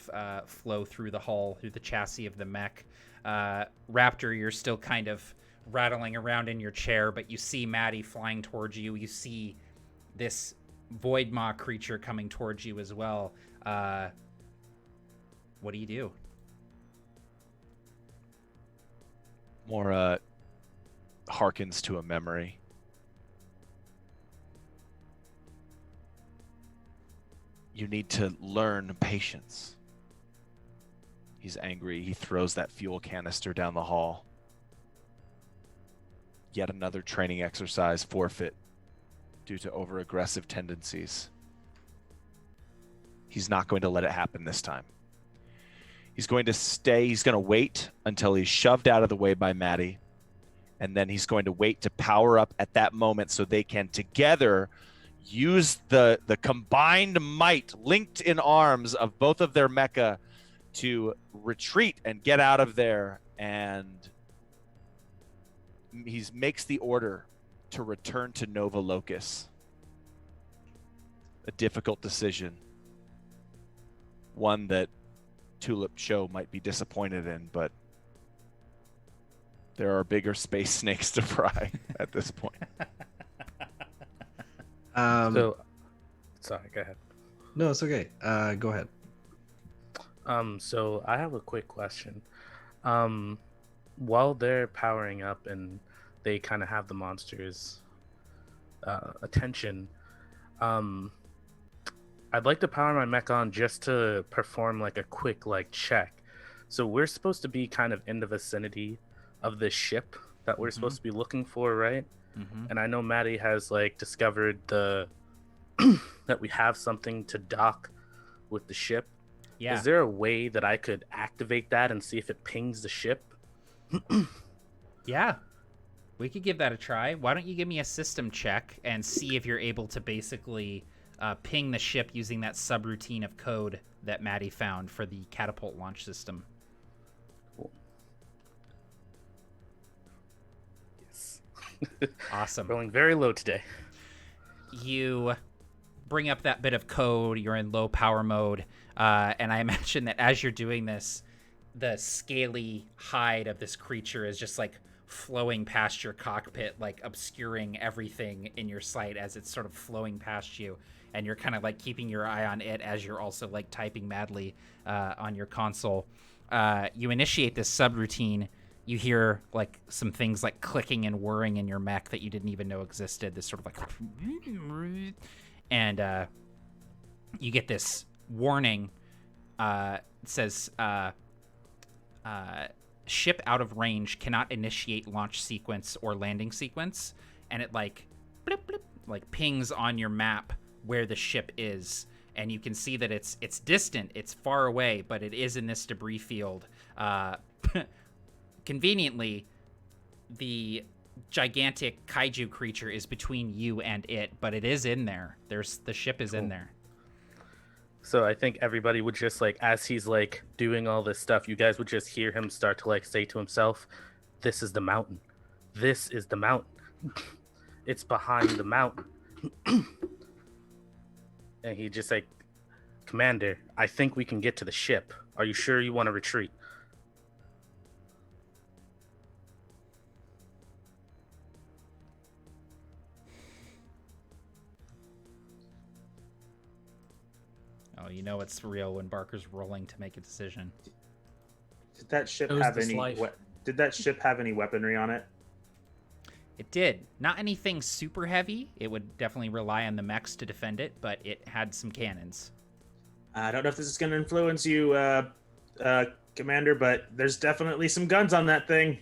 Speaker 1: flow through the hull, through the chassis of the mech. Raptor, you're still kind of rattling around in your chair, but you see Mattie flying towards you. You see this void maw creature coming towards you as well. What do you do?
Speaker 2: Mora harkens to a memory. You need to learn patience. He's angry. He throws that fuel canister down the hall. Yet another training exercise forfeit due to over-aggressive tendencies. He's not going to let it happen this time. He's going to stay. He's going to wait until he's shoved out of the way by Mattie. And then he's going to wait to power up at that moment so they can together use the combined might, linked in arms of both of their mecha, to retreat and get out of there. And he makes the order to return to Nova Locus. A difficult decision. One that Tulip Cho might be disappointed in, but there are bigger space snakes to fry at this point.
Speaker 4: So, sorry, go ahead.
Speaker 3: No, it's okay. Go ahead.
Speaker 4: So I have a quick question. while they're powering up and they kind of have the monster's attention, I'd like to power my mech on just to perform like a quick like check. So we're supposed to be kind of in the vicinity of this ship that we're supposed to be looking for, right? And I know Mattie has like discovered the that we have something to dock with the ship.
Speaker 1: Yeah.
Speaker 4: Is there a way that I could activate that and see if it pings the ship?
Speaker 1: Yeah. We could give that a try. Why don't you give me a system check and see if you're able to basically ping the ship using that subroutine of code that Mattie found for the catapult launch system.
Speaker 4: Cool. Yes.
Speaker 1: Awesome.
Speaker 4: Rolling very low today.
Speaker 1: You bring up that bit of code. You're in low power mode. And I imagine that as you're doing this, the scaly hide of this creature is just like flowing past your cockpit, like obscuring everything in your sight as it's sort of flowing past you. And you're kind of like keeping your eye on it as you're also like typing madly on your console. You initiate this subroutine. You hear like some things like clicking and whirring in your mech that you didn't even know existed. This sort of like, and you get this warning. It says, ship out of range cannot initiate launch sequence or landing sequence. And it like, blip, blip, like pings on your map where the ship is. And you can see that it's distant, it's far away, but it is in this debris field. Conveniently, the gigantic kaiju creature is between you and it, but it is in there. The ship is in there.
Speaker 4: So I think everybody would just like, as he's like doing all this stuff, you guys would just hear him start to like say to himself, "This is the mountain. This is the mountain. It's behind the mountain." And he just like, "Commander, I think we can get to the ship. Are you sure you want to retreat?"
Speaker 1: Oh, you know it's real when Barker's rolling to make a decision.
Speaker 6: Did that ship
Speaker 5: Chose
Speaker 6: have
Speaker 5: this
Speaker 6: any?
Speaker 5: life.
Speaker 6: Did that ship have any weaponry on it?
Speaker 1: It did. Not anything super heavy. It would definitely rely on the mechs to defend it, but it had some cannons.
Speaker 6: I don't know if this is going to influence you, Commander, but there's definitely some guns on that thing.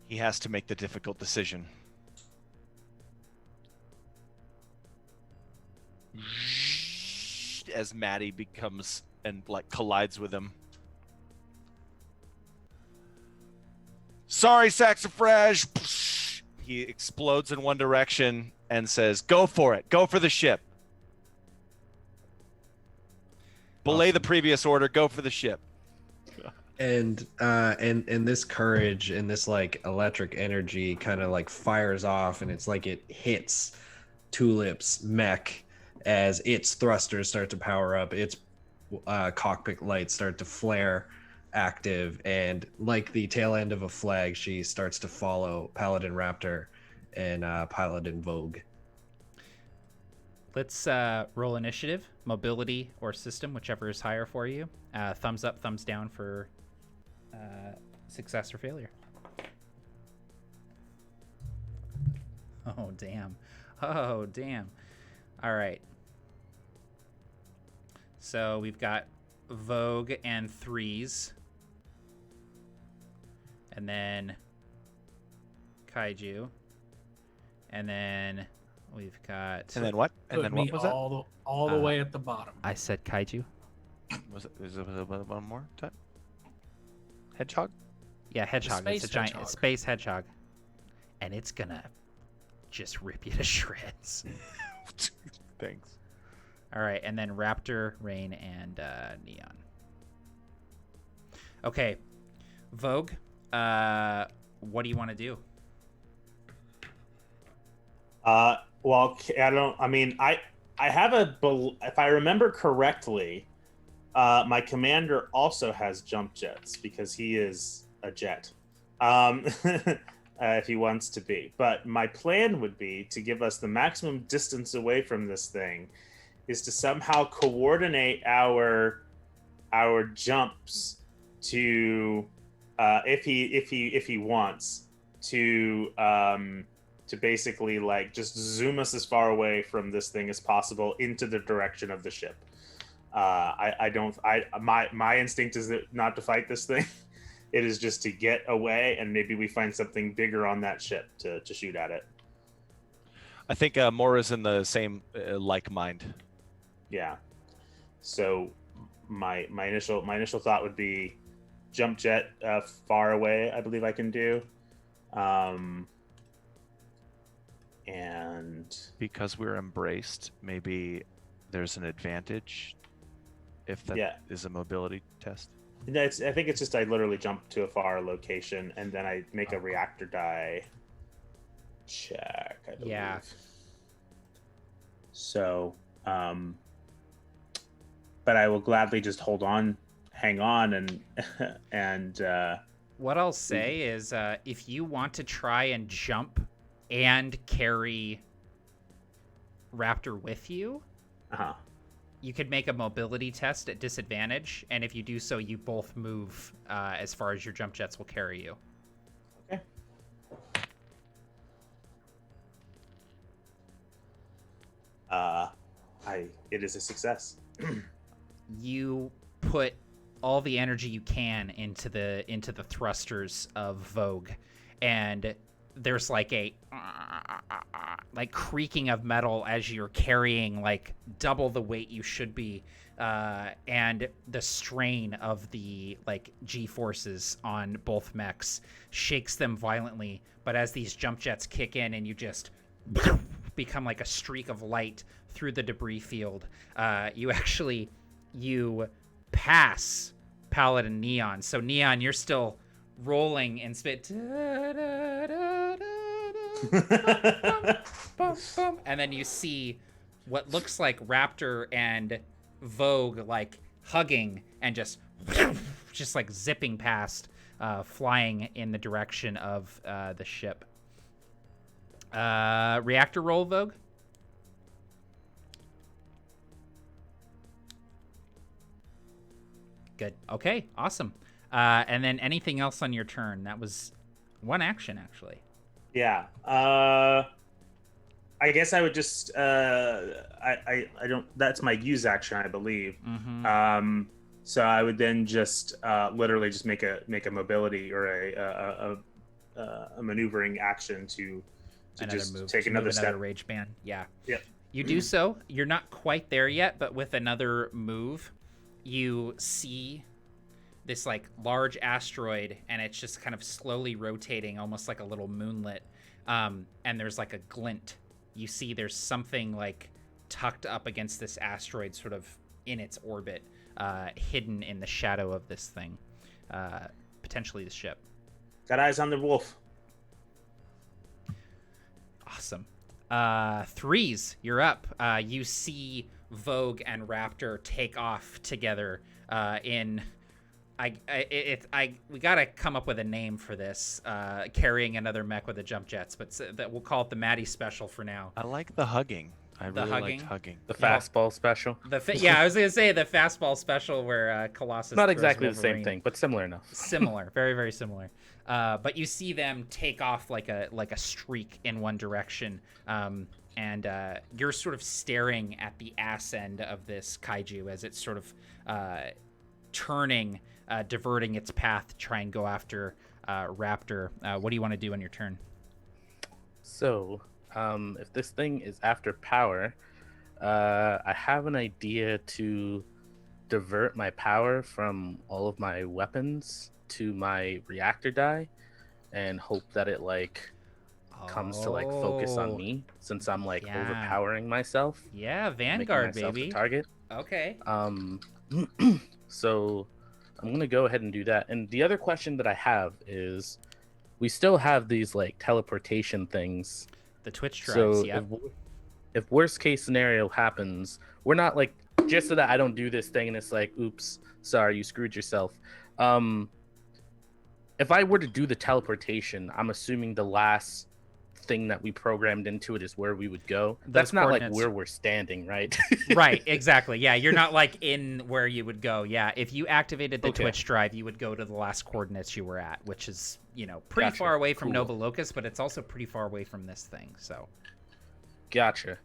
Speaker 2: He has to make the difficult decision. As Mattie becomes and like collides with him. Sorry, Saxifrage. He explodes in one direction and says, "Go for it. Go for the ship. Belay the previous order. Go for the ship."
Speaker 3: And this courage and this like electric energy kind of like fires off, and it's like it hits Tulip's mech as its thrusters start to power up, its cockpit lights start to flare active, and like the tail end of a flag, she starts to follow Paladin Raptor and Paladin Vogue.
Speaker 1: Let's roll initiative, mobility, or system, whichever is higher for you. Thumbs up, thumbs down for success or failure. Oh, damn. Oh, damn. All right. So we've got Vogue and threes. And then Kaiju. And then we've got...
Speaker 2: And then what? And
Speaker 5: Put
Speaker 2: then
Speaker 5: me
Speaker 2: what was that?
Speaker 5: all the way at the bottom.
Speaker 1: I said Kaiju.
Speaker 2: Was it one more time? Hedgehog?
Speaker 1: Yeah, hedgehog. It's a
Speaker 5: space
Speaker 1: giant
Speaker 5: hedgehog.
Speaker 1: space hedgehog. And it's gonna just rip you to shreds.
Speaker 2: Thanks.
Speaker 1: All right, and then Raptor, Rain, and Neon. Okay, Vogue, what do you want to do?
Speaker 6: Well, I have if I remember correctly, my commander also has jump jets because he is a jet. If he wants to be. But my plan would be to give us the maximum distance away from this thing is to somehow coordinate our jumps to if he wants to basically like just zoom us as far away from this thing as possible into the direction of the ship. My instinct is not to fight this thing. It is just to get away, and maybe we find something bigger on that ship to shoot at it.
Speaker 2: I think Mora's in the same like mind.
Speaker 6: Yeah. So my initial thought would be jump jet far away. I believe I can do. And
Speaker 2: because we're embraced, maybe there's an advantage if that is a mobility test.
Speaker 6: I think it's just I literally jump to a far location and then I make a reactor die check, I believe.
Speaker 1: Yeah.
Speaker 6: So, but I will gladly just hang on, and
Speaker 1: what I'll say is, if you want to try and jump and carry Raptor with you, you could make a mobility test at disadvantage, and if you do so, you both move as far as your jump jets will carry you.
Speaker 6: Okay. It is a success.
Speaker 1: You put all the energy you can into the thrusters of Vogue, and there's like a like creaking of metal as you're carrying like double the weight you should be, and the strain of the like G-forces on both mechs shakes them violently. But as these jump jets kick in and you just become like a streak of light through the debris field, you pass Paladin Neon. So Neon, you're still rolling and spit, and then you see what looks like Raptor and Vogue like hugging and just like zipping past, flying in the direction of the ship. Reactor roll, Vogue. Good. Okay, awesome. And then anything else on your turn? That was one action, actually.
Speaker 6: Yeah. I guess I would just I don't. That's my use action, I believe.
Speaker 1: Mm-hmm.
Speaker 6: So I would then just literally just make a mobility or a maneuvering action to just move, take another step.
Speaker 1: Rage band. Yeah.
Speaker 6: Yep.
Speaker 1: You do so. You're not quite there yet, but with another move, you see this like large asteroid, and it's just kind of slowly rotating, almost like a little moonlet. And there's like a glint. You see there's something like tucked up against this asteroid, sort of in its orbit, hidden in the shadow of this thing, potentially the ship.
Speaker 6: Got eyes on the wolf.
Speaker 1: Awesome. Threes, you're up. You see Vogue and Raptor take off together we gotta come up with a name for this, carrying another mech with the jump jets, but that we'll call it the Mattie special for now.
Speaker 2: I like the hugging. I really liked hugging.
Speaker 4: The fastball special.
Speaker 1: I was gonna say the fastball special where Colossus.
Speaker 4: Not exactly the
Speaker 1: Wolverine.
Speaker 4: same thing, but similar enough.
Speaker 1: Similar, very very similar. But you see them take off like a streak in one direction, and you're sort of staring at the ass end of this kaiju as it's sort of turning, diverting its path to try and go after Raptor. What do you want to do on your turn?
Speaker 4: So, if this thing is after power, I have an idea to divert my power from all of my weapons to my reactor die, and hope that it comes to focus on me, since I'm overpowering myself.
Speaker 1: Yeah, Vanguard, baby.
Speaker 4: Target.
Speaker 1: Okay.
Speaker 4: So I'm gonna go ahead and do that. And the other question that I have is, we still have these teleportation things.
Speaker 1: The Twitch tribes.
Speaker 4: So if worst case scenario happens, we're not just so that I don't do this thing and it's oops, sorry, you screwed yourself. If I were to do the teleportation, I'm assuming the last thing that we programmed into it is where we would go.
Speaker 1: Those
Speaker 4: That's not like
Speaker 1: coordinates.
Speaker 4: where we're standing, right?
Speaker 1: Right, exactly. Yeah, you're not like in where you would go. Yeah, if you activated the
Speaker 4: Okay.
Speaker 1: Twitch drive, you would go to the last coordinates you were at, which is, pretty
Speaker 4: Gotcha.
Speaker 1: far away from
Speaker 4: Cool.
Speaker 1: Nova Locus, but it's also pretty far away from this thing. So,
Speaker 4: Gotcha.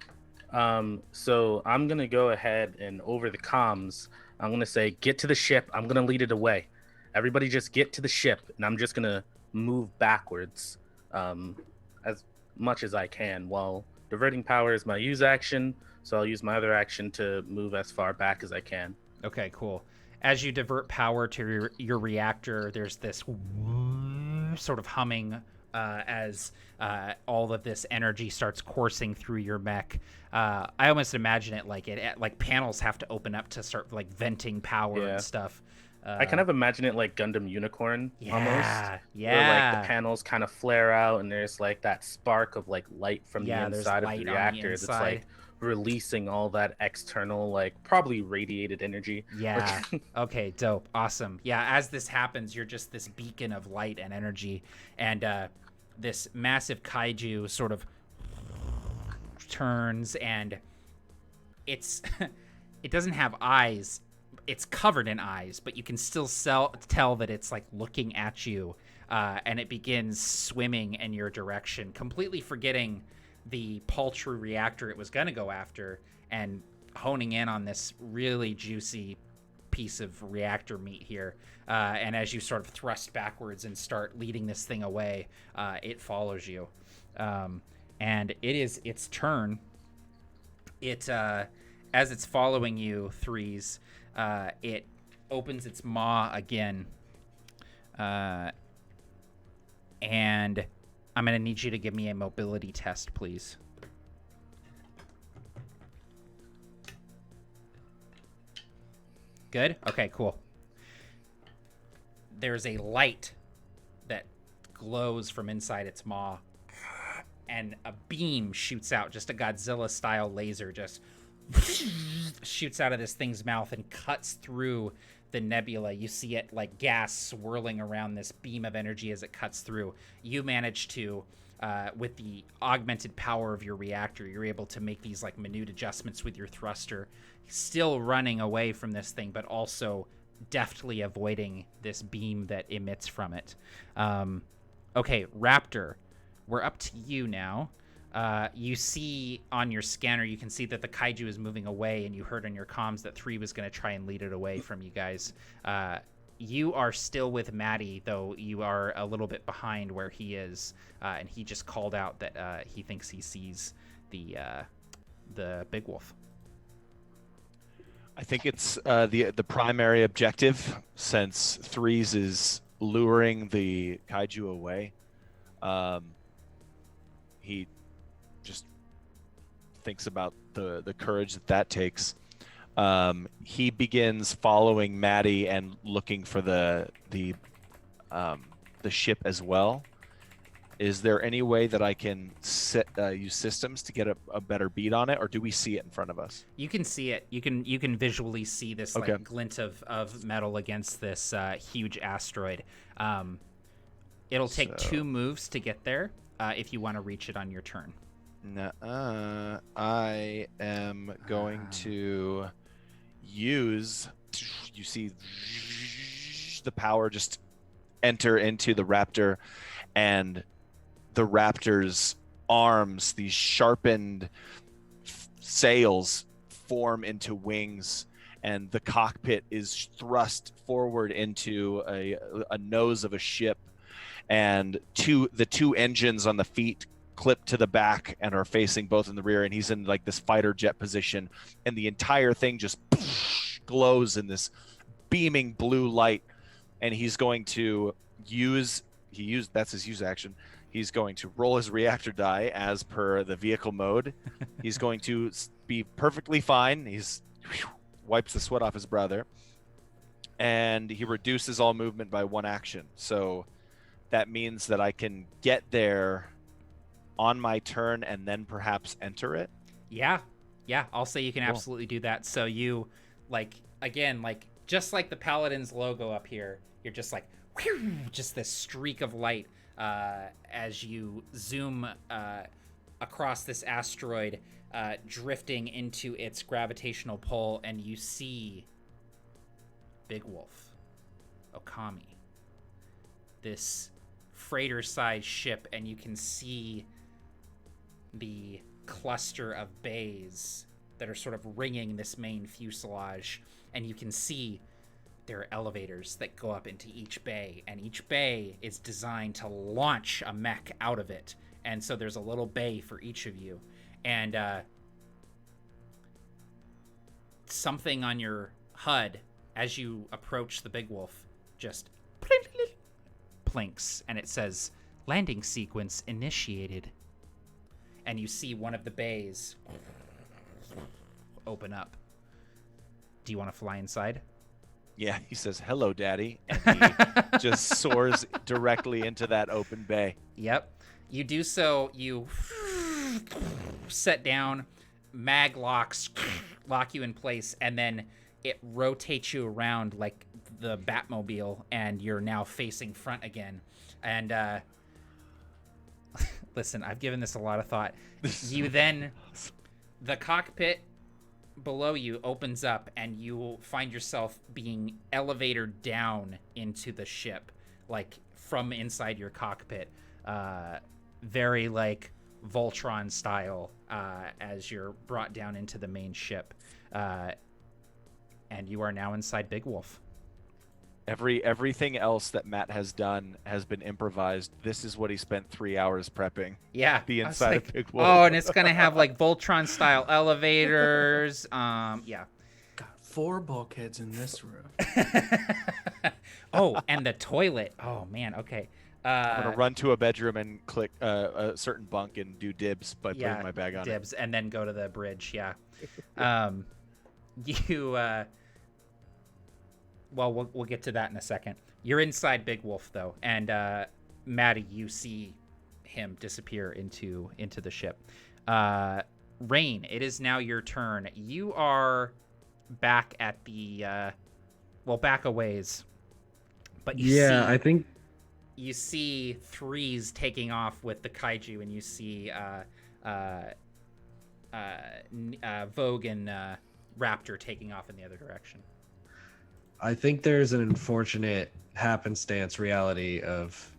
Speaker 4: So I'm gonna go ahead and over the comms, I'm gonna say, get to the ship. I'm gonna lead it away. Everybody just get to the ship, and I'm just gonna move backwards as much as I can. While diverting power is my use action, so I'll use my other action to move as far back as I can.
Speaker 1: okay, cool. As you divert power to your reactor, there's this sort of humming as all of this energy starts coursing through your mech. I almost imagine it like panels have to open up to start like venting power
Speaker 4: Yeah.
Speaker 1: and stuff.
Speaker 4: I kind of imagine it like Gundam Unicorn almost.
Speaker 1: Yeah.
Speaker 4: Where like the panels kind of flare out and there's like that spark of like light from
Speaker 1: Yeah,
Speaker 4: the
Speaker 1: there's
Speaker 4: inside of
Speaker 1: light
Speaker 4: the
Speaker 1: on the
Speaker 4: reactor that's
Speaker 1: inside.
Speaker 4: like releasing all that external, like probably radiated energy.
Speaker 1: Yeah. Okay, dope. Awesome. Yeah, as this happens, you're just this beacon of light and energy, and this massive kaiju sort of turns, and it doesn't have eyes. It's covered in eyes, but you can still tell that it's like looking at you, and it begins swimming in your direction, completely forgetting the paltry reactor it was going to go after and honing in on this really juicy piece of reactor meat here. And as you sort of thrust backwards and start leading this thing away, it follows you. And it is its turn. As it's following you, Threes, it opens its maw again. And I'm going to need you to give me a mobility test, please. Good? Okay, cool. There's a light that glows from inside its maw, and a beam shoots out, just a Godzilla-style laser just shoots out of this thing's mouth and cuts through the nebula. You see it like gas swirling around this beam of energy as it cuts through. You manage to, with the augmented power of your reactor, you're able to make these like minute adjustments with your thruster, still running away from this thing, but also deftly avoiding this beam that emits from it. Okay, Raptor, we're up to you now. You see on your scanner, you can see that the kaiju is moving away, and you heard on your comms that 3 was going to try and lead it away from you guys. You are still with Mattie, though you are a little bit behind where he is, and he just called out that he thinks he sees the big wolf.
Speaker 2: I think it's the primary objective, since Threes is luring the kaiju away. He just thinks about the courage that takes. He begins following Mattie and looking for the ship as well. Is there any way that I can use systems to get a better beat on it, or do we see it in front of us?
Speaker 1: You can see it. You can visually see this
Speaker 2: Okay.
Speaker 1: like glint of metal against this huge asteroid. It'll take 2 moves to get there if you want to reach it on your turn.
Speaker 2: I am going to use. You see the power just enter into the Raptor, and the Raptor's arms, these sharpened sails, form into wings, and the cockpit is thrust forward into a nose of a ship, and the two engines on the feet clip to the back and are facing both in the rear, and he's in like this fighter jet position, and the entire thing just glows in this beaming blue light, and he's going to that's his use action. He's going to roll his reactor die as per the vehicle mode. He's going to be perfectly fine. He's wipes the sweat off his brow there, and he reduces all movement by 1 action. So that means that I can get there on my turn and then perhaps enter it.
Speaker 1: Yeah, I'll say you can
Speaker 2: Cool.
Speaker 1: absolutely do that. So you, just like the Paladins logo up here, you're just like, whew, just this streak of light as you zoom across this asteroid, drifting into its gravitational pull, and you see Big Wolf, Okami, this freighter-sized ship, and you can see the cluster of bays that are sort of ringing this main fuselage, and you can see there are elevators that go up into each bay, and each bay is designed to launch a mech out of it. And so there's a little bay for each of you, and something on your HUD as you approach the Big Wolf just plinks, and it says landing sequence initiated. And you see one of the bays open up. Do you want to fly inside?
Speaker 2: Yeah, he says, "Hello, Daddy," and he just soars directly into that open bay.
Speaker 1: Yep. You do so, you set down, mag locks, lock you in place, and then it rotates you around like the Batmobile, and you're now facing front again. And listen, I've given this a lot of thought. You then, the cockpit below you opens up, and you will find yourself being elevated down into the ship, like from inside your cockpit. Very like Voltron style, as you're brought down into the main ship. And you are now inside Big Wolf.
Speaker 2: Everything else that Matt has done has been improvised. This is what he spent 3 hours prepping.
Speaker 1: Yeah.
Speaker 2: The inside of Big Wolf.
Speaker 1: Oh, and it's gonna have like Voltron style elevators. Yeah.
Speaker 5: Got 4 bulkheads in this room.
Speaker 1: Oh, and the toilet. Oh man. Okay.
Speaker 2: I'm gonna run to a bedroom and click a certain bunk and do dibs by putting my bag on
Speaker 1: dibs,
Speaker 2: it.
Speaker 1: and then go to the bridge. Yeah. You. Well, we'll get to that in a second. You're inside Big Wolf though, and Mattie, you see him disappear into the ship. Rain, it is now your turn. You are back at the back a ways, but
Speaker 3: I think
Speaker 1: you see threes taking off with the kaiju, and you see Vogue and Raptor taking off in the other direction.
Speaker 3: I think there's an unfortunate happenstance reality of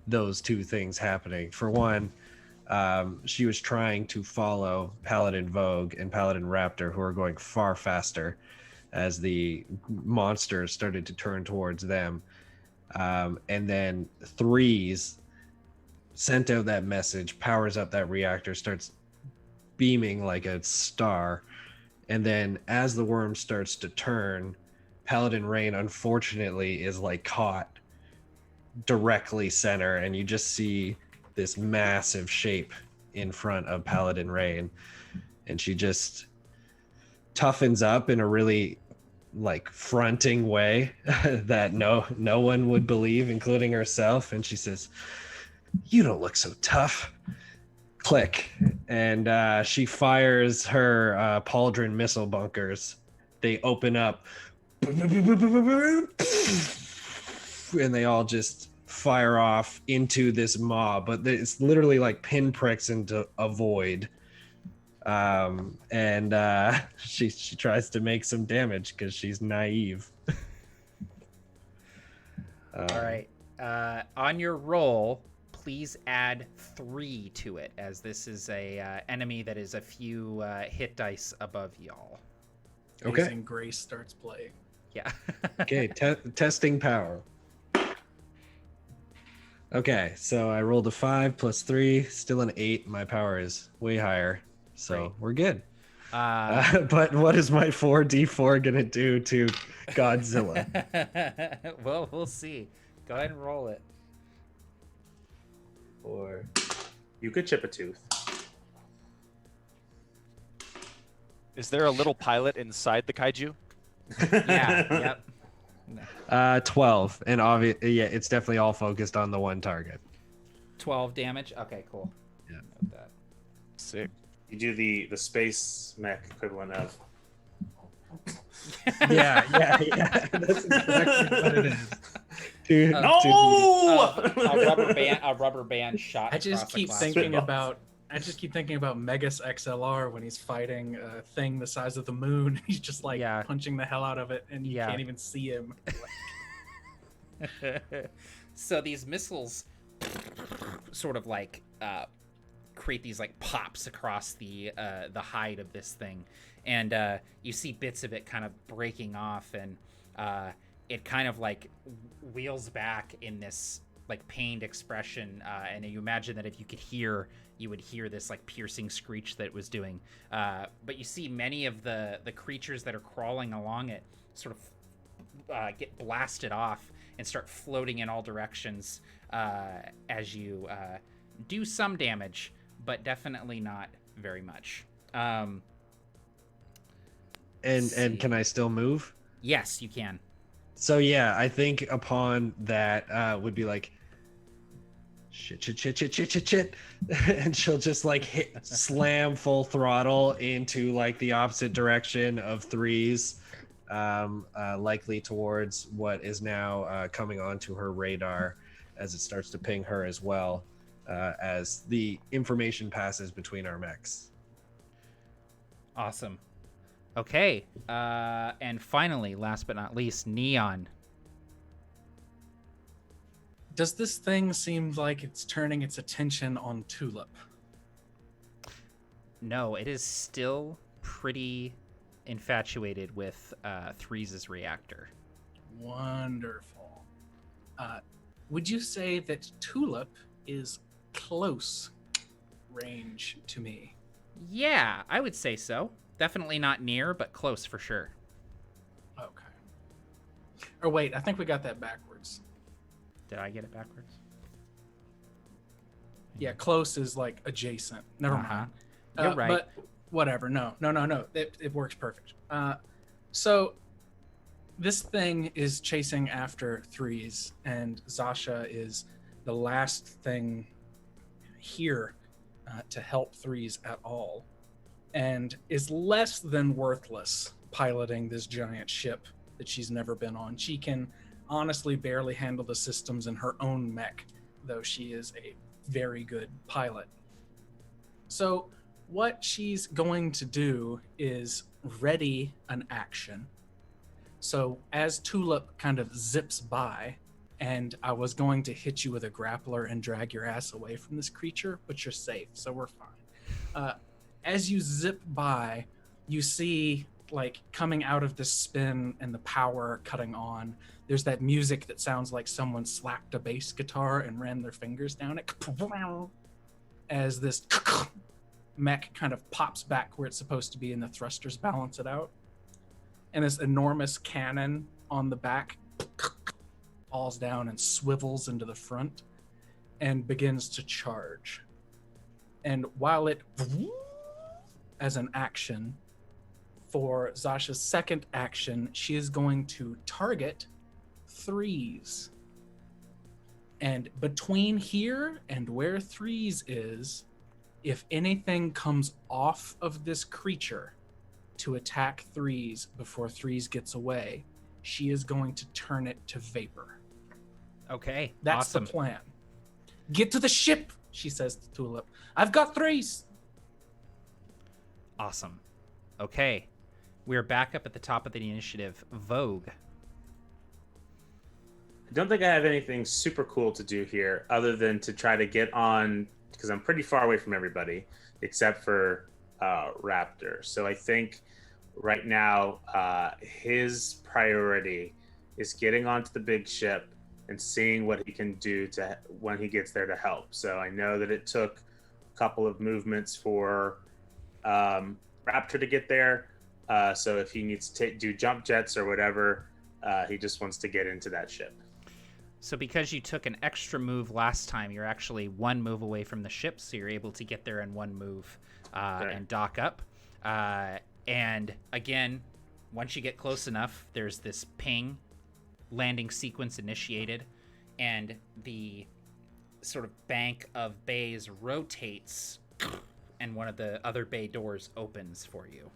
Speaker 3: those two things happening. For one, she was trying to follow Paladin Vogue and Paladin Raptor, who are going far faster as the monsters started to turn towards them. And then threes sent out that message, powers up that reactor, starts beaming like a star. And then as the worm starts to turn, Paladin Rain, unfortunately, is like caught directly center, and you just see this massive shape in front of Paladin Rain, and she just toughens up in a really like fronting way that no one would believe, including herself, and she says, "You don't look so tough." Click, and she fires her pauldron missile bunkers. They open up, and they all just fire off into this mob, but it's literally like pinpricks into a void. And she tries to make some damage because she's naive.
Speaker 1: All right. On your roll, please add 3 to it, as this is a enemy that is a few hit dice above y'all.
Speaker 3: Okay.
Speaker 5: Amazing Grace starts playing.
Speaker 1: Yeah.
Speaker 3: Okay, testing power. Okay, so I rolled a 5 plus 3, still an 8. My power is way higher, so
Speaker 1: Great.
Speaker 3: we're good. But what is my 4d4 gonna do to Godzilla?
Speaker 1: Well, we'll see. Go ahead and roll it.
Speaker 3: 4.
Speaker 6: You could chip a tooth.
Speaker 2: Is there a little pilot inside the kaiju?
Speaker 1: Yeah. Yep.
Speaker 3: 12, and yeah, it's definitely all focused on the one target.
Speaker 1: 12 damage. Okay, cool.
Speaker 3: Yeah.
Speaker 1: Note that.
Speaker 2: Sick.
Speaker 6: You do the space mech equivalent of.
Speaker 3: Yeah. That's exactly what it is.
Speaker 6: No!
Speaker 1: A rubber band shot.
Speaker 5: I just
Speaker 1: across the
Speaker 5: keep
Speaker 1: glass
Speaker 5: thinking
Speaker 1: window.
Speaker 5: about. I just keep thinking about Megas XLR when he's fighting a thing the size of the moon. He's just like
Speaker 1: Yeah.
Speaker 5: punching the hell out of it, and you
Speaker 1: Yeah.
Speaker 5: can't even see him.
Speaker 1: So these missiles sort of like create these like pops across the hide of this thing, and you see bits of it kind of breaking off, and it kind of like wheels back in this like pained expression, and you imagine that if you could hear, you would hear this like piercing screech that it was doing. But you see many of the creatures that are crawling along it sort of get blasted off and start floating in all directions as you do some damage, but definitely not very much.
Speaker 3: And can I still move?
Speaker 1: Yes, you can.
Speaker 3: So yeah, I think upon that would be like shit, and she'll just like slam full throttle into like the opposite direction of threes, likely towards what is now coming onto her radar as it starts to ping her as well, as the information passes between our mechs.
Speaker 1: Awesome. Okay, and finally, last but not least, Neon.
Speaker 5: Does this thing seem like it's turning its attention on Tulip?
Speaker 1: No, it is still pretty infatuated with Threes' reactor.
Speaker 5: Wonderful. Would you say that Tulip is close range to me?
Speaker 1: Yeah, I would say so. Definitely not near, but close for sure.
Speaker 5: Okay. Or wait, I think we got that backwards.
Speaker 1: Did I get it backwards?
Speaker 5: Yeah, close is like adjacent. Never mind.
Speaker 1: You're right.
Speaker 5: But whatever. No. It works perfect. So this thing is chasing after Threes, and Zasha is the last thing here to help Threes at all, and is less than worthless piloting this giant ship that she's never been on. She can honestly barely handle the systems in her own mech, though she is a very good pilot. So what she's going to do is ready an action. So as Tulip kind of zips by, and I was going to hit you with a grappler and drag your ass away from this creature, but you're safe, so we're fine. As you zip by, you see, like, coming out of this spin and the power cutting on, there's that music that sounds like someone slapped a bass guitar and ran their fingers down it. As this mech kind of pops back where it's supposed to be and the thrusters balance it out. And this enormous cannon on the back falls down and swivels into the front and begins to charge. And while it, as an action, for Zasha's second action, she is going to target Threes. And between here and where Threes is, if anything comes off of this creature to attack Threes before Threes gets away, she is going to turn it to vapor.
Speaker 1: Okay,
Speaker 5: That's
Speaker 1: awesome.
Speaker 5: the plan. Get to the ship, she says to Tulip. I've got Threes.
Speaker 1: Awesome. Okay, we're back up at the top of the initiative. Vogue.
Speaker 6: I don't think I have anything super cool to do here other than to try to get on, because I'm pretty far away from everybody except for Raptor. So I think right now his priority is getting onto the big ship and seeing what he can do to when he gets there to help. So I know that it took a couple of movements for Raptor to get there. So if he needs to do jump jets or whatever, he just wants to get into that ship.
Speaker 1: So because you took an extra move last time, you're actually one move away from the ship, so you're able to get there in one move and dock up. And again, once you get close enough, there's this ping, landing sequence initiated, and the sort of bank of bays rotates, and one of the other bay doors opens for you.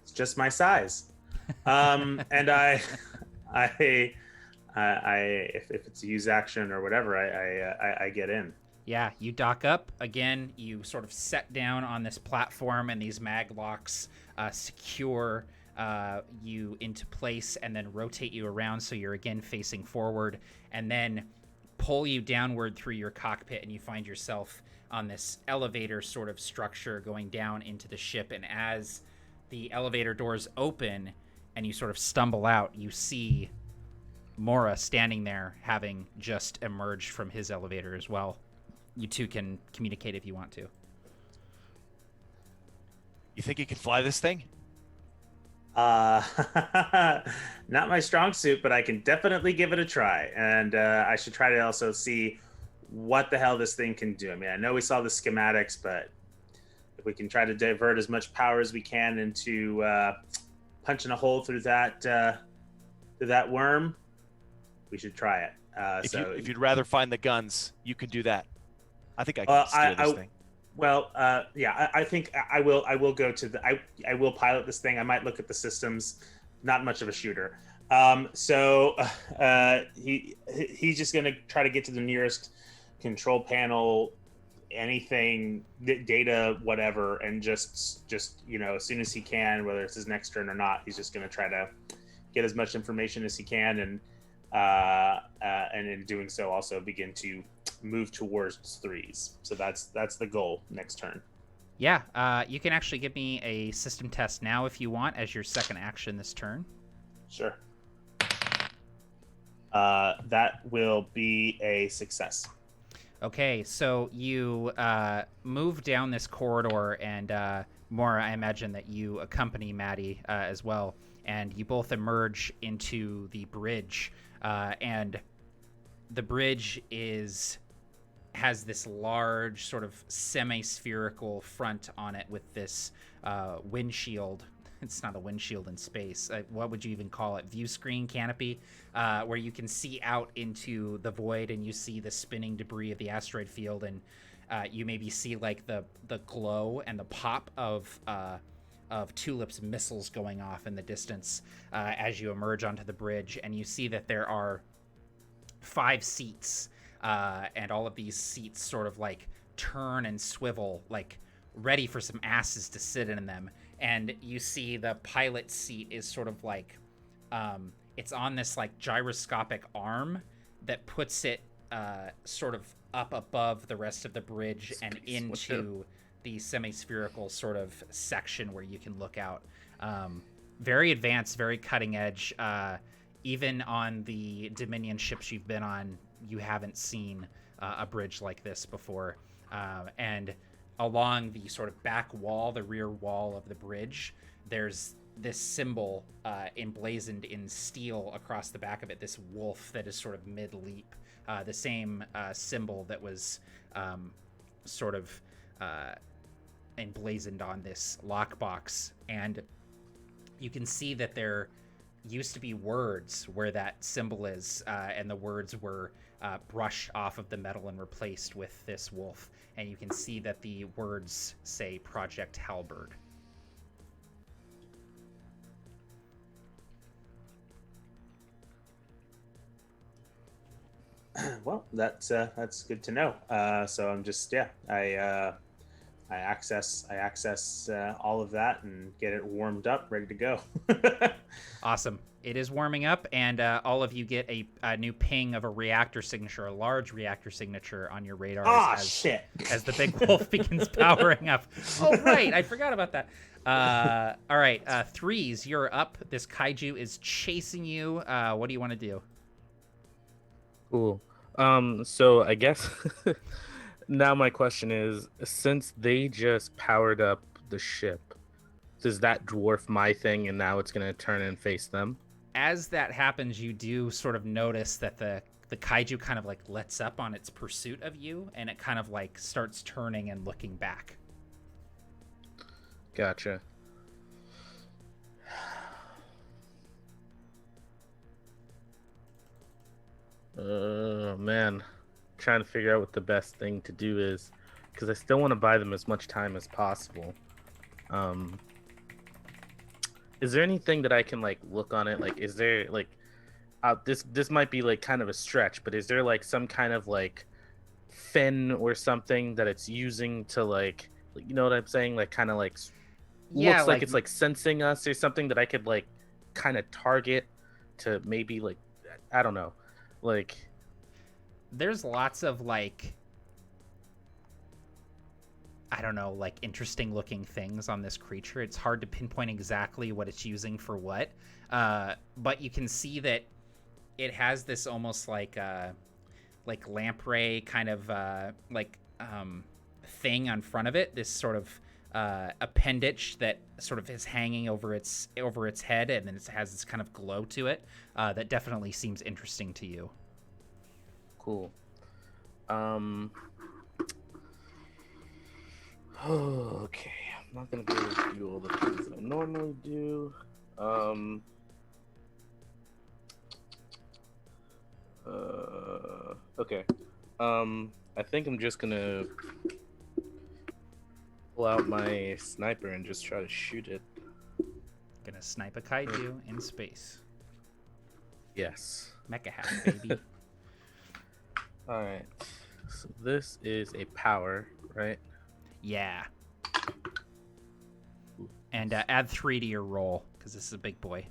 Speaker 6: It's just my size. And I if it's a use action or whatever, I get in.
Speaker 1: Yeah, you dock up. Again, you sort of set down on this platform, and these mag locks secure you into place and then rotate you around so you're again facing forward, and then pull you downward through your cockpit, and you find yourself on this elevator sort of structure going down into the ship. And as the elevator doors open and you sort of stumble out, you see Mora standing there, having just emerged from his elevator as well. You two can communicate if you want to.
Speaker 2: You think you can fly this thing?
Speaker 6: Not my strong suit, but I can definitely give it a try. And I should try to also see what the hell this thing can do. I mean, I know we saw the schematics, but if we can try to divert as much power as we can into punching a hole through that worm, we should try it.
Speaker 2: If you'd rather find the guns, you can do that. I think I can steer this thing.
Speaker 6: Well, I think I will go to the. I will pilot this thing. I might look at the systems. Not much of a shooter. He's just gonna try to get to the nearest control panel, anything, data, whatever, and just as soon as he can, whether it's his next turn or not, he's just gonna try to get as much information as he can, and in doing so, also begin to move towards threes. So that's the goal next turn.
Speaker 1: Yeah, you can actually give me a system test now if you want as your second action this turn.
Speaker 6: Sure. That will be a success.
Speaker 1: Okay, so you move down this corridor, and Mora, I imagine that you accompany Mattie as well, and you both emerge into the bridge, and the bridge has this large sort of semi-spherical front on it with this windshield. It's not a windshield in space. What would you even call it? View screen canopy, where you can see out into the void, and you see the spinning debris of the asteroid field, and you maybe see like the glow and the pop of Tulip's missiles going off in the distance as you emerge onto the bridge, and you see that there are 5 seats, and all of these seats sort of like turn and swivel, like ready for some asses to sit in them. And you see the pilot seat is sort of like, it's on this like gyroscopic arm that puts it sort of up above the rest of the bridge and into the semi-spherical sort of section where you can look out. Very advanced, very cutting edge. Even on the Dominion ships you've been on, you haven't seen a bridge like this before. And along the sort of back wall, the rear wall of the bridge, there's this symbol emblazoned in steel across the back of it, this wolf that is sort of mid-leap, the same symbol that was sort of emblazoned on this lockbox. And you can see that there used to be words where that symbol is, and the words were brushed off of the metal and replaced with this wolf. And you can see that the words say Project Halberd.
Speaker 6: Well, that's good to know. So I'm just I access all of that and get it warmed up, ready to go.
Speaker 1: Awesome. It is warming up, and all of you get a new ping of a reactor signature, a large reactor signature on your radar.
Speaker 6: Shit!
Speaker 1: As the big wolf begins powering up. Oh, right. I forgot about that. All right. Threes, you're up. This kaiju is chasing you. What do you want to do?
Speaker 4: Cool. So I guess now my question is, since they just powered up the ship, does that dwarf my thing and now it's going to turn and face them?
Speaker 1: As that happens, you do sort of notice that the kaiju kind of like lets up on its pursuit of you, and it kind of like starts turning and looking back.
Speaker 4: Gotcha. Man, trying to figure out what the best thing to do is, because I still want to buy them as much time as possible. Is there anything that I can like look on it? Like, is there like, this might be like kind of a stretch, but is there like some kind of like fin or something that it's using to like you know what I'm saying? Like kind of like
Speaker 1: Yeah,
Speaker 4: looks like it's like sensing us or something that I could like kind of target to maybe like I don't know, like
Speaker 1: there's lots of like I don't know, like interesting looking things on this creature. It's hard to pinpoint exactly what it's using for what, but you can see that it has this almost like lamprey kind of thing on front of it. This sort of appendage that sort of is hanging over its head, and then it has this kind of glow to it that definitely seems interesting to you.
Speaker 4: cool. Okay, I'm not gonna be able to do all the things that I normally do. Okay. I think I'm just gonna pull out my sniper and just try to shoot it.
Speaker 1: Gonna snipe a kaiju in space.
Speaker 4: Yes.
Speaker 1: Mecha hack, baby.
Speaker 4: All right. So this is a power, right?
Speaker 1: Yeah. And add 3 to your roll, because this is a big boy.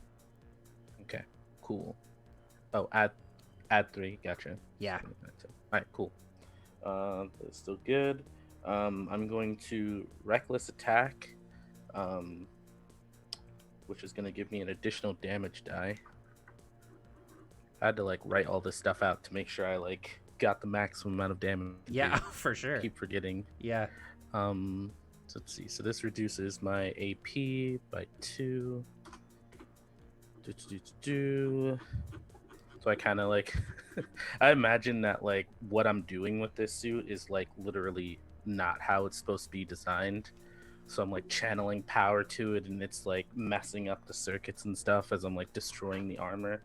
Speaker 4: Okay. Cool. Oh, add 3. Gotcha.
Speaker 1: Yeah.
Speaker 4: All right. Cool. That's still good. I'm going to reckless attack, which is going to give me an additional damage die. I had to like write all this stuff out to make sure I like got the maximum amount of damage.
Speaker 1: Yeah, for sure.
Speaker 4: Keep forgetting.
Speaker 1: Yeah.
Speaker 4: So let's see. So this reduces my AP by 2. So I kind of like, I imagine that like what I'm doing with this suit is like literally not how it's supposed to be designed. So I'm like channeling power to it, and it's like messing up the circuits and stuff as I'm like destroying the armor.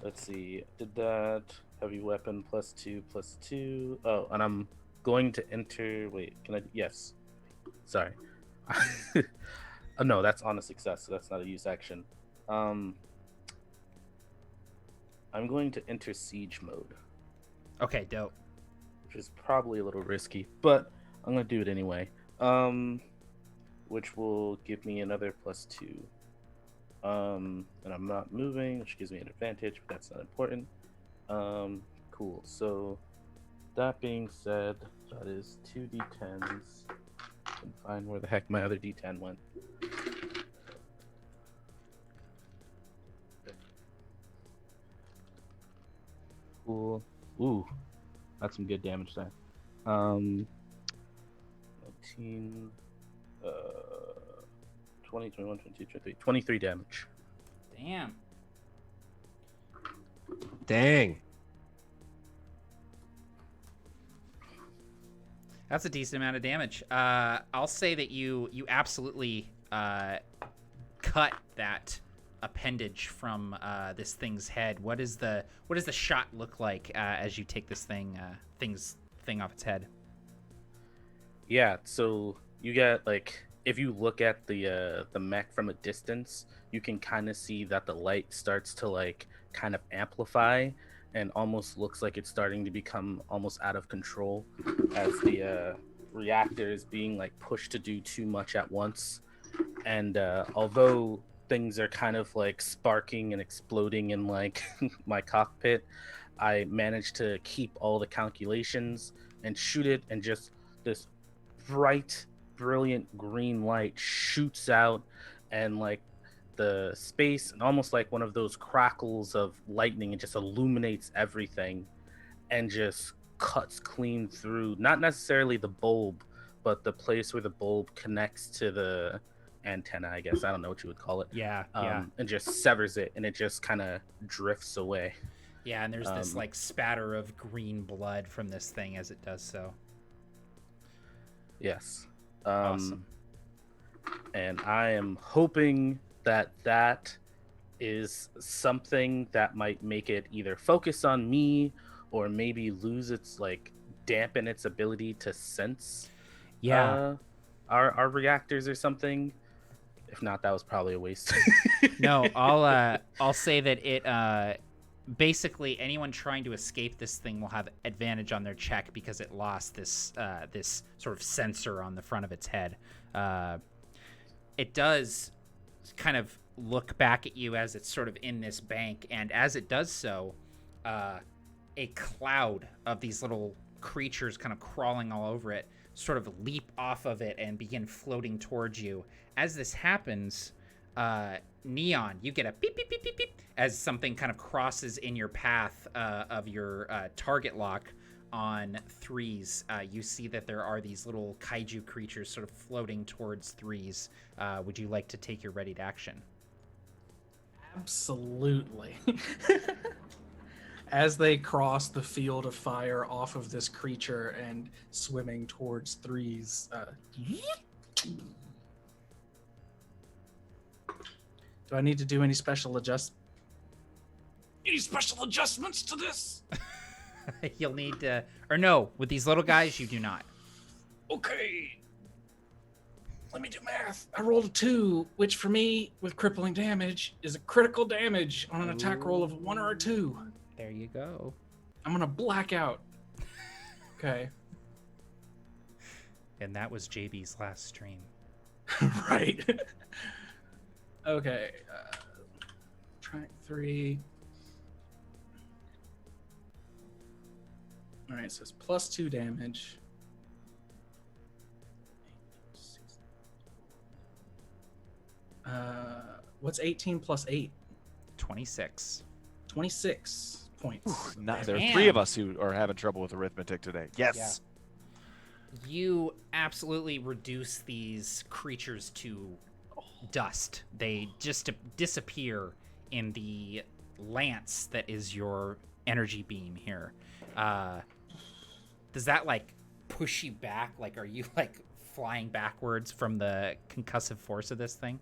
Speaker 4: Let's see. Did that heavy weapon +2/+2. Oh, and I'm going to enter. Wait, can I? Yes. Sorry. Oh, no, that's on a success, so that's not a use action. I'm going to enter siege mode.
Speaker 1: Okay, dope.
Speaker 4: Which is probably a little risky, but I'm gonna do it anyway. Which will give me another +2. And I'm not moving, which gives me an advantage, but that's not important. Cool. So that being said, that is 2 d10s. I can find where the heck my other d10 went. Cool. Ooh, that's some good damage there. 19, 20, 21, 22, 23. 23 damage.
Speaker 1: Damn.
Speaker 3: Dang.
Speaker 1: That's a decent amount of damage. I'll say that you absolutely cut that appendage from this thing's head. What does the shot look like as you take this thing off its head?
Speaker 4: Yeah, so you get like if you look at the mech from a distance, you can kind of see that the light starts to like kind of amplify and almost looks like it's starting to become almost out of control as the reactor is being like pushed to do too much at once. And although things are kind of like sparking and exploding in like my cockpit, I managed to keep all the calculations and shoot it, and just this bright, brilliant green light shoots out, and like the space and almost like one of those crackles of lightning, it just illuminates everything and just cuts clean through not necessarily the bulb, but the place where the bulb connects to the antenna, I guess. I don't know what you would call it.
Speaker 1: Yeah.
Speaker 4: And just severs it, and it just kind of drifts away.
Speaker 1: Yeah, and there's this like spatter of green blood from this thing as it does so.
Speaker 4: Yes.
Speaker 1: Awesome.
Speaker 4: And I am hoping that is something that might make it either focus on me or maybe lose its like dampen its ability to sense our reactors or something. If not, that was probably a waste.
Speaker 1: No, I'll say that it basically anyone trying to escape this thing will have advantage on their check because it lost this this sort of sensor on the front of its head. It does kind of look back at you as it's sort of in this bank, and as it does so, a cloud of these little creatures kind of crawling all over it sort of leap off of it and begin floating towards you. As this happens, Neon, you get a beep, beep, beep, beep, beep as something kind of crosses in your path of your target lock on Threes. You see that there are these little kaiju creatures sort of floating towards Threes. Would you like to take your readied action?
Speaker 5: Absolutely. As they cross the field of fire off of this creature and swimming towards Threes, do I need to do any special adjustments to this?
Speaker 1: You'll need to, or no, with these little guys, you do not.
Speaker 5: Okay. Let me do math. I rolled a 2, which for me, with crippling damage, is a critical damage on an attack roll of a 1 or a 2.
Speaker 1: There you go.
Speaker 5: I'm gonna black out. Okay.
Speaker 1: And that was JB's last stream.
Speaker 5: Right. Okay. Track 3. All right, so it's plus 2 damage. What's 18 plus 8?
Speaker 1: 26.
Speaker 5: 26 points.
Speaker 2: There are 3 of us who are having trouble with arithmetic today. Yes.
Speaker 1: Yeah. You absolutely reduce these creatures to dust. They just disappear in the lance that is your energy beam here. Does that like push you back? Like, are you like flying backwards from the concussive force of this thing?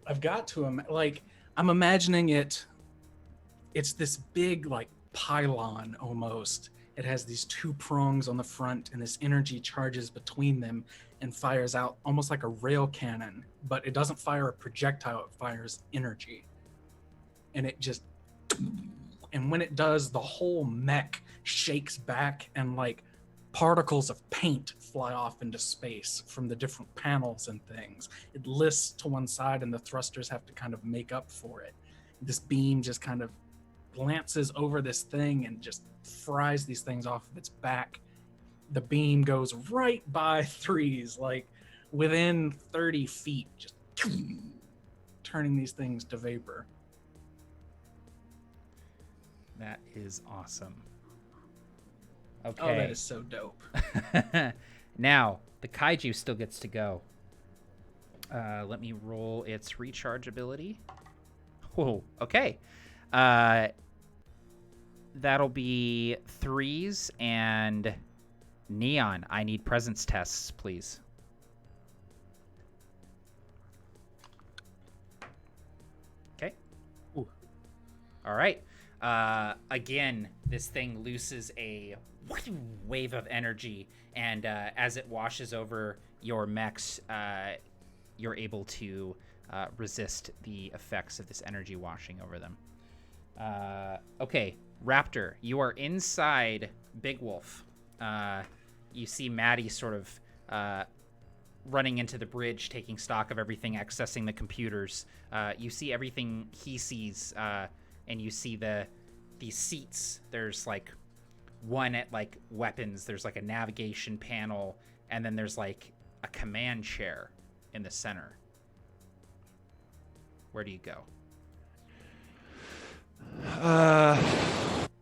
Speaker 5: I've got to I'm imagining it. It's this big like pylon almost. It has these 2 prongs on the front, and this energy charges between them and fires out almost like a rail cannon, but it doesn't fire a projectile, it fires energy. And it just, and when it does, the whole mech shakes back and like particles of paint fly off into space from the different panels and things. It lists to one side and the thrusters have to kind of make up for it. This beam just kind of glances over this thing and just fries these things off of its back. The beam goes right by Threes, like within 30 feet, just turning these things to vapor.
Speaker 1: That is awesome. Okay.
Speaker 5: Oh, that is so dope.
Speaker 1: Now, the kaiju still gets to go. Let me roll its recharge ability. Whoa, okay. That'll be Threes and Neon. I need presence tests, please. Okay.
Speaker 4: Ooh.
Speaker 1: All right. Again, this thing looses a wave of energy, and as it washes over your mechs, you're able to resist the effects of this energy washing over them. Okay, Raptor, you are inside Big Wolf. You see Mattie sort of running into the bridge, taking stock of everything, accessing the computers. You see everything he sees, and you see these seats. There's like one at like weapons. There's like a navigation panel, and then there's like a command chair in the center. Where do you go?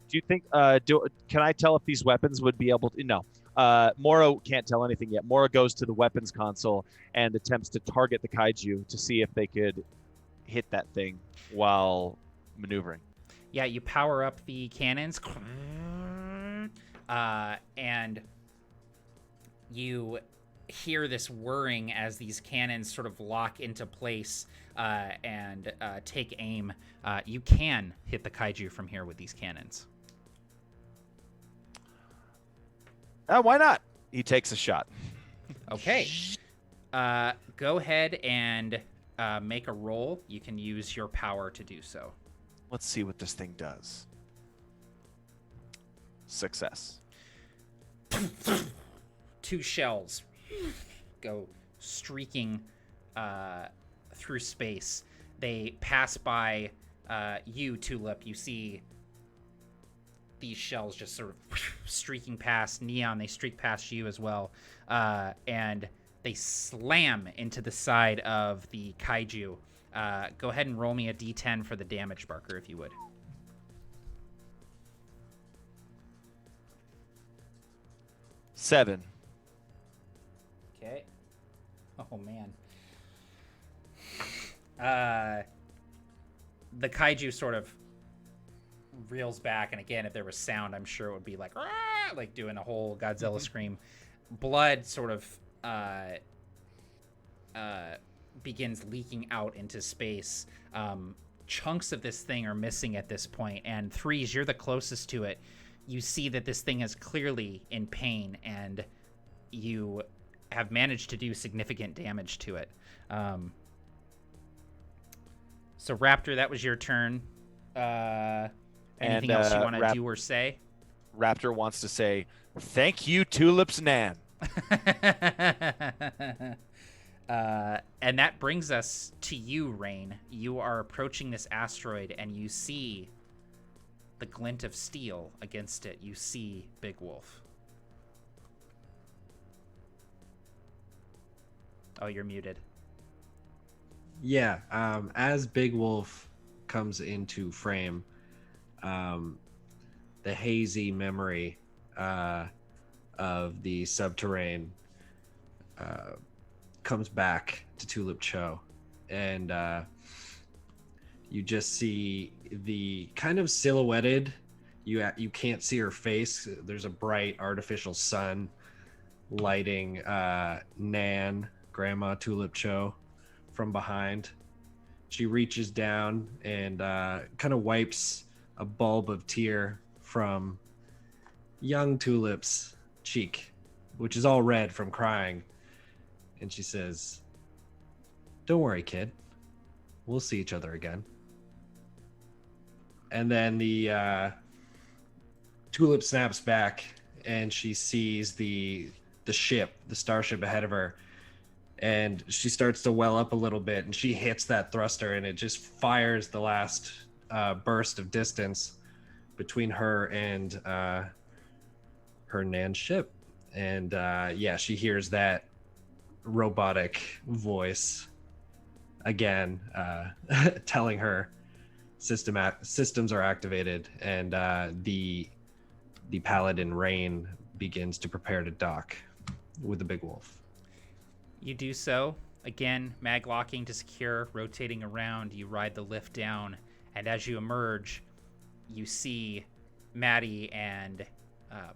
Speaker 2: Do you think? Can I tell if these weapons would be able to? No. Mora can't tell anything yet. Mora goes to the weapons console and attempts to target the kaiju to see if they could hit that thing while maneuvering.
Speaker 1: Yeah, you power up the cannons, and you hear this whirring as these cannons sort of lock into place and take aim. You can hit the kaiju from here with these cannons.
Speaker 2: Why not? He takes a shot.
Speaker 1: Okay. Go ahead and make a roll. You can use your power to do so.
Speaker 2: Let's see what this thing does. Success.
Speaker 1: 2 shells go streaking through space. They pass by you, Tulip. You see these shells just sort of streaking past. Neon, they streak past you as well. And they slam into the side of the kaiju. Go ahead and roll me a d10 for the damage, Barker, if you would.
Speaker 2: Seven.
Speaker 1: Okay. Oh, man. The kaiju sort of reels back, and again, if there was sound, I'm sure it would be like, "Rah!" Like doing a whole Godzilla scream. Blood sort of begins leaking out into space. Chunks of this thing are missing at this point, and Threes, you're the closest to it. You see that this thing is clearly in pain, and you have managed to do significant damage to it. So, Raptor, that was your turn. Anything else you want to do or say?
Speaker 2: Raptor wants to say, thank you, Tulip's Nan.
Speaker 1: And that brings us to you, Rain. You are approaching this asteroid, and you see the glint of steel against it. You see Big Wolf. Oh, you're muted.
Speaker 3: Yeah, as Big Wolf comes into frame, the hazy memory of the subterrane comes back to Tulip Cho, and you just see the kind of silhouetted. You can't see her face. There's a bright artificial sun lighting Nan, Grandma Tulip Cho, from behind. She reaches down and kind of wipes a bulb of tear from young Tulip's cheek, which is all red from crying. And she says, "Don't worry, kid. We'll see each other again." And then the Tulip snaps back, and she sees the ship, the starship ahead of her, and she starts to well up a little bit, and she hits that thruster, and it just fires the last burst of distance between her and her Nan's ship. And yeah, she hears that robotic voice again, telling her systems are activated, and the Paladin Rain begins to prepare to dock with the Big Wolf.
Speaker 1: You do so. Again, mag locking to secure, rotating around. You ride the lift down, and as you emerge, you see Mattie and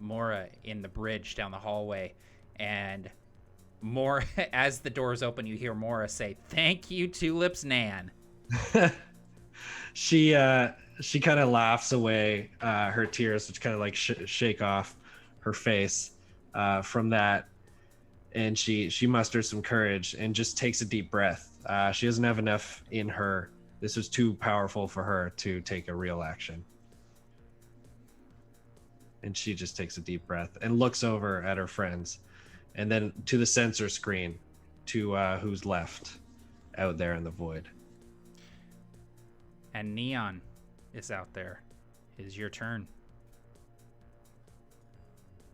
Speaker 1: Mora in the bridge down the hallway. And Mora, as the doors open, you hear Mora say, "Thank you, Tulip's Nan."
Speaker 3: She kind of laughs away her tears, which kind of like shake off her face from that. And she musters some courage and just takes a deep breath. She doesn't have enough in her. This was too powerful for her to take a real action. And she just takes a deep breath and looks over at her friends, and then to the sensor screen, to who's left out there in the void.
Speaker 1: And Neon is out there. It is your turn.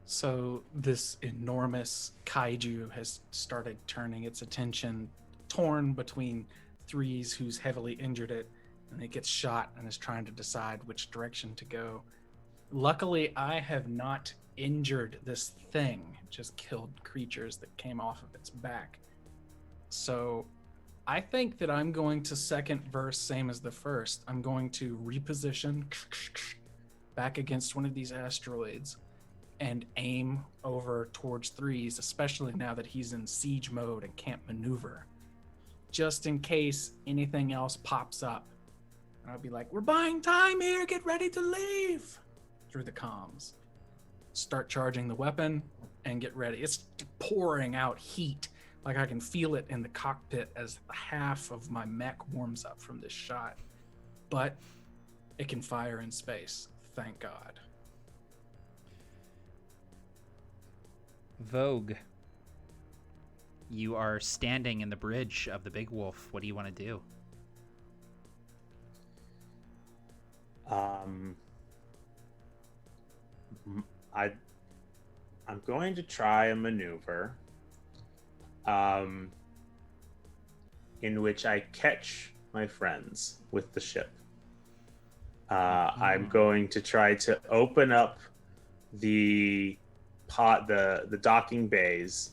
Speaker 5: So this enormous kaiju has started turning its attention, torn between Threes, who's heavily injured it, and it gets shot and is trying to decide which direction to go. Luckily, I have not injured this thing, just killed creatures that came off of its back. So I think that I'm going to second verse, same as the first. I'm going to reposition back against one of these asteroids and aim over towards Threes, especially now that he's in siege mode and can't maneuver, just in case anything else pops up. And I'll be like, "We're buying time here, get ready to leave," through the comms. Start charging the weapon and get ready. It's pouring out heat Like I can feel it in the cockpit as half of my mech warms up from this shot. But it can fire in space, thank God.
Speaker 1: Vogue, you are standing in the bridge of the Big Wolf. What do you want to do?
Speaker 6: I'm going to try a maneuver in which I catch my friends with the ship. I'm going to try to open up the docking bays,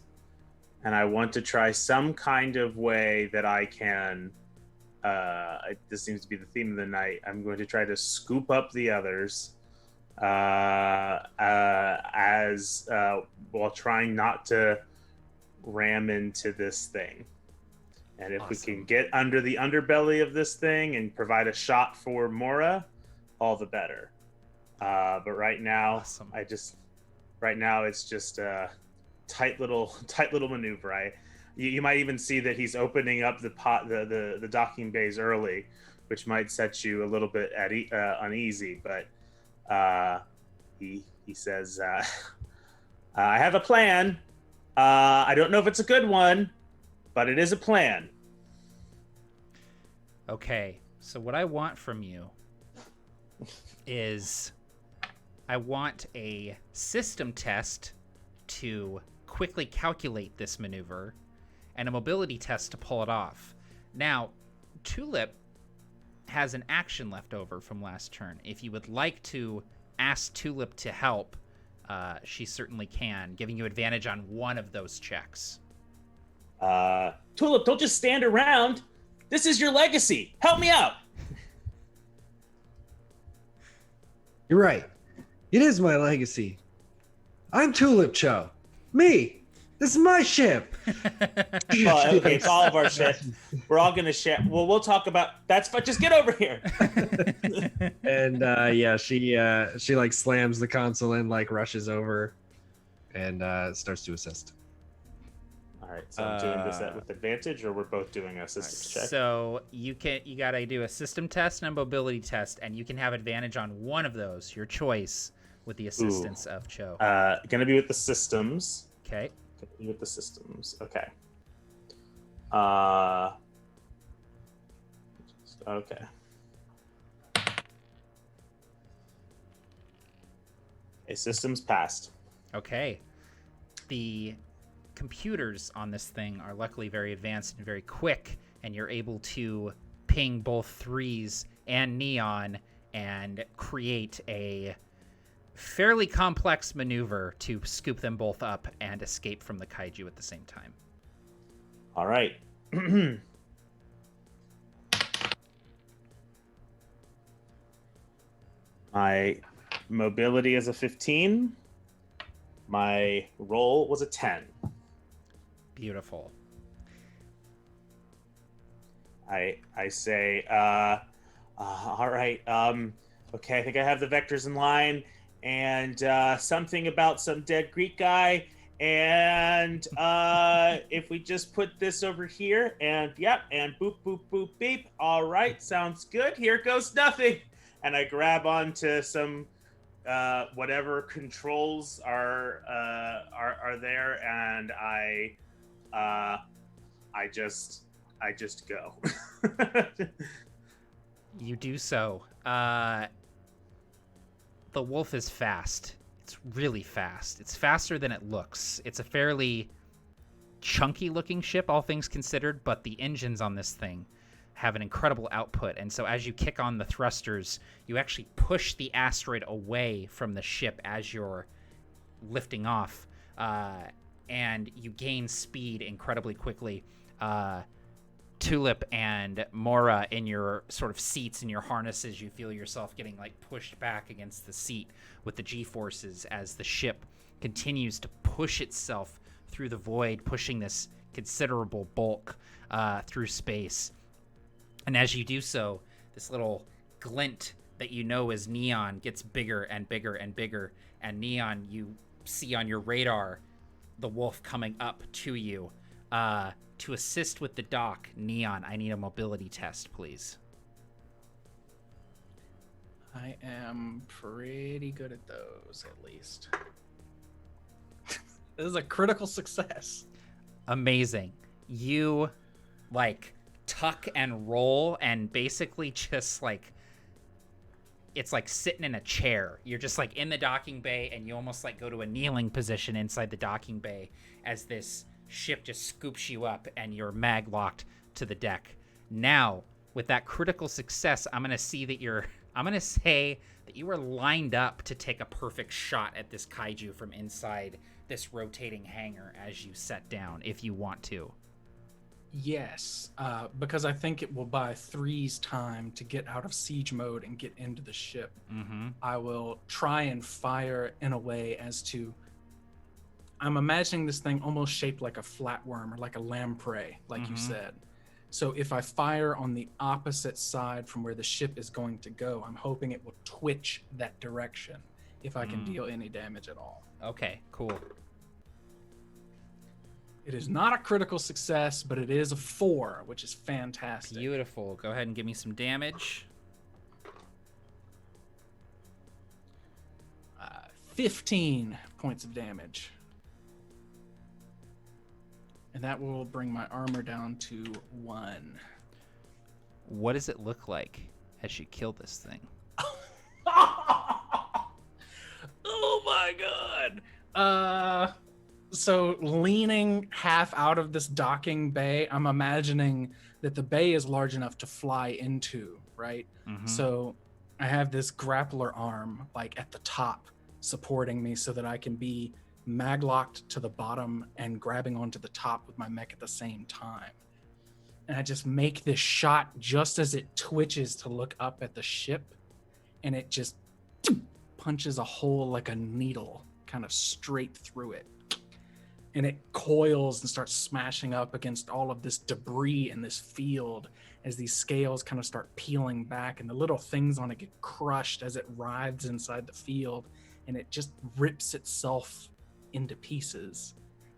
Speaker 6: and I want to try some kind of way that I can. This seems to be the theme of the night. I'm going to try to scoop up the others, as while trying not to ram into this thing. And if we can get under the underbelly of this thing and provide a shot for Mora, all the better. But right now, right now it's just a tight little maneuver. You might even see that he's opening up the docking bays early, which might set you a little bit uneasy. But he says, "I have a plan. I don't know if it's a good one, but it is a plan."
Speaker 1: Okay, so what I want from you is I want a system test to quickly calculate this maneuver and a mobility test to pull it off. Now, Tulip has an action left over from last turn. If you would like to ask Tulip to help, she certainly can, giving you advantage on one of those checks.
Speaker 6: Tulip, don't just stand around. This is your legacy. Help me out.
Speaker 3: You're right. It is my legacy. I'm Tulip Cho. Me. This is my ship.
Speaker 6: Well, okay, it's all of our ship. We're all gonna share. Well, we'll talk about that's. But just get over here.
Speaker 3: And yeah, she like slams the console in, like rushes over, and starts to assist.
Speaker 6: All right, so I'm doing this with advantage, or we're both doing a systems check.
Speaker 1: So you gotta do a system test and a mobility test, and you can have advantage on one of those, your choice, with the assistance of Cho.
Speaker 6: Gonna be with the systems.
Speaker 1: Okay.
Speaker 6: Gonna be with the systems. Okay. Okay. A systems passed.
Speaker 1: Okay. The computers on this thing are luckily very advanced and very quick, and you're able to ping both Threes and Neon and create a fairly complex maneuver to scoop them both up and escape from the kaiju at the same time.
Speaker 6: All right. My mobility is a 15. My roll was a 10.
Speaker 1: Beautiful.
Speaker 6: I say, all right. Okay, I think I have the vectors in line, and something about some dead Greek guy, and if we just put this over here, and yep, and boop, boop, boop, beep. All right, sounds good. Here goes nothing. And I grab onto some whatever controls are there, and I just go.
Speaker 1: You do so. The wolf is fast. It's really fast. It's faster than it looks. It's a fairly chunky looking ship, all things considered, but the engines on this thing have an incredible output. And so as you kick on the thrusters, you actually push the asteroid away from the ship as you're lifting off. And you gain speed incredibly quickly. Tulip and Mora, in your sort of seats, in your harnesses, you feel yourself getting like pushed back against the seat with the G-forces as the ship continues to push itself through the void, pushing this considerable bulk through space. And as you do so, this little glint that you know is Neon gets bigger and bigger and bigger. And Neon, you see on your radar the wolf coming up to you. To assist with the dock, Neon, I need a mobility test, please.
Speaker 5: I am pretty good at those, at least. This is a critical success.
Speaker 1: Amazing. You, like, tuck and roll and basically just, like, it's like sitting in a chair. You're just, like, in the docking bay, and you almost, like, go to a kneeling position inside the docking bay as this ship just scoops you up and you're mag-locked to the deck. Now, with that critical success, I'm going to say that you were lined up to take a perfect shot at this kaiju from inside this rotating hangar as you set down, if you want to.
Speaker 5: Yes, because I think it will buy Three's time to get out of siege mode and get into the ship.
Speaker 1: Mm-hmm.
Speaker 5: I will try and fire in a way as to... I'm imagining this thing almost shaped like a flatworm or like a lamprey, like you said. So if I fire on the opposite side from where the ship is going to go, I'm hoping it will twitch that direction if I can deal any damage at all.
Speaker 1: Okay, cool.
Speaker 5: It is not a critical success, but it is a 4, which is fantastic.
Speaker 1: Beautiful. Go ahead and give me some damage.
Speaker 5: 15 points of damage. And that will bring my armor down to 1.
Speaker 1: What does it look like as you kill this thing?
Speaker 5: Oh my god! So leaning half out of this docking bay, I'm imagining that the bay is large enough to fly into, right?
Speaker 1: Mm-hmm.
Speaker 5: So I have this grappler arm like at the top supporting me so that I can be maglocked to the bottom and grabbing onto the top with my mech at the same time. And I just make this shot just as it twitches to look up at the ship, and it just punches a hole like a needle kind of straight through it. And it coils and starts smashing up against all of this debris in this field as these scales kind of start peeling back, and the little things on it get crushed as it writhes inside the field, and it just rips itself into pieces,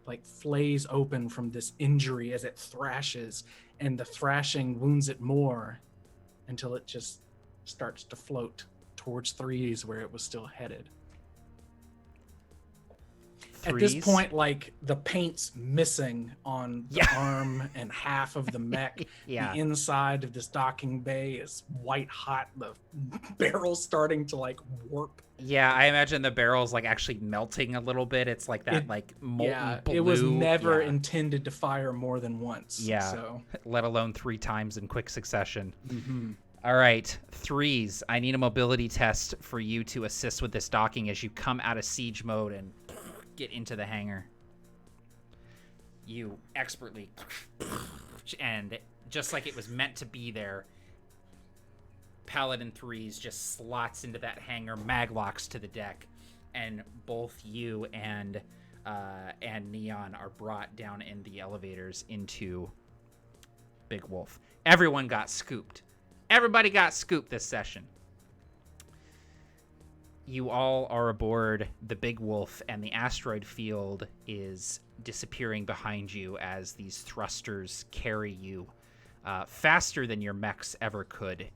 Speaker 5: like flays open from this injury as it thrashes, and the thrashing wounds it more until it just starts to float towards Threes where it was still headed. At this point, like, the paint's missing on the arm and half of the mech. The inside of this docking bay is white hot. The barrel's starting to, like, warp.
Speaker 1: Yeah, I imagine the barrel's, like, actually melting a little bit. It's like that, like, molten blue.
Speaker 5: It was never intended to fire more than once.
Speaker 1: Yeah,
Speaker 5: so.
Speaker 1: Let alone 3 times in quick succession.
Speaker 5: Mm-hmm.
Speaker 1: All right, Threes, I need a mobility test for you to assist with this docking as you come out of siege mode and get into the hangar. You expertly, and just like it was meant to be there, Paladin Threes just slots into that hangar, maglocks to the deck, and both you and Neon are brought down in the elevators into Big Wolf. Everyone got scooped. Everybody got scooped this session. You all are aboard the Big Wolf, and the asteroid field is disappearing behind you as these thrusters carry you faster than your mechs ever could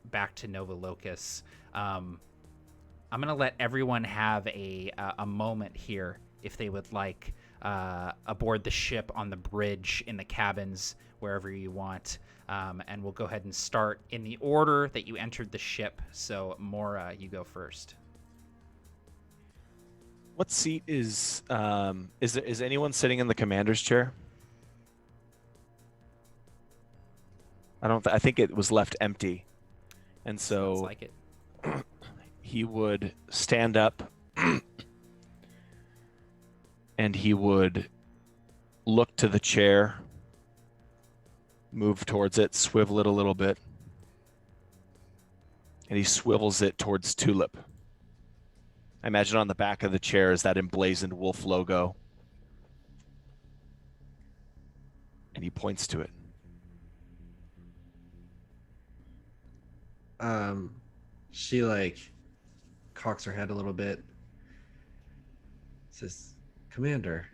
Speaker 1: back to Nova Locus. I'm gonna let everyone have a moment here if they would like, aboard the ship, on the bridge, in the cabins, wherever you want. And we'll go ahead and start in the order that you entered the ship. So Mora, you go first.
Speaker 2: What seat is anyone sitting in the commander's chair? I think it was left empty, and so
Speaker 1: sounds like it.
Speaker 2: He would stand up and he would look to the chair, move towards it, swivel it a little bit, and he swivels it towards Tulip. I imagine on the back of the chair is that emblazoned wolf logo. And he points to it.
Speaker 3: She, like, cocks her head a little bit. Says, "Commander,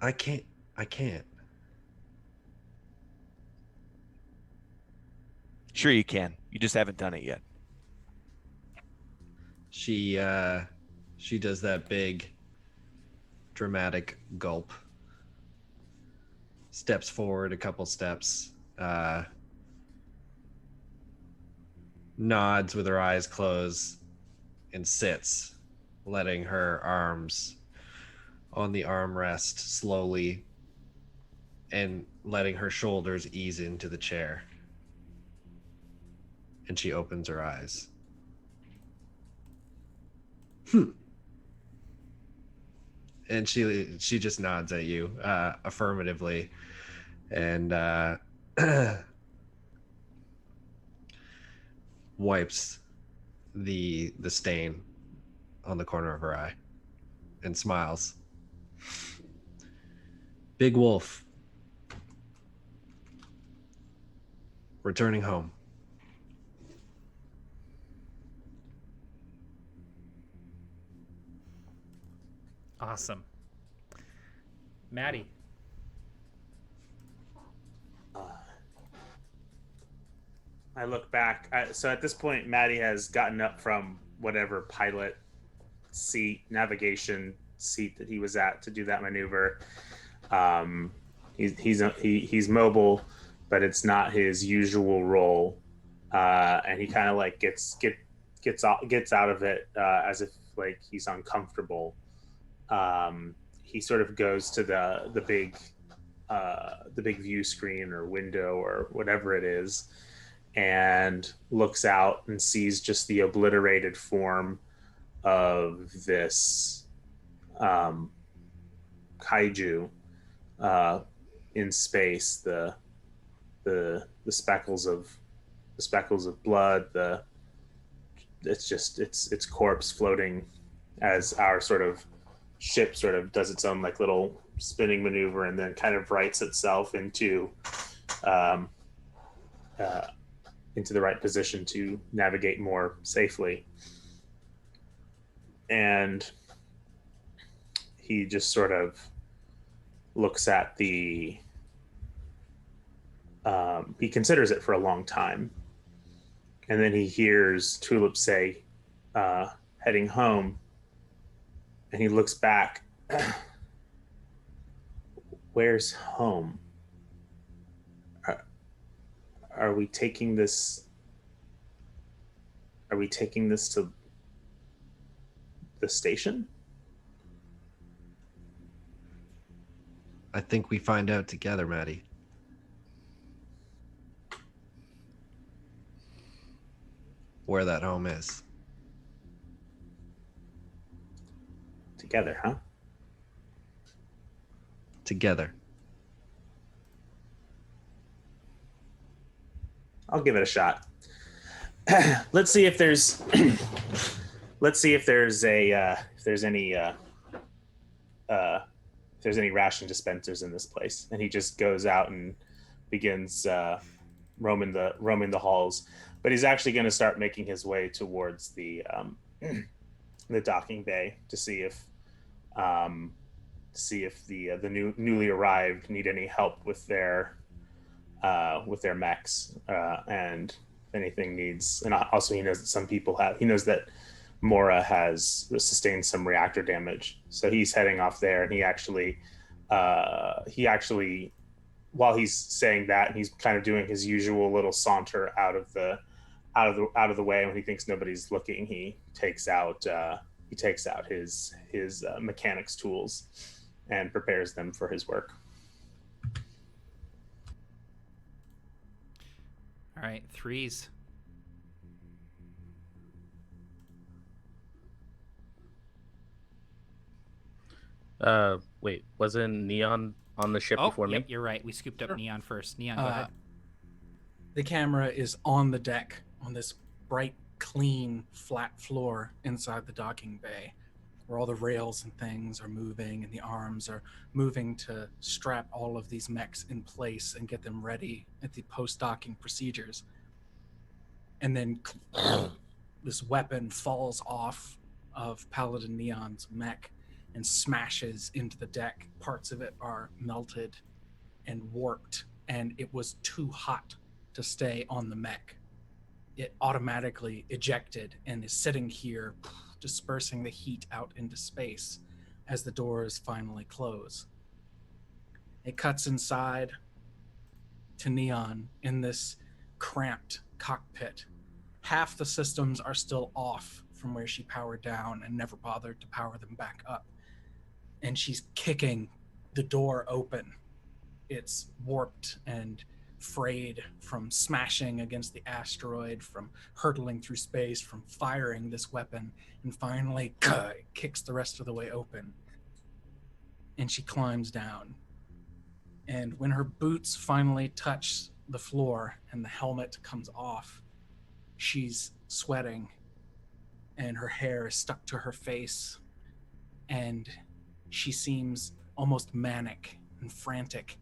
Speaker 3: I can't. I can't.
Speaker 2: Sure you can. You just haven't done it yet.
Speaker 3: She does that big dramatic gulp. Steps forward a couple steps. Nods with her eyes closed and sits, letting her arms on the armrest slowly and letting her shoulders ease into the chair. And she opens her eyes. And she just nods at you affirmatively, and wipes the stain on the corner of her eye and smiles. Big Wolf, returning home.
Speaker 1: Awesome. Mattie.
Speaker 6: I look back. So at this point, Mattie has gotten up from whatever pilot seat, navigation seat that he was at to do that maneuver. He's mobile, but it's not his usual role, and he kind of like gets out of it as if like he's uncomfortable. He sort of goes to the big view screen or window or whatever it is, and looks out and sees just the obliterated form of this kaiju in space. The speckles of blood. It's corpse floating as our sort of ship sort of does its own like little spinning maneuver and then kind of rights itself into the right position to navigate more safely. And he just sort of looks at he considers it for a long time. And then he hears Tulip say, heading home. And he looks back. Where's home? Are we taking this? Are we taking this to the station?
Speaker 3: I think we find out together, Mattie. Where that home is.
Speaker 6: Together, huh?
Speaker 3: Together.
Speaker 6: I'll give it a shot. Let's see if there's any ration dispensers in this place. And he just goes out and begins roaming the halls. But he's actually going to start making his way towards the docking bay to see if the newly arrived need any help with their mechs, and if anything needs. And also, he knows that he knows that Mora has sustained some reactor damage, so he's heading off there. And he actually, while he's saying that, and he's kind of doing his usual little saunter out of the way when he thinks nobody's looking. He takes out his mechanics tools and prepares them for his work.
Speaker 1: All right, threes.
Speaker 4: Wait, wasn't Neon on the ship before
Speaker 1: yep,
Speaker 4: me?
Speaker 1: you're right. We scooped up Neon first. Neon, go ahead.
Speaker 5: The camera is on the deck on this bright, clean, flat floor inside the docking bay, where all the rails and things are moving and the arms are moving to strap all of these mechs in place and get them ready at the post-docking procedures. And then this weapon falls off of Paladin Neon's mech and smashes into the deck. Parts of it are melted and warped, and it was too hot to stay on the mech. It automatically ejected and is sitting here, dispersing the heat out into space as the doors finally close. It cuts inside to Neon in this cramped cockpit. Half the systems are still off from where she powered down and never bothered to power them back up. And she's kicking the door open. It's warped and frayed from smashing against the asteroid, from hurtling through space, from firing this weapon, and finally kicks the rest of the way open. And she climbs down. And when her boots finally touch the floor and the helmet comes off, she's sweating and her hair is stuck to her face, and she seems almost manic and frantic.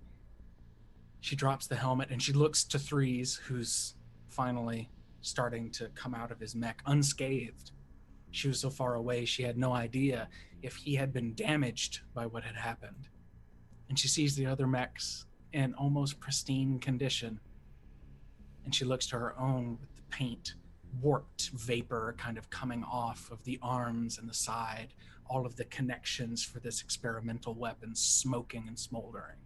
Speaker 5: She drops the helmet and she looks to Threes, who's finally starting to come out of his mech unscathed. She was so far away, she had no idea if he had been damaged by what had happened. And she sees the other mechs in almost pristine condition. And she looks to her own with the paint, warped vapor kind of coming off of the arms and the side, all of the connections for this experimental weapon smoking and smoldering.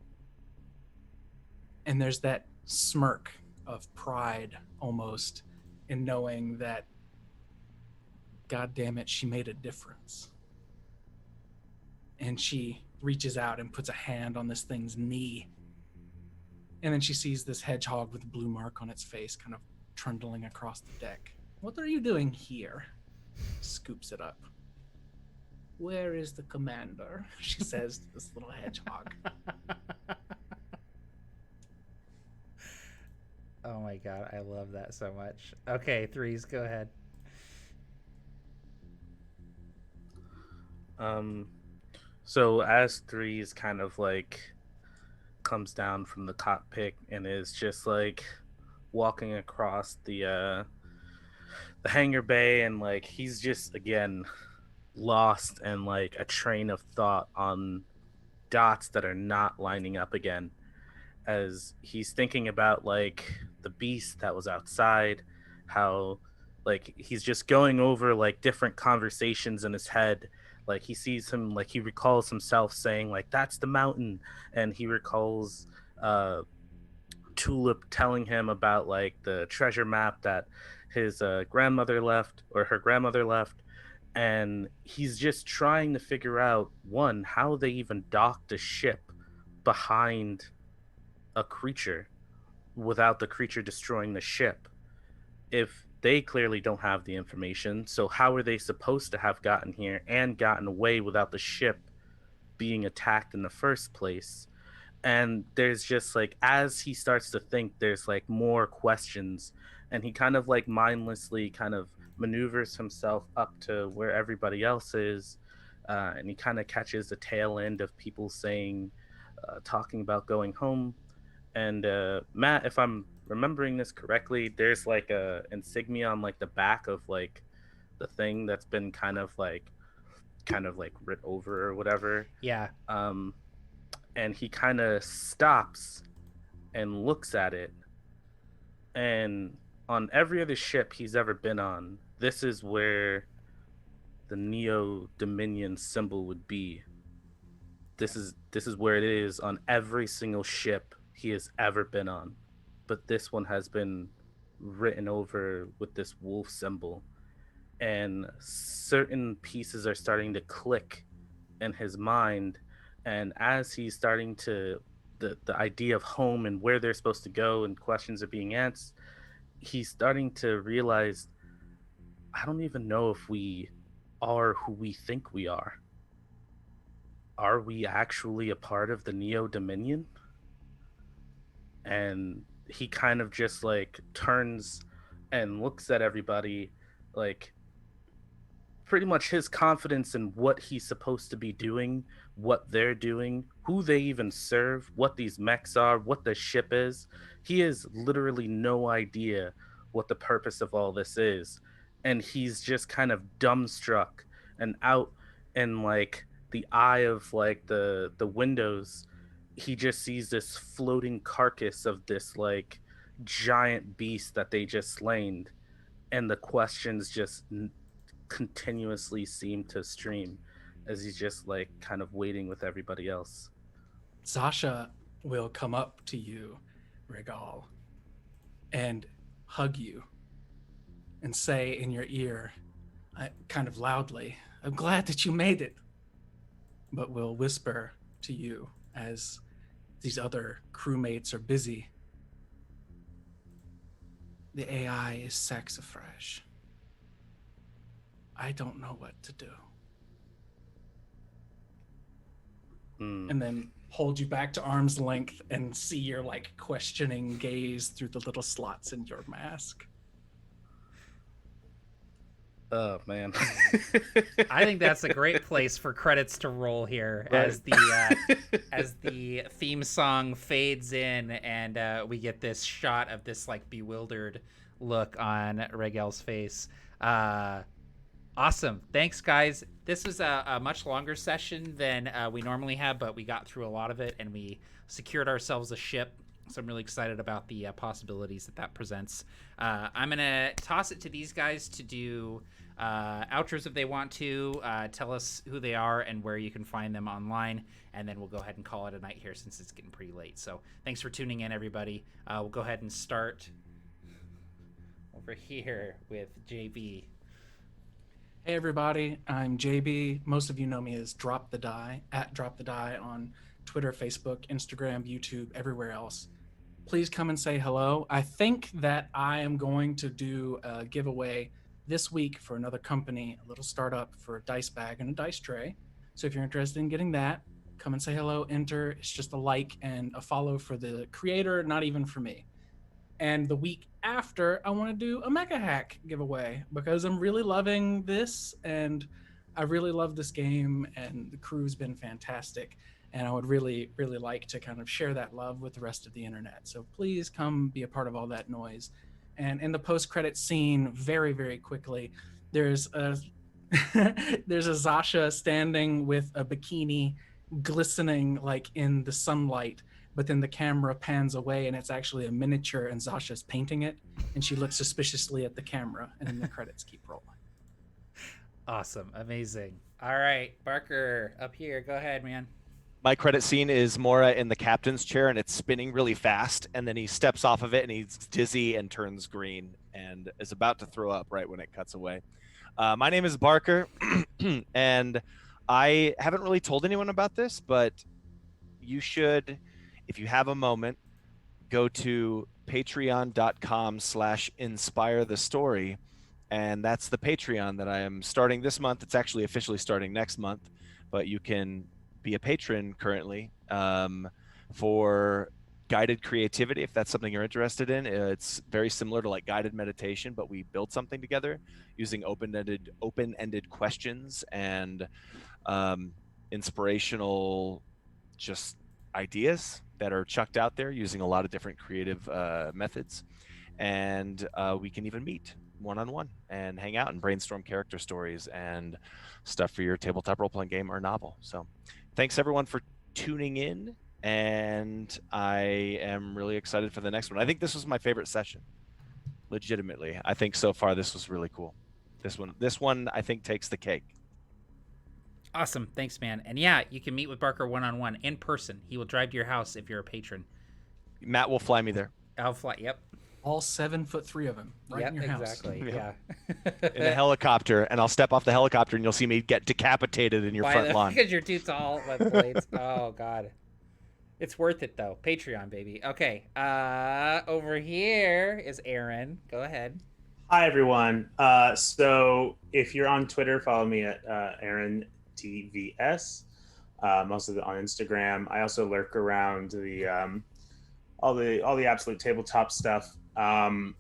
Speaker 5: And there's that smirk of pride almost in knowing that, God damn it, she made a difference. And she reaches out and puts a hand on this thing's knee. And then she sees this hedgehog with a blue mark on its face kind of trundling across the deck. What are you doing here? Scoops it up. Where is the commander? She says to this little hedgehog.
Speaker 1: Oh my god, I love that so much. Okay, Threes, go ahead.
Speaker 4: So as Threes kind of like comes down from the cockpit and is just like walking across the hangar bay, and like he's just again lost in like a train of thought on dots that are not lining up again, as he's thinking about like the beast that was outside, how like he's just going over like different conversations in his head. Like he sees him, like he recalls himself saying like that's the mountain, and he recalls Tulip telling him about like the treasure map that his grandmother left, or her grandmother left. And he's just trying to figure out, one, how they even docked a ship behind a creature without the creature destroying the ship. If they clearly don't have the information, so how are they supposed to have gotten here and gotten away without the ship being attacked in the first place? And there's just like, as he starts to think, there's like more questions, and he kind of like mindlessly kind of maneuvers himself up to where everybody else is, and he kind of catches the tail end of people saying, talking about going home. And Matt, if I'm remembering this correctly, there's like a insignia on like the back of like the thing that's been kind of like writ over or whatever.
Speaker 1: Yeah.
Speaker 4: And he kind of stops and looks at it, and on every other ship he's ever been on, this is where the Neo Dominion symbol would be. This is where it is on every single ship he has ever been on, but this one has been written over with this wolf symbol, and certain pieces are starting to click in his mind. And as he's starting to, the idea of home and where they're supposed to go and questions are being asked, he's starting to realize, I don't even know if we are who we think we are. Are we actually a part of the Neo Dominion? And he kind of just like turns and looks at everybody, like pretty much his confidence in what he's supposed to be doing, what they're doing, who they even serve, what these mechs are, what the ship is. He has literally no idea what the purpose of all this is. And he's just kind of dumbstruck and out, and like the eye of like the windows, he just sees this floating carcass of this like giant beast that they just slain, and the questions just continuously seem to stream as he's just like kind of waiting with everybody else.
Speaker 5: Zasha will come up to you, Regael, and hug you and say in your ear, kind of loudly, "I'm glad that you made it," but will whisper to you as these other crewmates are busy. "The AI is saxifrage. I don't know what to do." And then hold you back to arm's length and see your like questioning gaze through the little slots in your mask.
Speaker 4: Oh man.
Speaker 1: I think that's a great place for credits to roll here,
Speaker 4: Right.
Speaker 1: as the theme song fades in and we get this shot of this like bewildered look on Regel's face. Awesome. Thanks, guys. This was a much longer session than we normally have, but we got through a lot of it and we secured ourselves a ship. So I'm really excited about the possibilities that presents. I'm going to toss it to these guys to do outros if they want to. Tell us who they are and where you can find them online. And then we'll go ahead and call it a night here since it's getting pretty late. So thanks for tuning in, everybody. We'll go ahead and start over here with JB.
Speaker 5: Hey everybody, I'm JB. Most of you know me as Drop the Die, at Drop the Die on Twitter, Facebook, Instagram, YouTube, everywhere else. Please come and say hello. I think that I am going to do a giveaway this week for another company, a little startup, for a dice bag and a dice tray. So if you're interested in getting that, come and say hello, enter. It's just a like and a follow for the creator, not even for me. And the week after, I want to do a Mecha Hack giveaway because I'm really loving this and I really love this game and the crew's been fantastic. And I would really, really like to kind of share that love with the rest of the internet. So please come be a part of all that noise. And in the post-credit scene, very, very quickly, there's a Zasha standing with a bikini glistening like in the sunlight. But then the camera pans away and it's actually a miniature and Zasha's painting it and she looks suspiciously at the camera and then the credits keep rolling.
Speaker 1: Awesome. Amazing. All right, Barker, up here. Go ahead, man.
Speaker 2: My credit scene is Mora in the captain's chair and it's spinning really fast, and then he steps off of it and he's dizzy and turns green and is about to throw up right when it cuts away. My name is Barker and I haven't really told anyone about this, but you should, if you have a moment, go to patreon.com/inspirethestory. And that's the Patreon that I am starting this month. It's actually officially starting next month, but you can be a patron currently for guided creativity if that's something you're interested in. It's very similar to like guided meditation, but we build something together using open-ended questions and inspirational just ideas that are chucked out there using a lot of different creative methods. And we can even meet one-on-one and hang out and brainstorm character stories and stuff for your tabletop role-playing game or novel. So thanks everyone for tuning in, and I am really excited for the next one. I think this was my favorite session, legitimately. I think so far this was really cool. This one I think takes the cake.
Speaker 1: Awesome. Thanks, man. And yeah, you can meet with Barker one-on-one in person. He will drive to your house if you're a patron.
Speaker 2: Matt will fly me there.
Speaker 1: I'll fly. Yep.
Speaker 5: All 7'3" of them right in your house.
Speaker 1: Exactly.
Speaker 2: Yeah.
Speaker 1: Yeah.
Speaker 2: In a helicopter, and I'll step off the helicopter and you'll see me get decapitated in your front lawn.
Speaker 1: Because you're too tall with blades. Oh, God. It's worth it, though. Patreon, baby. Okay. Over here is Aaron. Go ahead.
Speaker 6: Hi, everyone. So if you're on Twitter, follow me at AaronTVS. Mostly on Instagram. I also lurk around the all the absolute tabletop stuff. I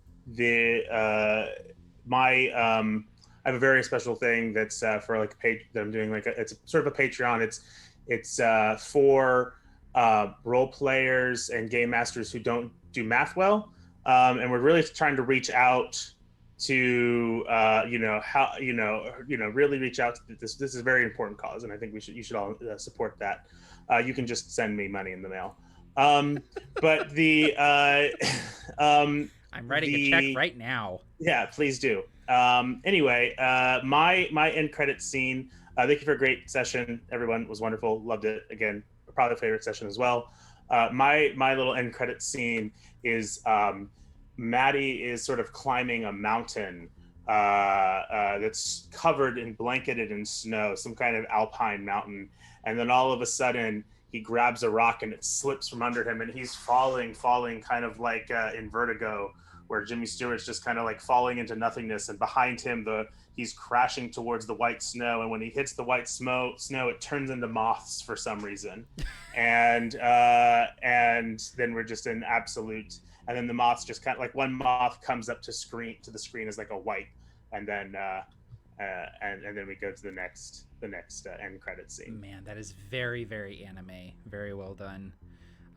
Speaker 6: have a very special thing that's for like a page that I'm doing. It's sort of a Patreon. It's for role players and game masters who don't do math well, and we're really trying to reach out to really reach out to this is a very important cause, and I think you should all support that. You can just send me money in the mail. But the
Speaker 1: I'm writing a check right now.
Speaker 6: Yeah, please do. Anyway, my end credit scene. Thank you for a great session, everyone. It was wonderful. Loved it. Again, probably a favorite session as well. My little end credit scene is Mattie is sort of climbing a mountain that's covered and blanketed in snow, some kind of alpine mountain, and then all of a sudden he grabs a rock and it slips from under him, and he's falling, kind of like in Vertigo, where Jimmy Stewart's just kind of like falling into nothingness, and behind him he's crashing towards the white snow, and when he hits the white snow it turns into moths for some reason, and then we're just in absolute, and then the moths just kind of like one moth comes up to the screen as like a white, and then we go to the next end credit scene.
Speaker 1: Man, that is very, very anime. Very well done.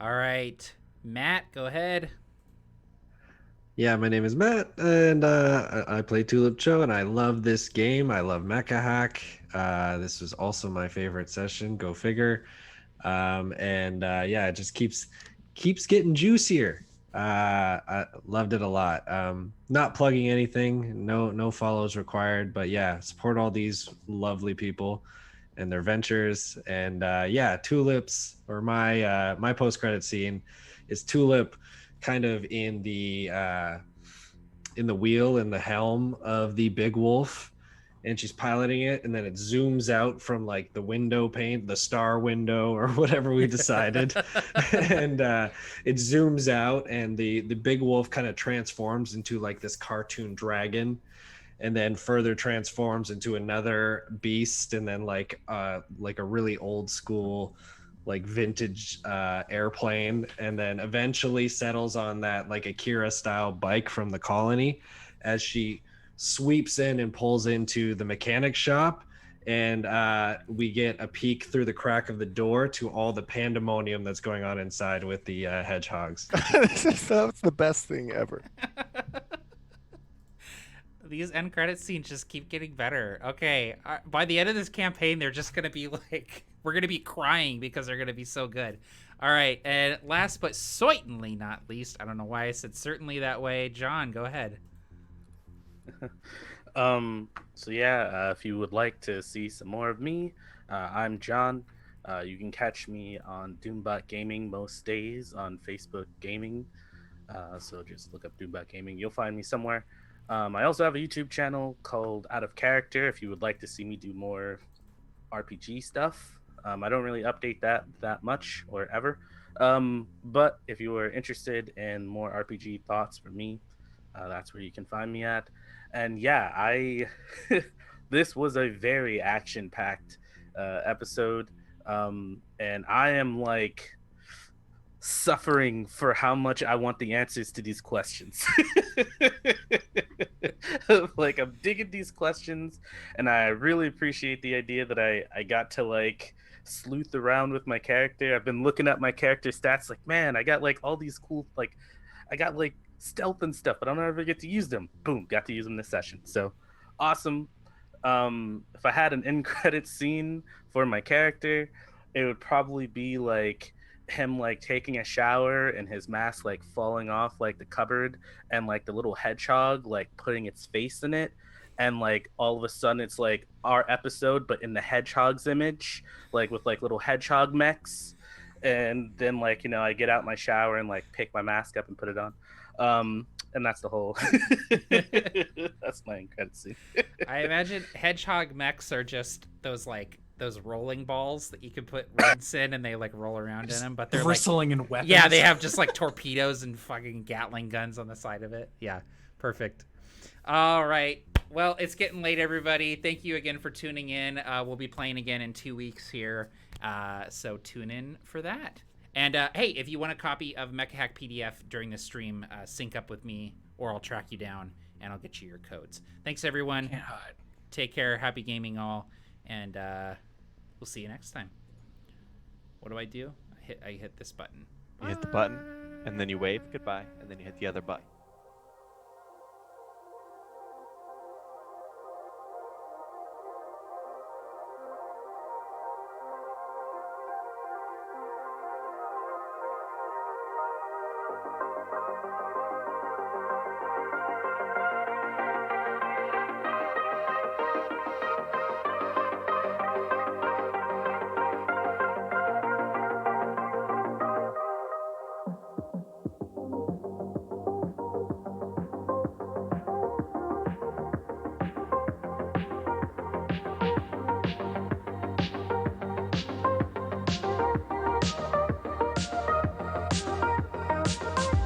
Speaker 1: All right, Matt, go ahead.
Speaker 3: Yeah, my name is Matt, and I play Tulip Cho, and I love this game. I love Mecha Hack. This was also my favorite session. Go figure. It just keeps getting juicier. I loved it a lot. Not plugging anything. No follows required. But yeah, support all these lovely people and their ventures. And Tulips, or my post credit scene is Tulip kind of in the wheel, in the helm of the big wolf, and she's piloting it, and then it zooms out from like the window pane, the star window or whatever we decided, and it zooms out, and the big wolf kind of transforms into like this cartoon dragon, and then further transforms into another beast, and then like a really old school like vintage airplane, and then eventually settles on that like Akira style bike from the colony as she sweeps in and pulls into the mechanic shop, and we get a peek through the crack of the door to all the pandemonium that's going on inside with the hedgehogs.
Speaker 2: That's the best thing ever.
Speaker 1: These end credit scenes just keep getting better. Okay, by the end of this campaign, they're just gonna be like, we're gonna be crying because they're gonna be so good. All right, and last but certainly not least, I don't know why I said certainly that way. John, go ahead.
Speaker 4: If you would like to see some more of me, I'm John. You can catch me on Doombot Gaming most days on Facebook Gaming. So just look up Doombot Gaming. You'll find me somewhere. I also have a YouTube channel called Out of Character if you would like to see me do more RPG stuff. I don't really update that much or ever. But if you are interested in more RPG thoughts from me, that's where you can find me at. And yeah, this was a very action-packed episode. And I am like suffering for how much I want the answers to these questions. Like, I'm digging these questions, and I really appreciate the idea that I got to like sleuth around with my character. I've been looking at my character stats, like, man, I got like all these cool, like, I got like stealth and stuff, but I don't ever get to use them. Boom, got to use them this session. So awesome. If I had an end credit scene for my character, it would probably be like him like taking a shower and his mask like falling off like the cupboard, and like the little hedgehog like putting its face in it, and like all of a sudden it's like our episode but in the hedgehog's image, like with like little hedgehog mechs. And then like, you know, I get out my shower and like pick my mask up and put it on. And that's the whole that's my credit scene.
Speaker 1: I imagine hedgehog mechs are just those rolling balls that you can put reds in, and they like roll around in them, but they're
Speaker 5: bristling in weapons.
Speaker 1: Yeah, they have just like torpedoes and fucking Gatling guns on the side of it. Yeah, perfect. All right, well, it's getting late, everybody. Thank you again for tuning in. We'll be playing again in 2 weeks here, so tune in for that. And hey, if you want a copy of Mecha Hack PDF during the stream, sync up with me, or I'll track you down and I'll get you your codes. Thanks, everyone.
Speaker 5: Can't hide.
Speaker 1: Take care. Happy gaming, all, and we'll see you next time. What do? I hit this button.
Speaker 2: You hit the button, and then you wave goodbye, and then you hit the other button.